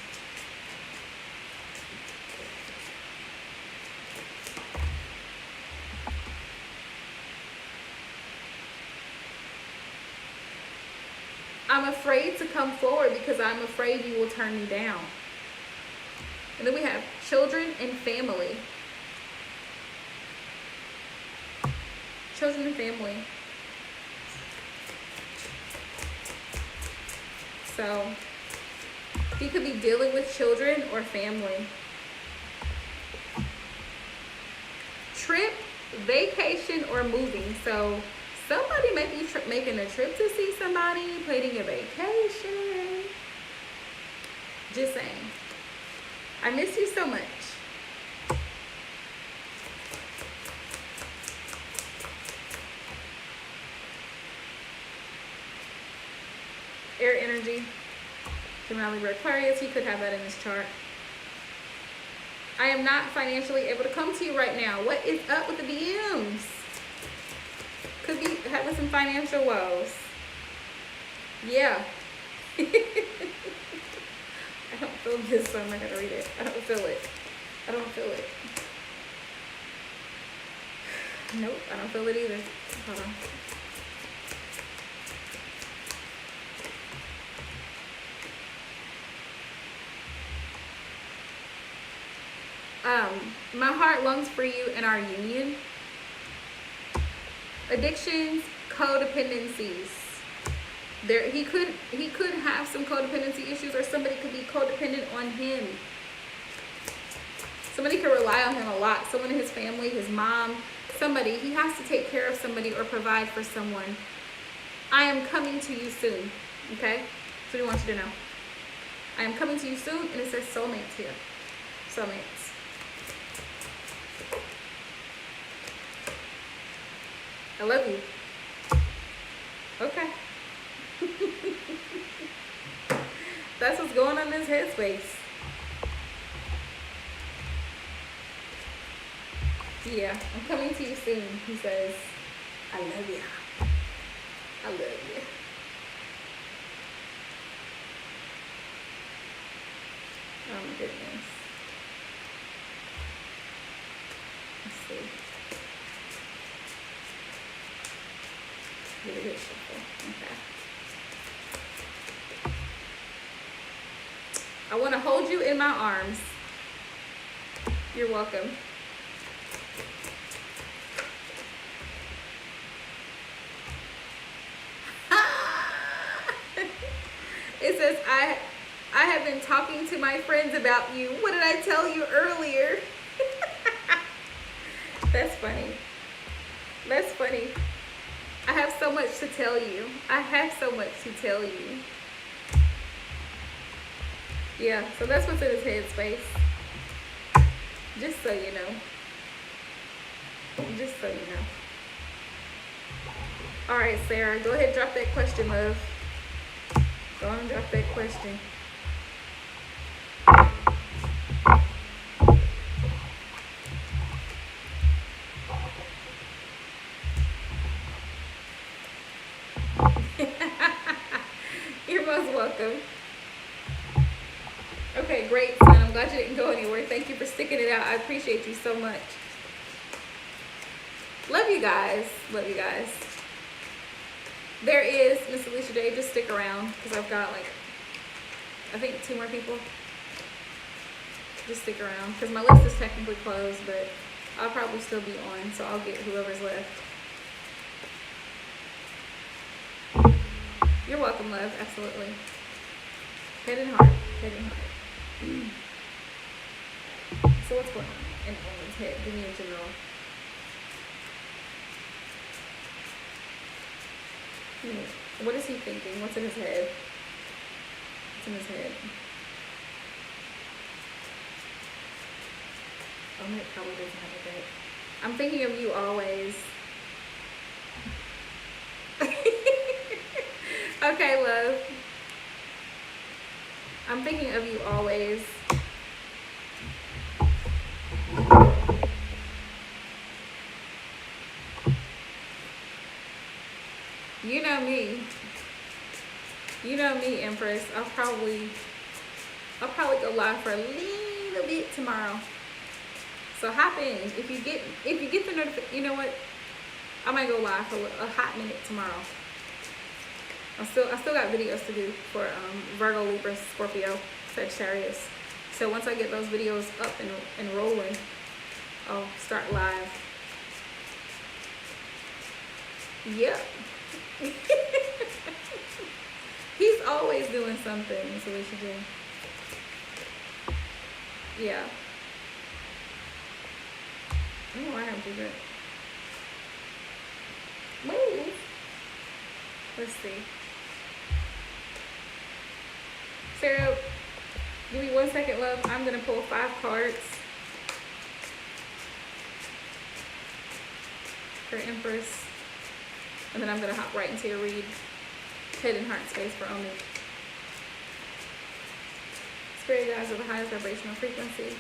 I'm afraid to come forward because I'm afraid you will turn me down. And then we have children and family. Children and family. So he could be dealing with children or family. Trip, vacation, or moving. So somebody may be making a trip to see somebody, planning a vacation. Just saying. I miss you so much. Air energy. Gemini, Libra, Aquarius. He could have that in his chart. I am not financially able to come to you right now. What is up with the DMs? Could be having some financial woes. Yeah. I don't feel this, so I'm not going to read it. I don't feel it. I don't feel it. Nope, I don't feel it either. Hold on. My heart longs for you in our union. Addictions, codependencies. He could have some codependency issues, or somebody could be codependent on him. Somebody could rely on him a lot. Someone in his family, his mom, somebody. He has to take care of somebody or provide for someone. I am coming to you soon. Okay? That's what he wants you to know. I am coming to you soon, and it says soulmates here. Soulmates. I love you. Okay. That's what's going on in his headspace. Yeah, I'm coming to you soon. He says, I love you. I love you. Oh my goodness. Let's see. Get a good shuffle. Okay. I want to hold you in my arms. You're welcome. It says, I have been talking to my friends about you. What did I tell you earlier? That's funny. That's funny. I have so much to tell you. I have so much to tell you. Yeah, so that's what's in his headspace. Just so you know. Just so you know. All right, Sarah, go ahead and drop that question, love. Go on and drop that question. You're most welcome. Okay, great, son. I'm glad you didn't go anywhere. Thank you for sticking it out. I appreciate you so much. Love you guys. Love you guys. There is Miss Alicia J. Just stick around because I've got like, I think 2 more people. Just stick around because my list is technically closed, but I'll probably still be on, so I'll get whoever's left. You're welcome, love. Absolutely. Head and heart. Head and heart. So what's going on in Owen's head? Give me a general. What is he thinking? What's in his head? What's in his head? Oh, it probably doesn't have a bit. I'm thinking of you always. Okay, love. I'm thinking of you always. You know me. You know me, Empress. I'll probably go live for a little bit tomorrow. So hop in. If you get the notification, you know what? I might go live for a hot minute tomorrow. I still got videos to do for Virgo, Libra, Scorpio, Sagittarius. So once I get those videos up and rolling, I'll start live. Yep. He's always doing something, so we should do. Yeah. I don't know why I have to do that. Move. Let's see. Sarah, give me 1 second, love. I'm going to pull 5 cards for Empress. And then I'm going to hop right into your read. Head and heart space for Omi. Spirit guides of the highest vibrational frequency.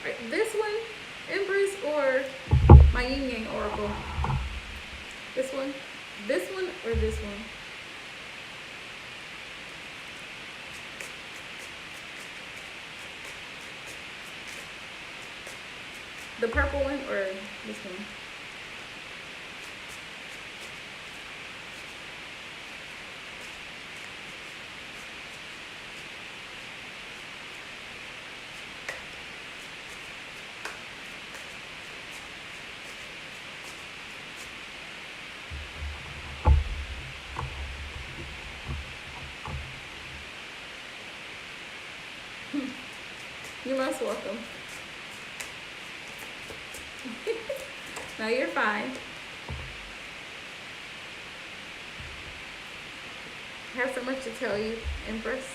Alright, this one, Empress, or my Yin Yang Oracle? This one, or this one? The purple one or this one? You're most welcome. No, you're fine. I have so much to tell you, Empress.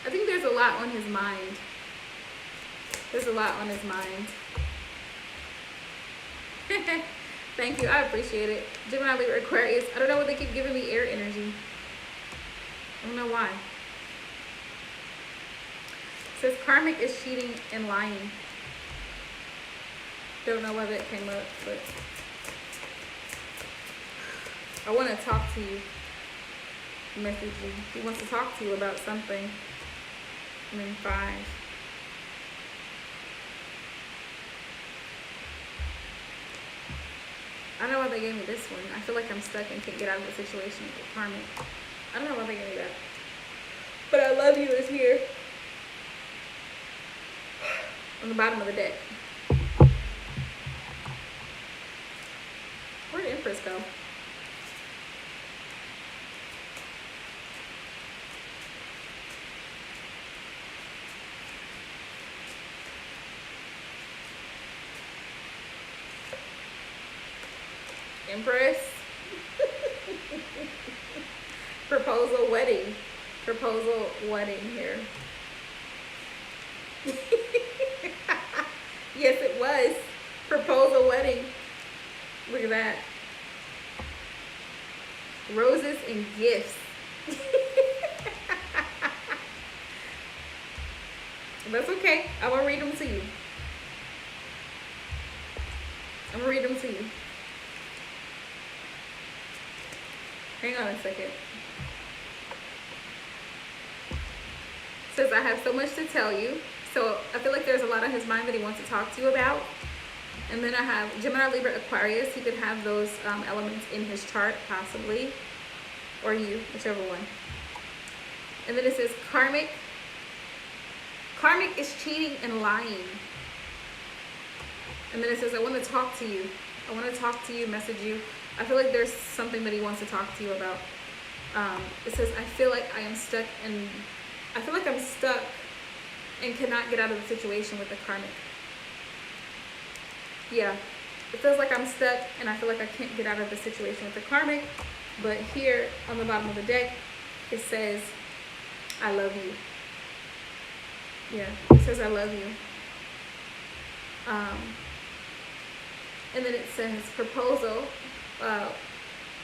I think there's a lot on his mind. There's a lot on his mind. Thank you. I appreciate it. Gemini, Libra, Aquarius. I don't know why they keep giving me air energy. I don't know why. It says karmic is cheating and lying. Don't know why that came up, but I want to talk to you. Message you. He wants to talk to you about something. And then 5. I don't know why they gave me this one. I feel like I'm stuck and can't get out of the situation with karmic. I don't know why they gave me that. But I love you is here. On the bottom of the deck. Where did Empress go? Empress. Proposal wedding. Proposal wedding here. Yes, it was. Proposal wedding. Look at that. Roses and gifts. That's okay. I'm going to read them to you. I'm going to read them to you. Hang on a second. It says, I have so much to tell you. So I feel like there's a lot on his mind that he wants to talk to you about. And then I have Gemini, Libra, Aquarius. He could have those elements in his chart, possibly. Or you, whichever one. And then it says, karmic. Karmic is cheating and lying. And then it says, I want to talk to you. I want to talk to you, message you. I feel like there's something that he wants to talk to you about. It says, I feel like I am stuck and I feel like I'm stuck and cannot get out of the situation with the karmic. Yeah, it feels like I'm stuck and I feel like I can't get out of the situation with the karmic. But here on the bottom of the deck, it says, I love you. Yeah, it says, I love you. And then it says proposal,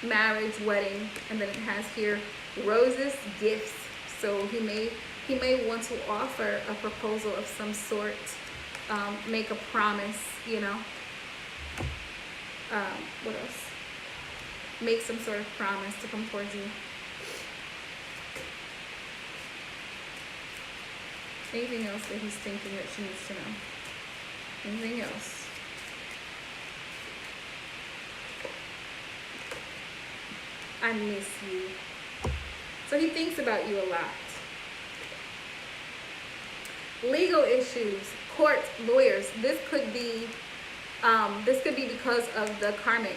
marriage, wedding, and then it has here roses, gifts. So he may He may want to offer a proposal of some sort, make a promise, you know. What else? Make some sort of promise to come towards you. Anything else that he's thinking that she needs to know? Anything else? I miss you. So he thinks about you a lot. Legal issues, court, lawyers. This could be because of the karmic.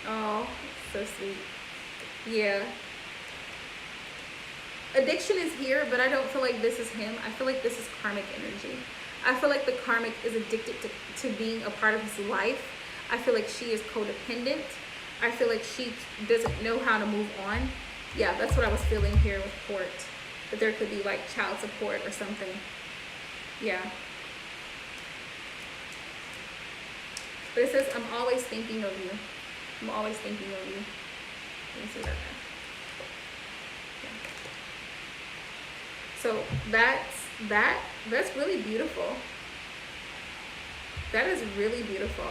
Oh, so sweet. Yeah. Addiction is here, but I don't feel like this is him. I feel like this is karmic energy. I feel like the karmic is addicted to being a part of his life. I feel like she is codependent. I feel like she doesn't know how to move on. Yeah, that's what I was feeling here with court. That there could be like child support or something. Yeah. But it says, I'm always thinking of you. I'm always thinking of you. Let me see that. So that's really beautiful. That is really beautiful.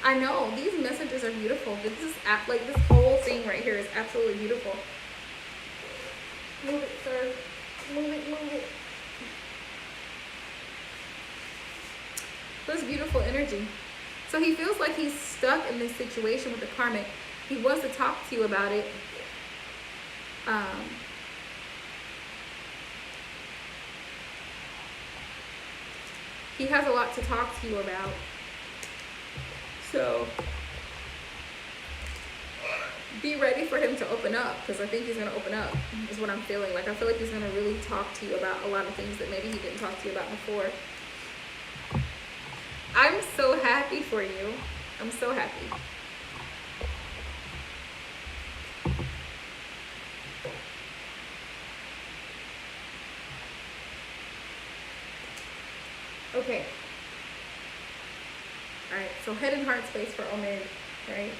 I know these messages are beautiful. This is like this whole thing right here is absolutely beautiful. Move it, sir. Move it, move it. That's beautiful energy. So he feels like he's stuck in this situation with the karmic. He wants to talk to you about it. He has a lot to talk to you about. So be ready for him to open up, because I think he's going to open up, is what I'm feeling. Like, I feel like he's going to really talk to you about a lot of things that maybe he didn't talk to you about before. I'm so happy for you. I'm so happy. Okay. Alright, so head and heart space for Omid, right?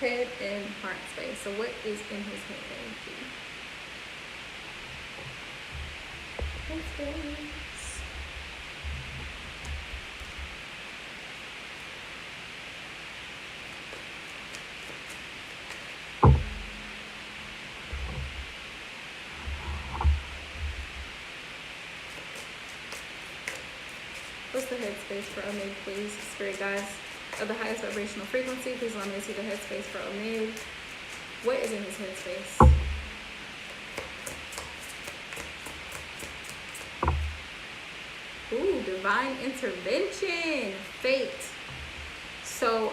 Head and heart space. So what is in his head energy? Head space. What's the headspace for Omid, please? Spirit guides of the highest vibrational frequency, please allow me to see the headspace for Omid. What is in his headspace? Ooh, divine intervention, fate. So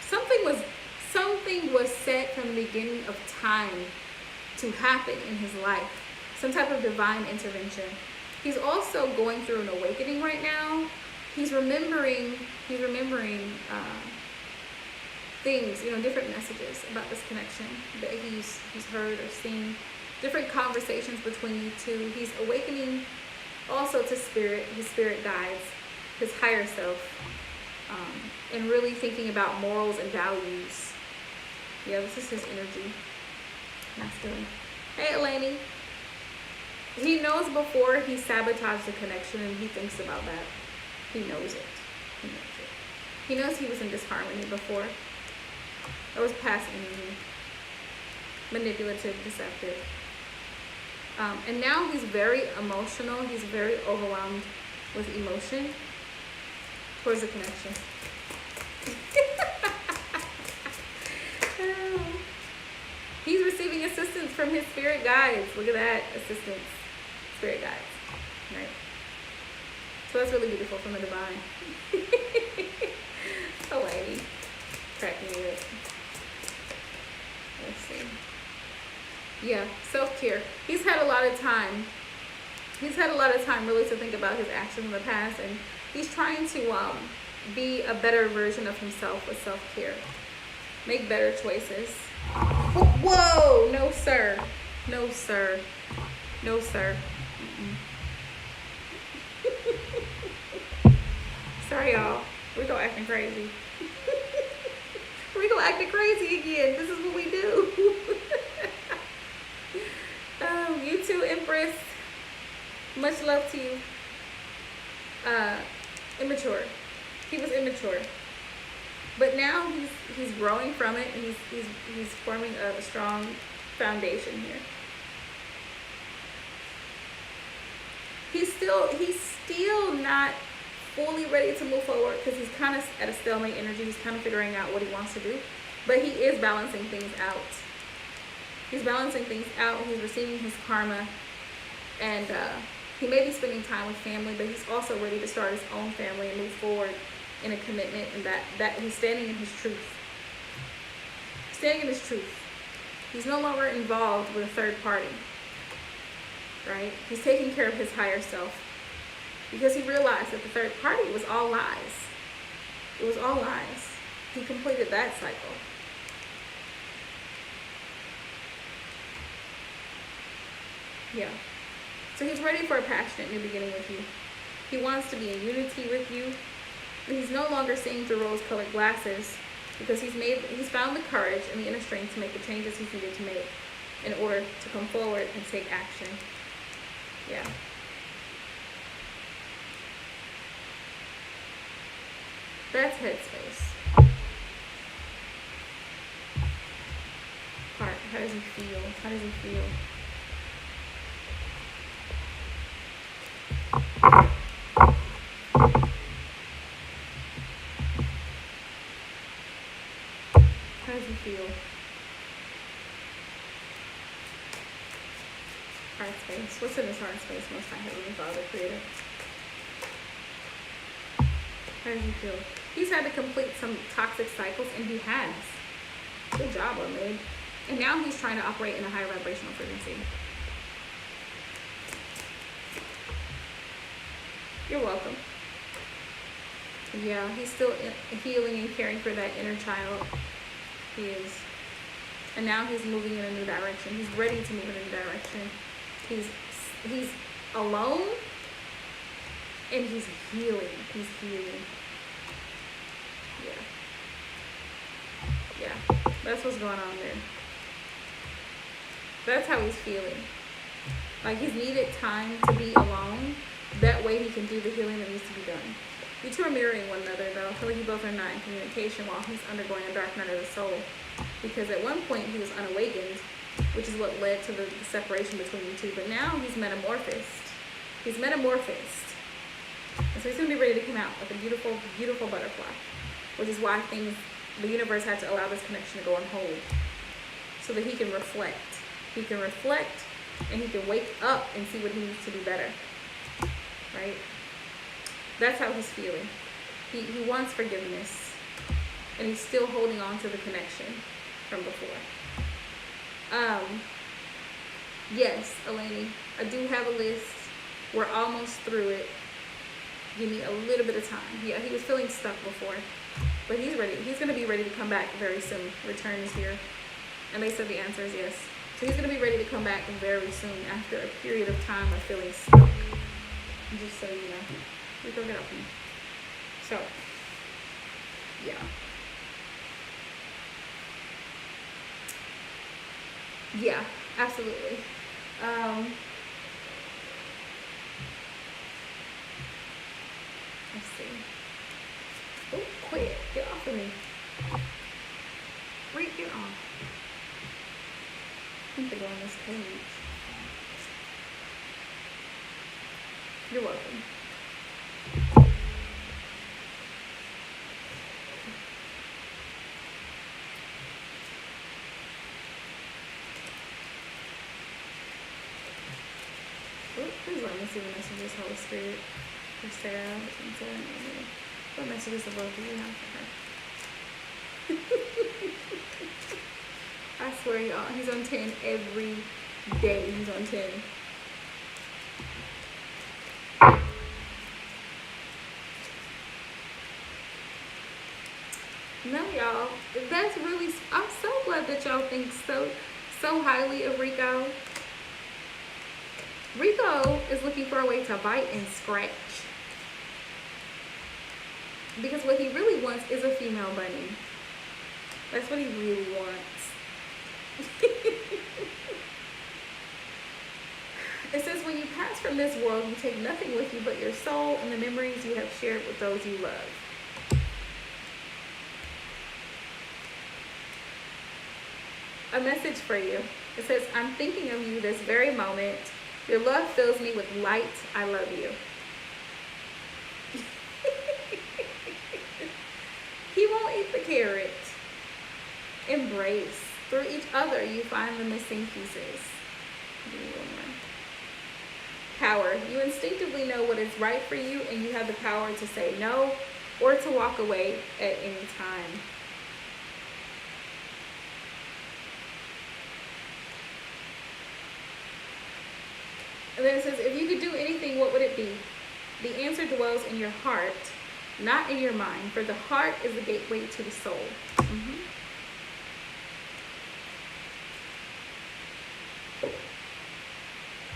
something was set from the beginning of time to happen in his life. Some type of divine intervention. He's also going through an awakening right now. He's remembering things, you know, different messages about this connection that he's heard or seen, different conversations between you two. He's awakening also to spirit, his spirit guides, his higher self, and really thinking about morals and values. Yeah, this is his energy. Masculine. Hey, Eleni. He knows before he sabotaged the connection, and he thinks about that. He knows it. He knows it. He knows he was in disharmony before. That was past energy. Manipulative, deceptive. And now he's very emotional. He's very overwhelmed with emotion towards the connection. He's receiving assistance from his spirit guides. Look at that, assistance. Spirit guides, right? So that's really beautiful from the divine. Oh, lady, cracking me up. Let's see. Yeah, self-care. He's had a lot of time. He's had a lot of time really to think about his actions in the past, and he's trying to be a better version of himself with self-care. Make better choices. Whoa! No, sir. No, sir. No, sir. Sorry, y'all. We go acting crazy. We go Rico acting crazy again. This is what we do. You too, Empress. Much love to you. Immature. He was immature, but now he's growing from it, and he's forming a strong foundation here. He's still not fully ready to move forward because he's kind of at a stalemate energy. He's kind of figuring out what he wants to do, but he is balancing things out. He's balancing things out. He's receiving his karma, and he may be spending time with family, but he's also ready to start his own family and move forward in a commitment, and that he's standing in his truth. Standing in his truth. He's no longer involved with a third party, right? He's taking care of his higher self because he realized that the third party was all lies. It was all lies. He completed that cycle. Yeah. So he's ready for a passionate new beginning with you. He wants to be in unity with you. He's no longer seeing through rose-colored glasses because he's found the courage and the inner strength to make the changes he's needed to make in order to come forward and take action. Yeah. That's headspace. Heart, how does he feel? How does he feel? How does he feel? Heart space. What's in his heart space? Most High Heavenly Father, Creator. How does he feel? He's had to complete some toxic cycles, and he has. Good job, Omid. And now he's trying to operate in a higher vibrational frequency. You're welcome. Yeah, he's still healing and caring for that inner child. He is. And now he's moving in a new direction. He's ready to move in a new direction. He's alone, and he's healing. He's healing. Yeah. That's what's going on there. That's how he's feeling. Like he's needed time to be alone. That way he can do the healing that needs to be done. You two are mirroring one another, though. I feel like you both are not in communication while he's undergoing a dark night of the soul. Because at one point he was unawakened, which is what led to the separation between you two. But now he's metamorphosed. He's metamorphosed. And so he's going to be ready to come out like a beautiful, beautiful butterfly. Which is why the universe had to allow this connection to go on hold. So that he can reflect. He can reflect, and he can wake up and see what he needs to do better. Right? That's how he's feeling. He wants forgiveness, and he's still holding on to the connection from before. Yes, Eleni, I do have a list. We're almost through it. Give me a little bit of time. Yeah, he was feeling stuck before, but he's ready. He's going to be ready to come back very soon. Return is here, and they said the answer is yes. So he's going to be ready to come back very soon after a period of time of feeling stuck. Just so you know. We go get up here. So, yeah. Yeah, absolutely. Let's see. Oh, quit. Get off of me. Read, get off. I think they go on this page. You're welcome. Please let me see the messages, Holy Spirit, for Sarah. What messages of love do you have for her? I swear, y'all, he's on 10 every day. He's on 10. No, y'all, that's really, I'm so glad that y'all think so highly of Rico. Rico is looking for a way to bite and scratch. Because what he really wants is a female bunny. That's what he really wants. It says, when you pass from this world, you take nothing with you but your soul and the memories you have shared with those you love. A message for you. It says, I'm thinking of you this very moment. Your love fills me with light. I love you. He won't eat the carrot. Embrace. Through each other, you find the missing pieces. Give me one more. Power. You instinctively know what is right for you, and you have the power to say no or to walk away at any time. And then it says, if you could do anything, what would it be? The answer dwells in your heart, not in your mind, for the heart is the gateway to the soul.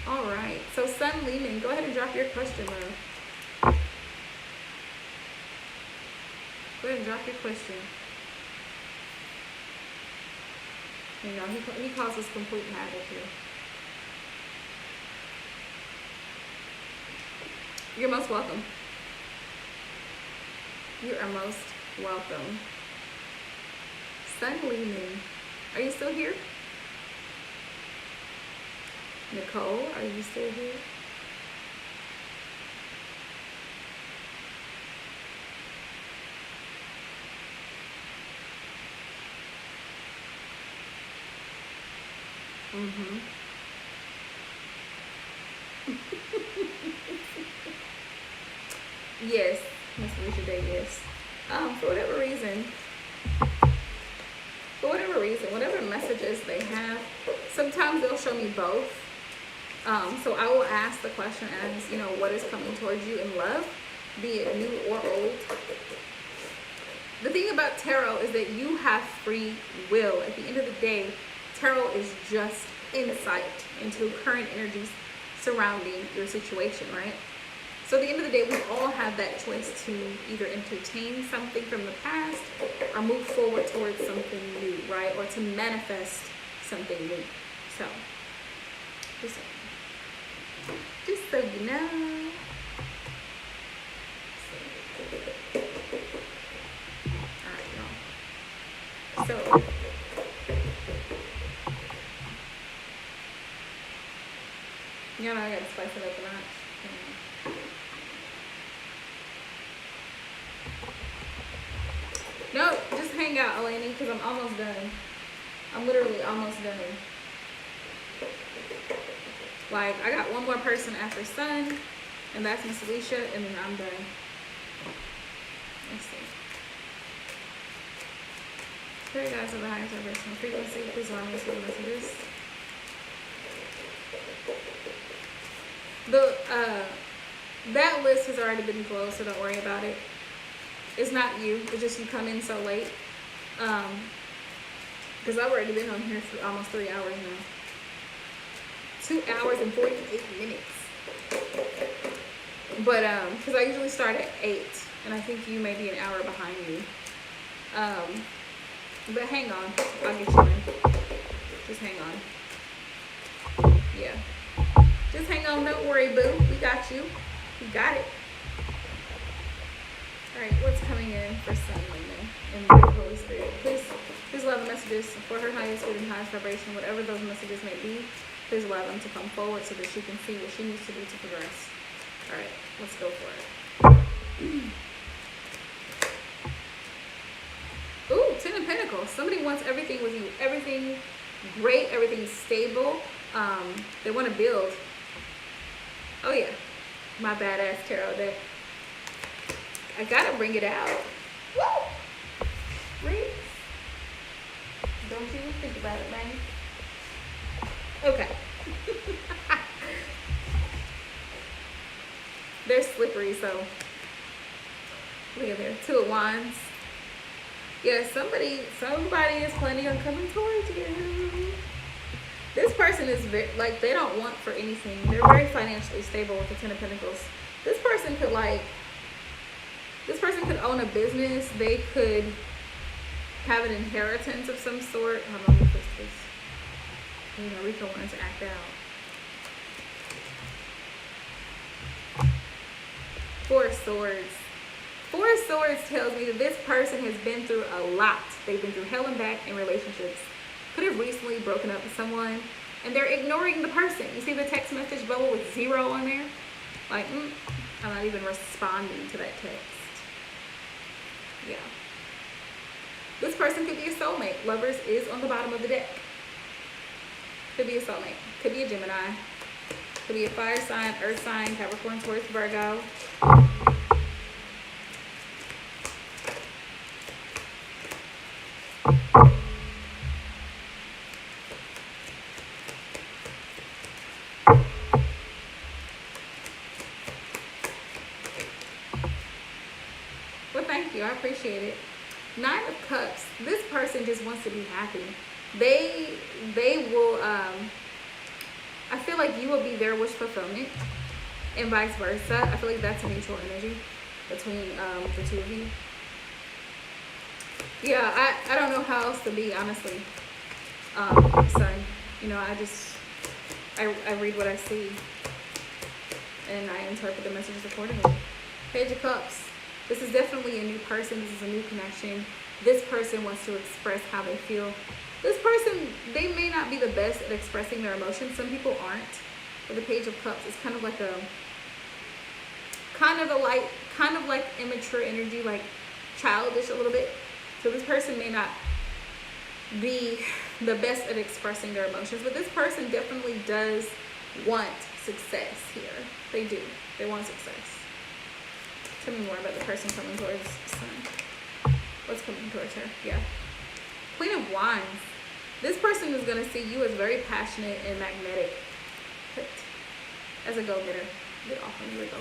All right, so Sun Lehman, go ahead and drop your question, love. Go ahead and drop your question. You know, he causes complete havoc here. You're most welcome. You are most welcome. Sun Lehman, are you still here? Nicole, are you still here? Yes, Miss Alicia Day, yes. For whatever reason, whatever messages they have, sometimes they'll show me both. So I will ask the question as, you know, what is coming towards you in love, be it new or old. The thing about tarot is that you have free will. At the end of the day, tarot is just insight into current energies surrounding your situation, right? So at the end of the day, we all have that choice to either entertain something from the past or move forward towards something new, right? Or to manifest something new. So, just so you know. Alright, y'all. So, you know, I gotta spice it up a lot. No, just hang out, Eleni, because I'm almost done. I'm literally almost done. Like, I got one more person after Sun, and that's Miss Alicia, and then I'm done. Let's see. Pray guys of the highest vibrational frequency, please allow me to see the messages. That list has already been closed, so don't worry about it. It's not you, it's just you come in so late. Because I've already been on here for almost 3 hours now. 2 hours and 48 minutes. But, because I usually start at 8, and I think you may be an hour behind me. But hang on, I'll get you in. Just hang on. Yeah. Just hang on, don't worry, boo. We got you. We got it. Alright, what's coming in for Sun Lehman and the Holy Spirit? Please allow the messages for her highest good and highest vibration, whatever those messages may be. Please allow them to come forward so that she can see what she needs to do to progress. Alright, let's go for it. Ooh, 10 of Pentacles. Somebody wants everything with you. Everything great, everything stable. They want to build. Oh yeah, my badass tarot deck. I gotta bring it out. Woo! Reese. Don't you think about it, man. Okay. They're slippery, so look at there. 2 of Wands. Yeah, somebody is planning on coming towards you. This person is very, like, they don't want for anything. They're very financially stable with the 10 of Pentacles. This person could own a business. They could have an inheritance of some sort. Hold on, let me fix this. You know, Rico wanted to act out. Four of Swords. Four of Swords tells me that this person has been through a lot. They've been through hell and back in relationships. Could have recently broken up with someone, and they're ignoring the person. You see the text message bubble with 0 on there? Like, I'm not even responding to that text. Yeah. This person could be a soulmate. Lovers is on the bottom of the deck. Could be a soulmate. Could be a Gemini. Could be a fire sign, earth sign, Capricorn, Taurus, Virgo. Well, thank you. I appreciate it. 9 of Cups. This person just wants to be happy. They will, I feel like you will be their wish fulfillment, and vice versa. I feel like that's a mutual energy between the two of you. Yeah, I don't know how else to be, honestly. Son, you know, I read what I see, and I interpret the messages accordingly. Page of Cups. This is definitely a new person. This is a new connection. This person wants to express how they feel. This person, they may not be the best at expressing their emotions. Some people aren't. But the Page of Cups is kind of like immature energy, like childish a little bit. So this person may not be the best at expressing their emotions, but this person definitely does want success here. They do. They want success. Tell me more about the person coming towards Sun. What's coming towards her? Yeah. Queen of Wands. This person is going to see you as very passionate and magnetic. But as a go-getter. Get off of me. Go.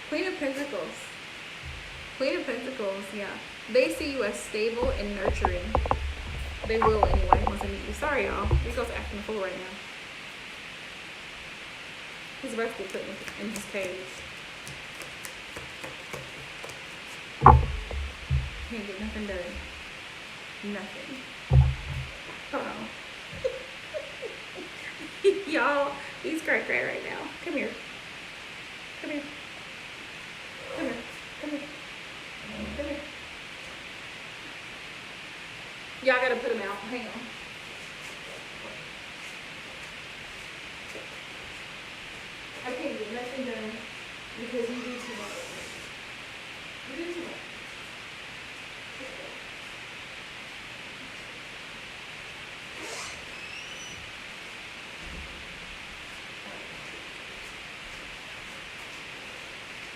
Queen of Pentacles. Queen of Pentacles, yeah. They see you as stable and nurturing. They will anyway once they meet you. Sorry, y'all. Rico's acting a fool right now. He's about to get put in his cage. Can't get nothing done. Nothing. Hold on. Y'all, he's cray right now. Come here. Come here. Come here. Come here. Come here. Y'all gotta put him out. Hang on. I can't get nothing done because you do too much. You do too much.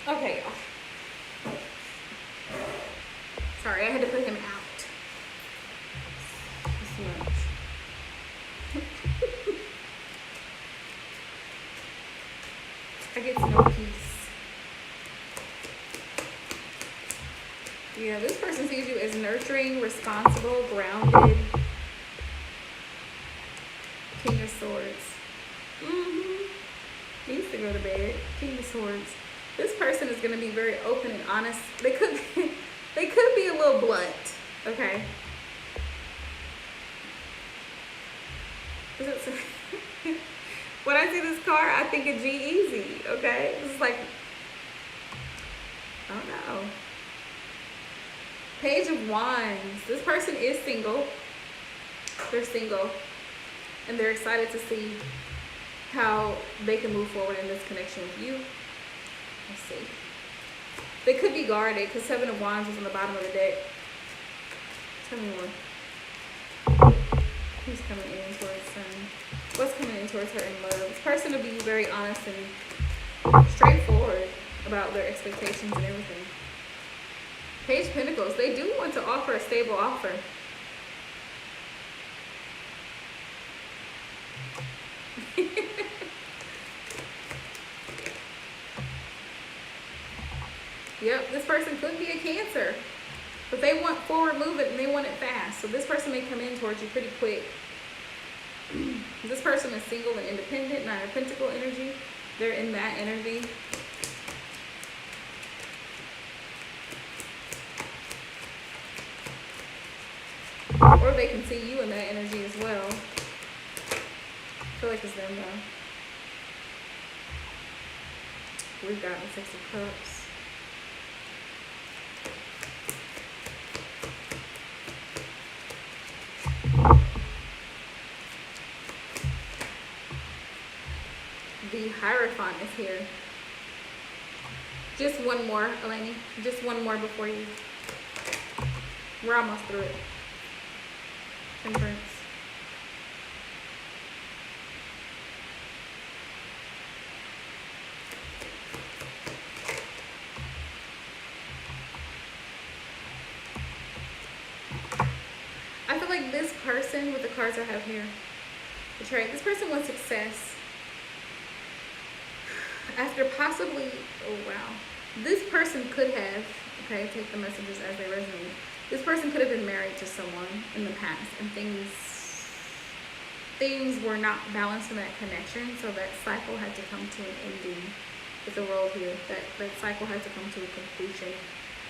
Okay, y'all. Sorry, I had to put him out. This much. I get no peace. Yeah, this person sees you as nurturing, responsible, grounded. King of Swords. Needs to go to bed. King of Swords. This person is going to be very open and honest. They could be a little blunt, okay? When I see this card, I think of G-Eazy, okay? It's like, I don't know. Page of Wands. This person is single. They're single. And they're excited to see how they can move forward in this connection with you. Let's see. They could be guarded because 7 of Wands was on the bottom of the deck. Tell me more. Who's coming in towards Sun? What's coming in towards her in love? This person will be very honest and straightforward about their expectations and everything. Page of Pentacles. They do want to offer a stable offer. Yep, this person could be a Cancer, but they want forward movement and they want it fast. So this person may come in towards you pretty quick. This person is single and independent, 9 of Pentacle energy. They're in that energy. they can see you in that energy as well. I feel like it's them though. We've got the Six of Cups. The Hierophant is here. Just one more, Eleni. Just one more before you. We're almost through it. Temperance. I feel like this person, with the cards I have here, Betrayed. This person wants success. After possibly, oh wow. This person could have, okay, take the messages as they resonate. This person could have been married to someone in the past and things were not balanced in that connection, so that cycle had to come to an ending with the world here. That cycle had to come to a completion.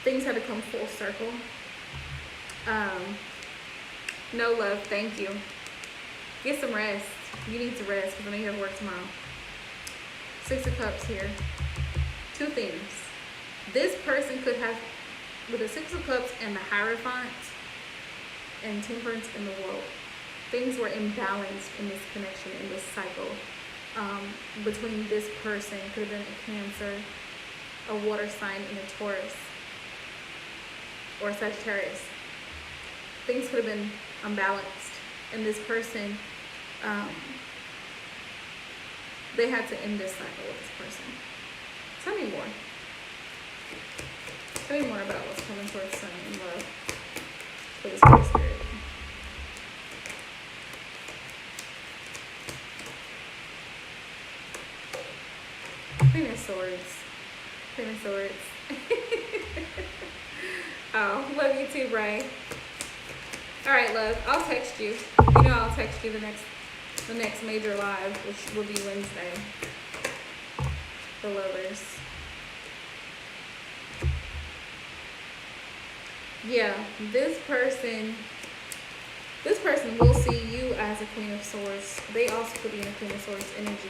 Things had to come full circle. No love, thank you. Get some rest. You need to rest because I know you have work tomorrow. Six of Cups here. Two things. This person could have, with the Six of Cups and the Hierophant and Temperance in the world, things were imbalanced in this connection, in this cycle. Between this person, could have been a Cancer, a water sign, and a Taurus, or a Sagittarius. Things could have been unbalanced, and this person, they had to end this cycle with this person. Tell me more. Tell me more about what's coming towards Sun and love for this Holy Spirit. Queen of Swords. Queen of Swords. Oh, love you too, Bray. Alright, love. I'll text you. You know I'll text you the next major live, which will be Wednesday. The lovers. Yeah, this person will see you as a Queen of Swords. They also could be in a Queen of Swords energy.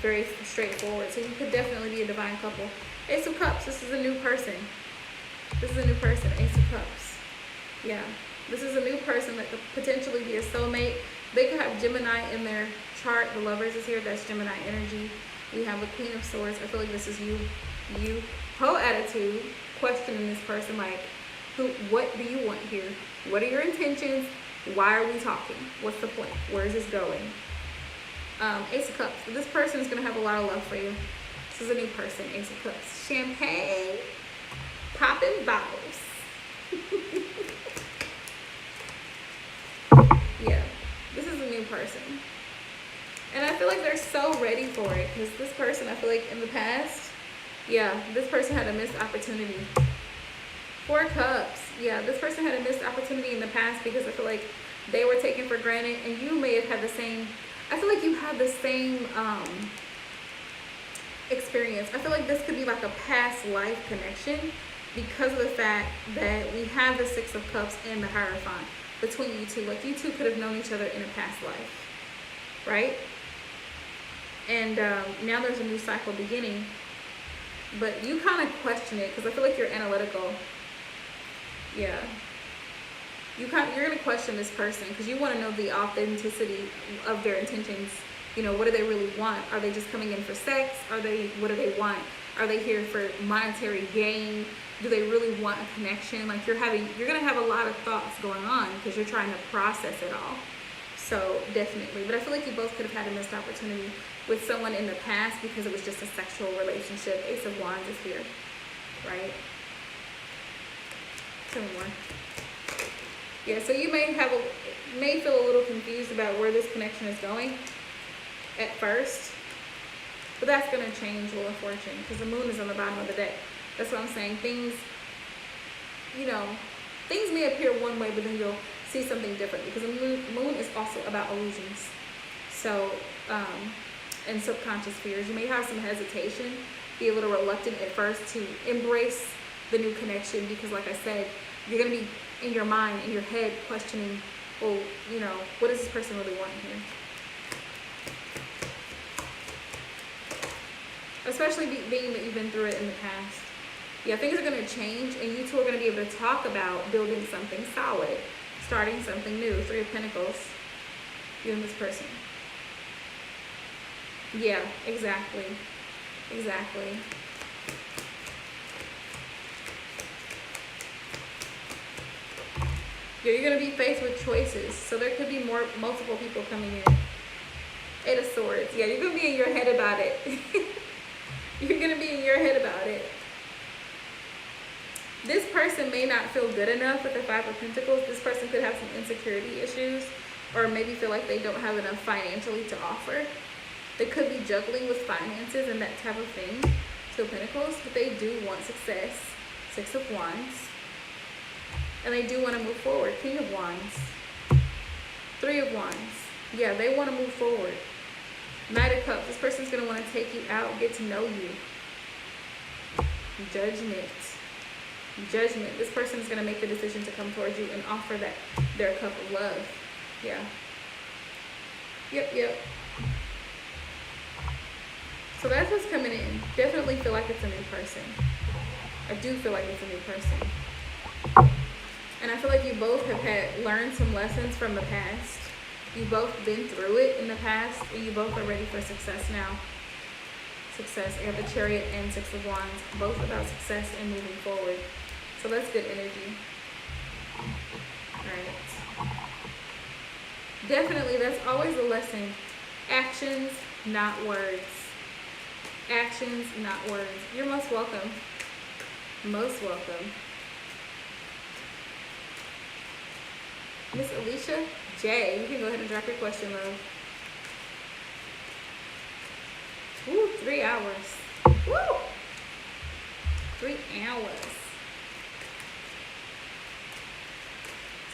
Very straightforward. So you could definitely be a divine couple. Ace of Cups, this is a new person. This is a new person, Ace of Cups. Yeah, this is a new person that could potentially be a soulmate. They could have Gemini in their chart. The lovers is here, that's Gemini energy. We have a Queen of Swords. I feel like this is you. Whole attitude, questioning this person like, what do you want here? What are your intentions? Why are we talking? What's the point? Where is this going? Ace of Cups. This person is going to have a lot of love for you. This is a new person, Ace of Cups. Champagne, popping bottles. Yeah, this is a new person. And I feel like they're so ready for it because this person, I feel like in the past, yeah, this person had a missed opportunity. Four of Cups. Yeah, this person had a missed opportunity in the past because I feel like they were taken for granted and you may have had the same, I feel like you had the same experience. I feel like this could be like a past life connection because of the fact that we have the Six of Cups and the Hierophant between you two. Like you two could have known each other in a past life, right? And now there's a new cycle beginning, but you kind of question it because I feel like you're analytical. Yeah, you're gonna question this person because you want to know the authenticity of their intentions. You know, what do they really want? Are they just coming in for sex? What do they want? Are they here for monetary gain? Do they really want a connection? Like you're gonna have a lot of thoughts going on because you're trying to process it all. So definitely, but I feel like you both could have had a missed opportunity with someone in the past because it was just a sexual relationship. Ace of Wands is here, right? Tell me more. Yeah, so you may feel a little confused about where this connection is going at first, but that's going to change, Wheel of Fortune, because the moon is on the bottom of the deck. That's what I'm saying. Things may appear one way, but then you'll see something different because the moon is also about illusions. So, and subconscious fears. You may have some hesitation, be a little reluctant at first to embrace the new connection because, like I said, you're going to be in your mind, in your head, questioning, well, you know, what does this person really want here? Especially being that you've been through it in the past. Yeah, things are going to change, and you two are going to be able to talk about building something solid, starting something new. 3 of Pentacles, you and this person. Yeah, exactly. Exactly. Yeah, you're going to be faced with choices. So there could be multiple people coming in. 8 of Swords. Yeah, you're going to be in your head about it. You're going to be in your head about it. This person may not feel good enough with the 5 of Pentacles. This person could have some insecurity issues, or maybe feel like they don't have enough financially to offer. They could be juggling with finances and that type of thing. 2 of Pentacles, but they do want success. 6 of Wands. And they do want to move forward. King of Wands. 3 of Wands. Yeah, they want to move forward. Knight of Cups. This person's going to want to take you out, get to know you. Judgment. Judgment. This person is going to make the decision to come towards you and offer their cup of love. Yeah. Yep. So that's what's coming in. Definitely feel like it's a new person. I do feel like it's a new person. And I feel like you both have learned some lessons from the past. You've both been through it in the past, and you both are ready for success now. Success. I have the Chariot and 6 of Wands. Both about success and moving forward. So that's good energy. Alright. Definitely, that's always a lesson. Actions, not words. Actions, not words. You're most welcome. Most welcome. Miss Alicia J, you can go ahead and drop your question, love. Ooh, 3 hours. Woo! 3 hours.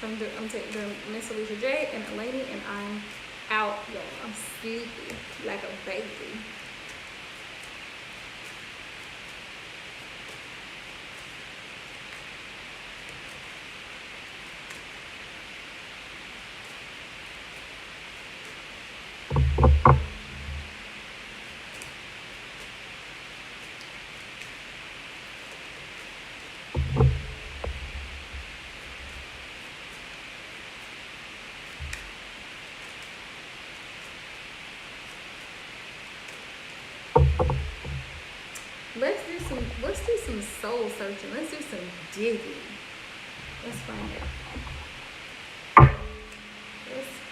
So I'm taking Miss Alicia J and Eleni, and I'm out, y'all. I'm sleepy like a baby. Let's do some soul searching. Let's do some digging. Let's find out.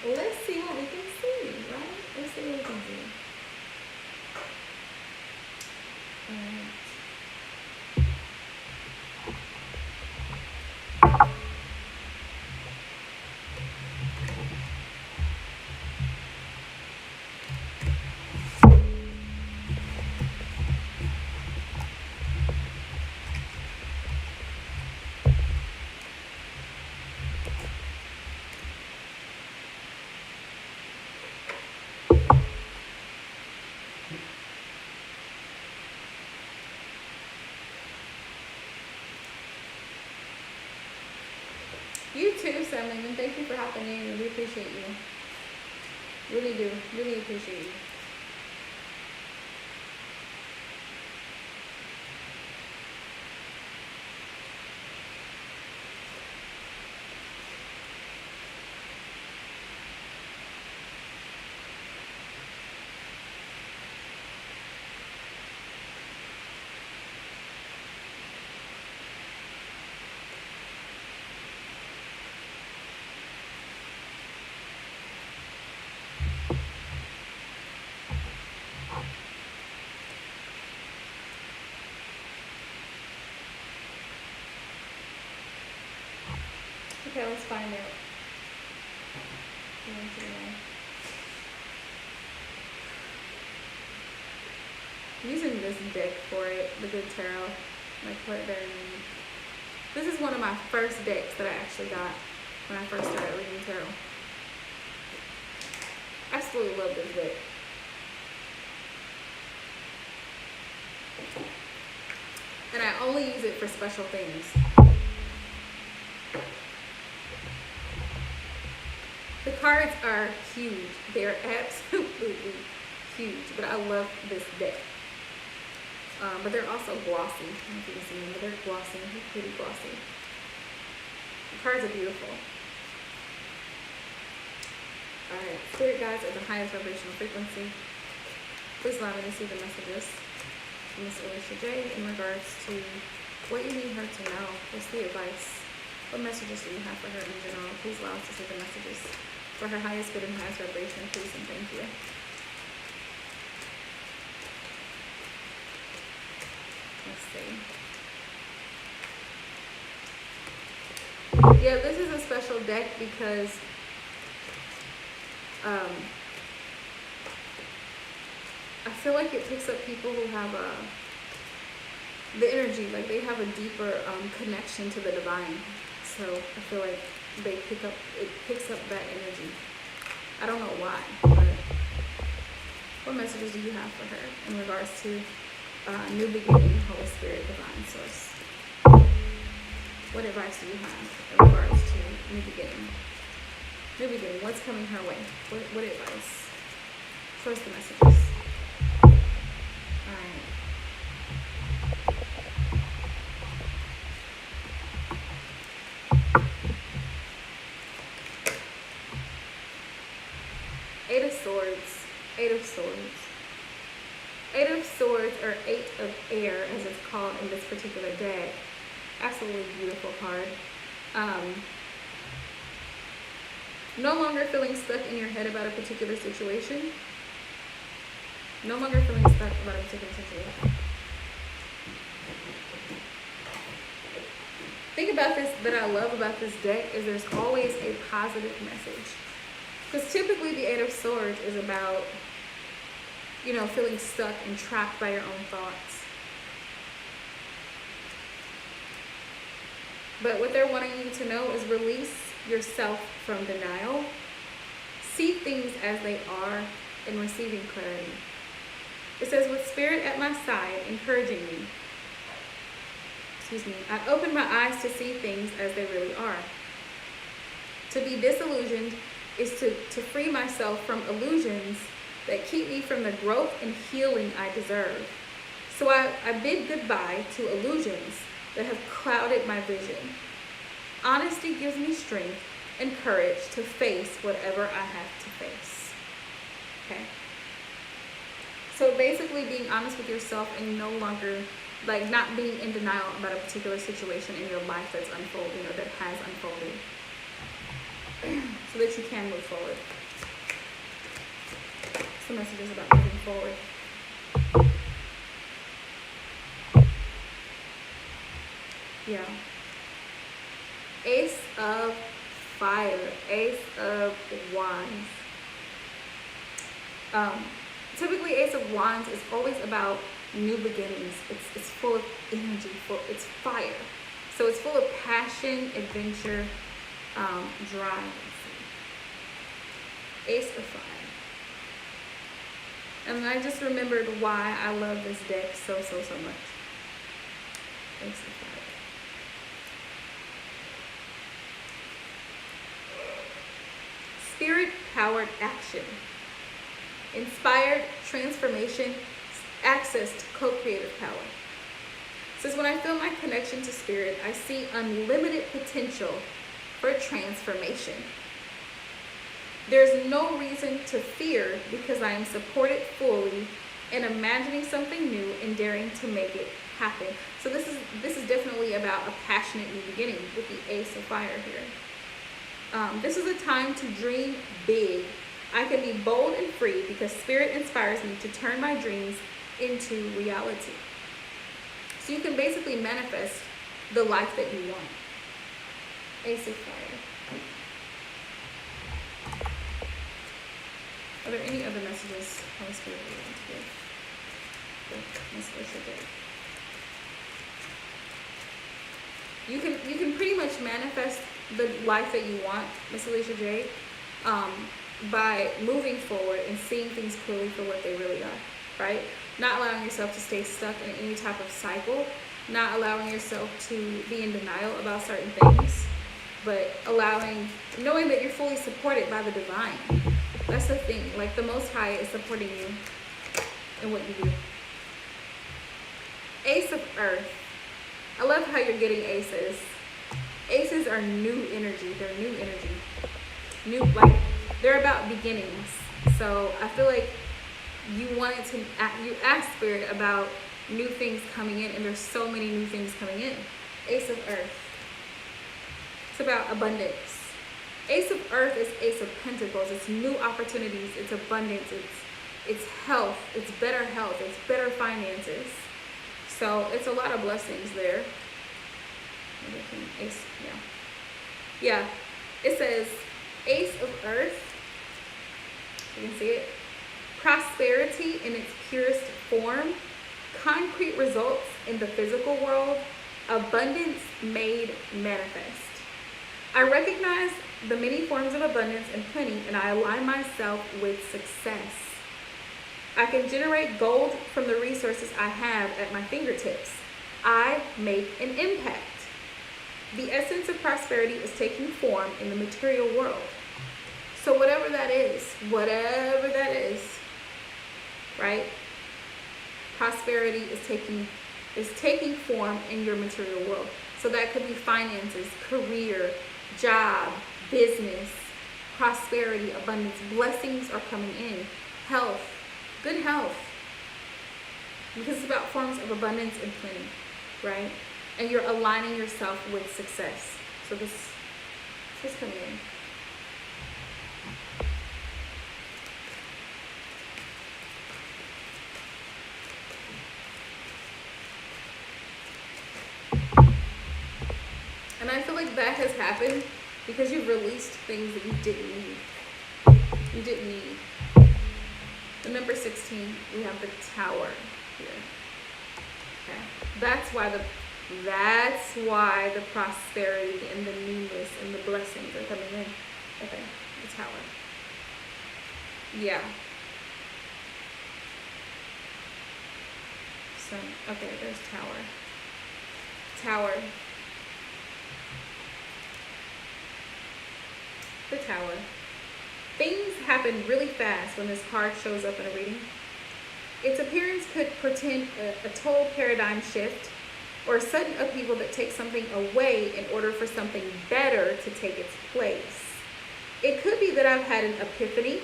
Let's see what we can see, right? Let's see what we can see. You too, Selling, and thank you for hopping in. We appreciate you. Really do. Really appreciate you. Okay, let's find out. I'm using this deck for it, the Good Tarot. Like what their name. This is one of my first decks that I actually got when I first started reading tarot. Absolutely love this deck. And I only use it for special things. The cards are huge. They are absolutely huge. But I love this deck. But they're also glossy. I don't know if you can see them, but they're glossy. They're pretty glossy. The cards are beautiful. Alright, spirit guides at the highest vibrational frequency. Please allow me to see the messages from Miss Alicia J in regards to what you need her to know. What's the advice? What messages do you have for her in general? Please allow us to see the messages for her highest good and highest vibration, please and thank you. Let's see. Yeah, this is a special deck because I feel like it picks up people who have the energy, like they have a deeper connection to the divine. So I feel like it picks up that energy. I don't know why, but what messages do you have for her in regards to new beginning, Holy Spirit, divine source? What advice do you have in regards to new beginning? New beginning, what's coming her way? What advice? First the messages. Alright. Eight of Swords. Eight of Swords. Eight of Swords, or Eight of Air, as it's called in this particular deck. Absolutely beautiful card. No longer feeling stuck in your head about a particular situation. No longer feeling stuck about a particular situation. Thing about this that I love about this deck is there's always a positive message. Because typically the Eight of Swords is about, you know, feeling stuck and trapped by your own thoughts. But what they're wanting you to know is release yourself from denial. See things as they are and receiving clarity. It says, with spirit at my side, encouraging me. I open my eyes to see things as they really are. To be disillusioned is to free myself from illusions that keep me from the growth and healing I deserve. So I bid goodbye to illusions that have clouded my vision. Honesty gives me strength and courage to face whatever I have to face. Okay? So basically being honest with yourself and no longer, like, not being in denial about a particular situation in your life that's unfolding or that has unfolded. So that you can move forward. Some messages about moving forward. Yeah. Ace of Fire. Ace of Wands. Typically, Ace of Wands is always about new beginnings. It's full of energy. It's fire. So it's full of passion, adventure, drive. Ace of Fire. And I just remembered why I love this deck so much. Ace of Fire. Spirit-powered action. Inspired transformation, access to co-creative power. It says, when I feel my connection to spirit, I see unlimited potential for transformation. There's no reason to fear because I am supported fully in imagining something new and daring to make it happen. So this is definitely about a passionate new beginning with the Ace of Fire here. This is a time to dream big. I can be bold and free because spirit inspires me to turn my dreams into reality. So you can basically manifest the life that you want. Ace of Fire. Are there any other messages Holy Spirit would want to give? Miss Alicia J. You can pretty much manifest the life that you want, Miss Alicia J, by moving forward and seeing things clearly for what they really are, right? Not allowing yourself to stay stuck in any type of cycle, not allowing yourself to be in denial about certain things, but knowing that you're fully supported by the divine. That's the thing. Like, the Most High is supporting you in what you do. Ace of Earth. I love how you're getting aces. Aces are new energy. They're new energy. Like, they're about beginnings. So I feel like you asked Spirit about new things coming in, and there's so many new things coming in. Ace of Earth. It's about abundance. Ace of Earth is Ace of Pentacles. It's new opportunities. It's abundance. It's health. It's better health. It's better finances. So it's a lot of blessings there. Ace, yeah. It says Ace of Earth. You can see it. Prosperity in its purest form. Concrete results in the physical world. Abundance made manifest. I recognize the many forms of abundance and plenty, and I align myself with success. I can generate gold from the resources I have at my fingertips. I make an impact. The essence of prosperity is taking form in the material world. So whatever that is, right? Prosperity is taking form in your material world. So that could be finances, career, job, business, prosperity, abundance. Blessings are coming in. Health, good health. Because it's about forms of abundance and plenty, right? And you're aligning yourself with success. So this is coming in. And I feel like that has happened because you've released things that you didn't need. The number 16, we have the Tower here. Okay. That's why the prosperity and the newness and the blessings are coming in. Okay, the Tower. Yeah. So, okay, there's Tower. The Tower. Things happen really fast when this card shows up in a reading. Its appearance could portend a total paradigm shift or a sudden upheaval that takes something away in order for something better to take its place. It could be that I've had an epiphany.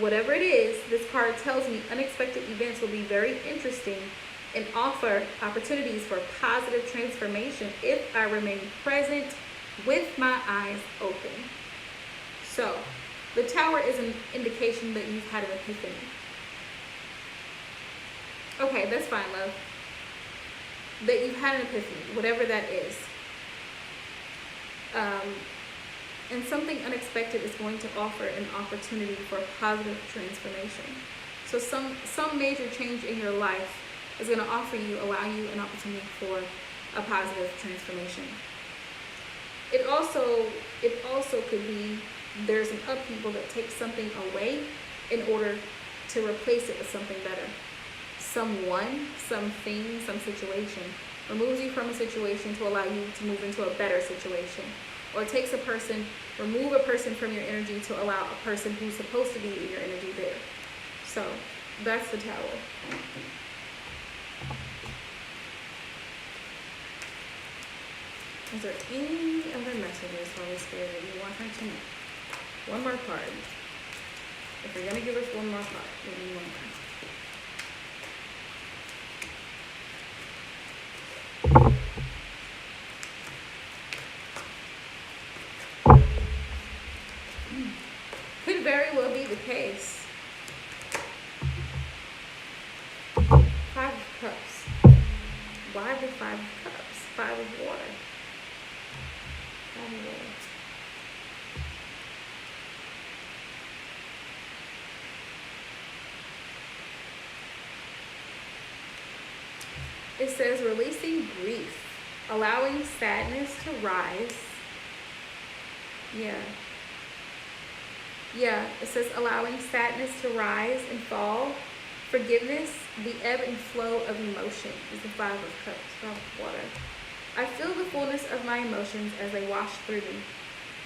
Whatever it is, this card tells me unexpected events will be very interesting and offer opportunities for positive transformation if I remain present with my eyes open. So, the Tower is an indication that you've had an epiphany. Okay, that's fine, love. That you've had an epiphany, whatever that is. And something unexpected is going to offer an opportunity for positive transformation. So some major change in your life is going to allow you an opportunity for a positive transformation. It also could be there's an upheaval that takes something away in order to replace it with something better. Someone, something, some situation removes you from a situation to allow you to move into a better situation. Or it takes remove a person from your energy to allow a person who's supposed to be in your energy there. So that's the Tower. Is there any other messages, Holy Spirit, that you want her to know? One more card. If you're going to give us one more card, we need one more. Could very well be the case. 5 of Cups. Why the 5 of Cups? 5 of Water. 5 of Water. It says releasing grief, allowing sadness to rise. Yeah, it says allowing sadness to rise and fall. Forgiveness, the ebb and flow of emotion is the 5 of Cups, 5 of Water. I feel the fullness of my emotions as they wash through me.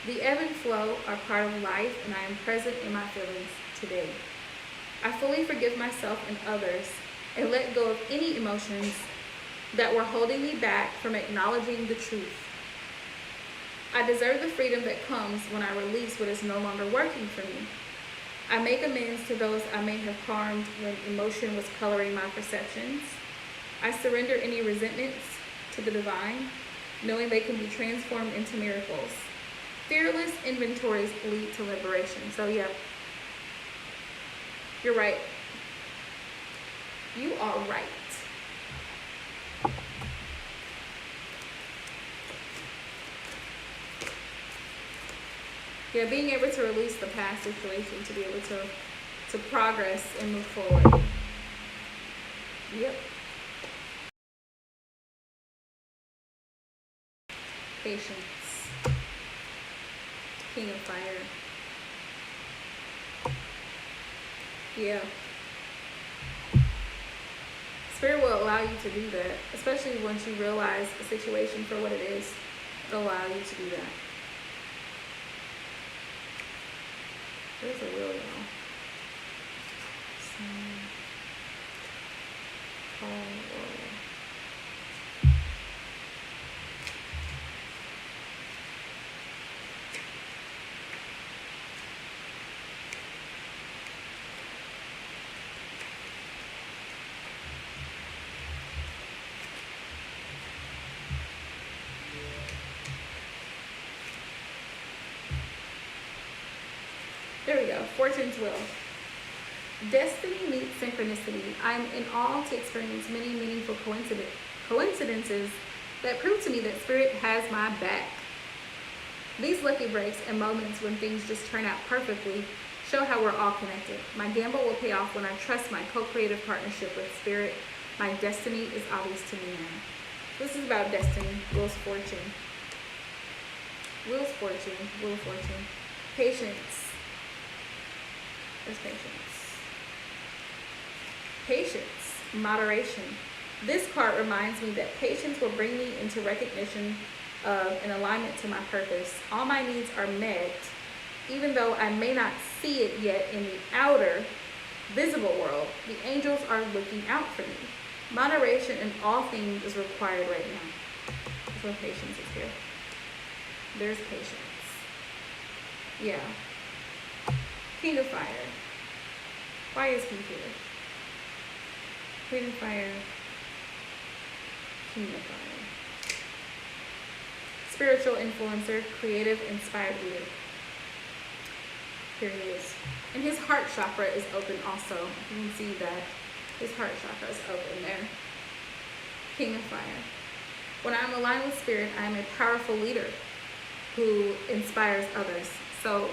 The ebb and flow are part of life, and I am present in my feelings today. I fully forgive myself and others and let go of any emotions that were holding me back from acknowledging the truth. I deserve the freedom that comes when I release what is no longer working for me. I make amends to those I may have harmed when emotion was coloring my perceptions. I surrender any resentments to the divine, knowing they can be transformed into miracles. Fearless inventories lead to liberation. So yeah, you're right. You are right. Yeah, being able to release the past situation to be able to progress and move forward. Yep. Patience. King of Fire. Yeah. Spirit will allow you to do that, especially once you realize a situation for what it is. It'll allow you to do that. There's a wheel, y'all. There we go. Fortune's wheel. Destiny meets synchronicity. I'm in awe to experience many meaningful coincidences that prove to me that Spirit has my back. These lucky breaks and moments when things just turn out perfectly show how we're all connected. My gamble will pay off when I trust my co-creative partnership with Spirit. My destiny is obvious to me now. This is about destiny. Wheel's fortune. Wheel's fortune. Wheel of fortune. Patience. There's patience. Patience. Moderation. This card reminds me that patience will bring me into recognition of an alignment to my purpose. All my needs are met, even though I may not see it yet in the outer, visible world. The angels are looking out for me. Moderation in all things is required right now. That's what patience is here. There's patience. Yeah. King of Fire. Why is he here? Queen of Fire. King of Fire. Spiritual influencer, creative, inspired leader. Here he is. And his heart chakra is open also. You can see that his heart chakra is open there. King of Fire. When I'm aligned with Spirit, I am a powerful leader who inspires others. So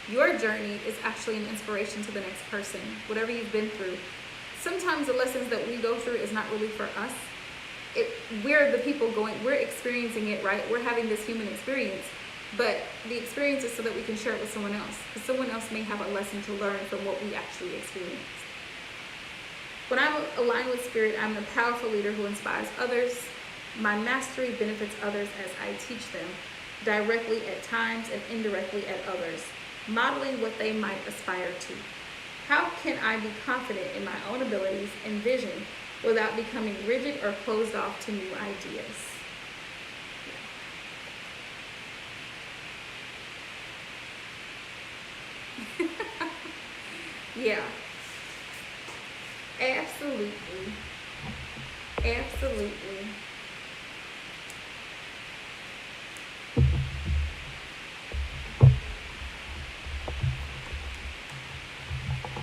your journey is actually an inspiration to the next person, whatever you've been through. Sometimes the lessons that we go through is not really for us. We're the people we're experiencing it, right? We're having this human experience, but the experience is so that we can share it with someone else, because someone else may have a lesson to learn from what we actually experienced. When I'm aligned with Spirit, I'm a powerful leader who inspires others. My mastery benefits others as I teach them, directly at times and indirectly at others, modeling what they might aspire to. How can I be confident in my own abilities and vision without becoming rigid or closed off to new ideas? Yeah. Absolutely. Absolutely.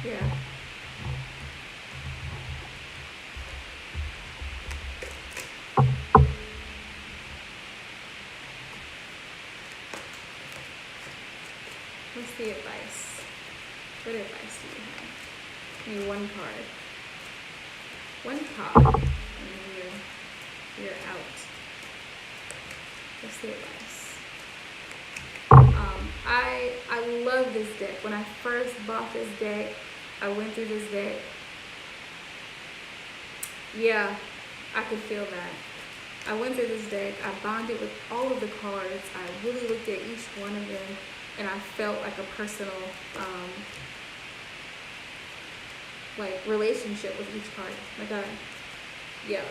Yeah. What's the advice? What advice do you have? Give me one card. One card. And then you're out. What's the advice? I love this deck. When I first bought this deck, I went through this deck. Yeah, I could feel that. I went through this deck, I bonded with all of the cards, I really looked at each one of them, and I felt like a personal like relationship with each card. Like yeah.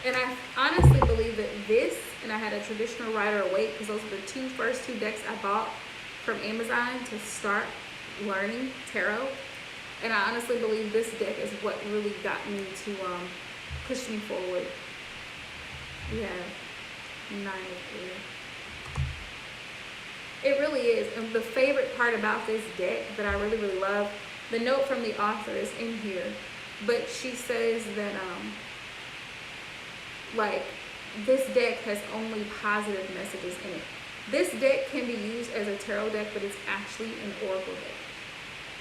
And I honestly believe that this, and I had a traditional Rider-Waite, because those were the first two decks I bought from Amazon to start learning tarot. And I honestly believe this deck is what really got me to push me forward. We have 9 of Air. It really is. And the favorite part about this deck that I really, really love, the note from the author is in here, but she says that like this deck has only positive messages in it. This deck can be used as a tarot deck, but it's actually an oracle deck.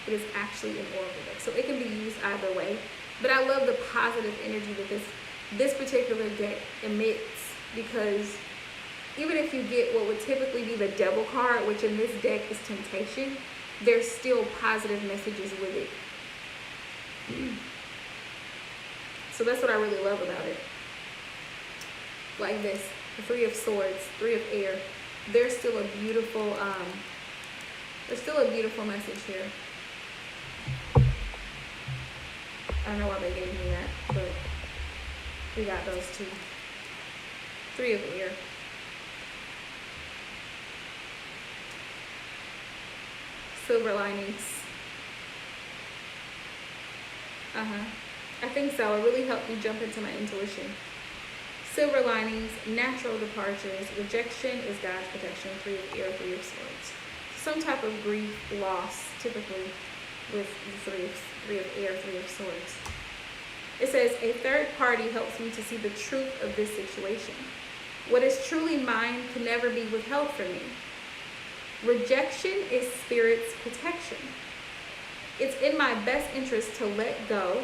It is actually an oracle deck, so it can be used either way. But I love the positive energy that this particular deck emits, because even if you get what would typically be the Devil card, which in this deck is Temptation, there's still positive messages with it. So that's what I really love about it. Like this, the 3 of Swords, 3 of Air. There's still a beautiful message here. I don't know why they gave me that, but we got those two. 3 of Air. Silver linings. I think so. It really helped me jump into my intuition. Silver linings, natural departures, rejection is God's protection, 3 of Air, 3 of Swords. Some type of grief, loss, typically with the 3 of Air, 3 of Swords. It says, a third party helps me to see the truth of this situation. What is truly mine can never be withheld from me. Rejection is Spirit's protection. It's in my best interest to let go,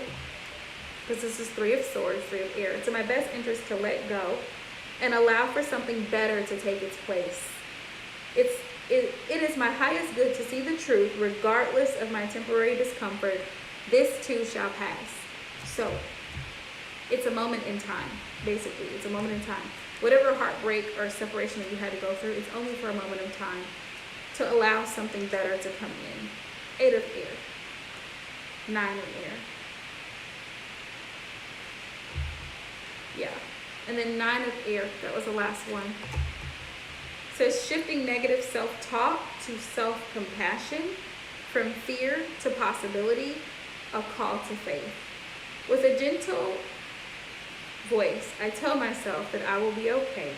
because this is 3 of Swords, 3 of Air. It's in my best interest to let go and allow for something better to take its place. It is my highest good to see the truth, regardless of my temporary discomfort. This too shall pass. So, it's a moment in time, basically. It's a moment in time. Whatever heartbreak or separation that you had to go through, it's only for a moment in time to allow something better to come in. 8 of Air. 9 of Air. Yeah. And then 9 of Air. That was the last one. It says, shifting negative self-talk to self-compassion, from fear to possibility, a call to faith. With a gentle voice, I tell myself that I will be okay,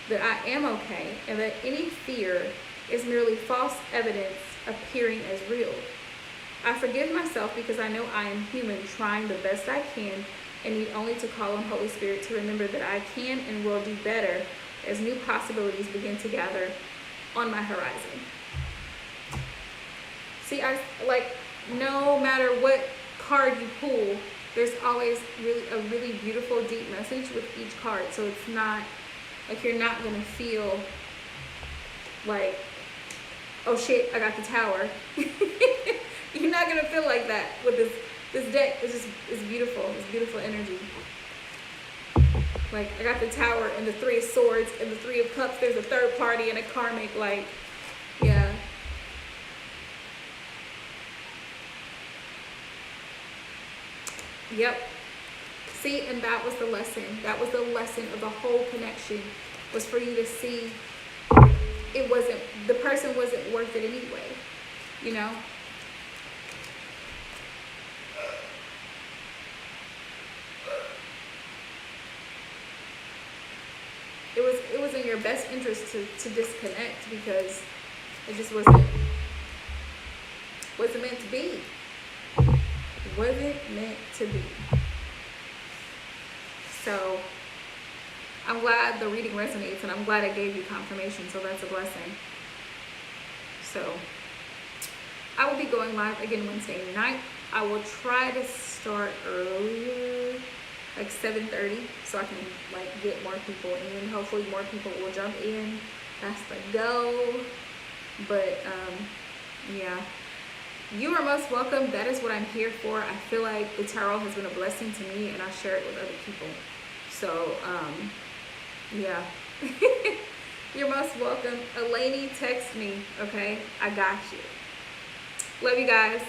that I am okay, and that any fear is merely false evidence appearing as real. I forgive myself because I know I am human, trying the best I can, and need only to call on Holy Spirit to remember that I can and will do better as new possibilities begin to gather on my horizon. See, no matter what card you pull, there's always a really beautiful, deep message with each card. So it's not like you're not gonna feel like, oh shit, I got the Tower. You're not gonna feel like that with this deck. It's beautiful. It's beautiful energy. Like, I got the Tower and the 3 of Swords and the 3 of Cups. There's a third party and a karmic, like, yeah. Yep. See, and that was the lesson. That was the lesson of the whole connection, was for you to see the person wasn't worth it anyway, you know? It was in your best interest to disconnect, because it just wasn't meant to be. Wasn't meant to be. So I'm glad the reading resonates, and I'm glad I gave you confirmation, so that's a blessing. So I will be going live again Wednesday night. I will try to start earlier, like 7:30, so I can get more people in. Hopefully more people will jump in. That's the goal. But yeah, You are most welcome. That is what I'm here for. I feel like the tarot has been a blessing to me, and I share it with other people. So, yeah. You're most welcome. Eleni, text me, okay? I got you. Love you guys.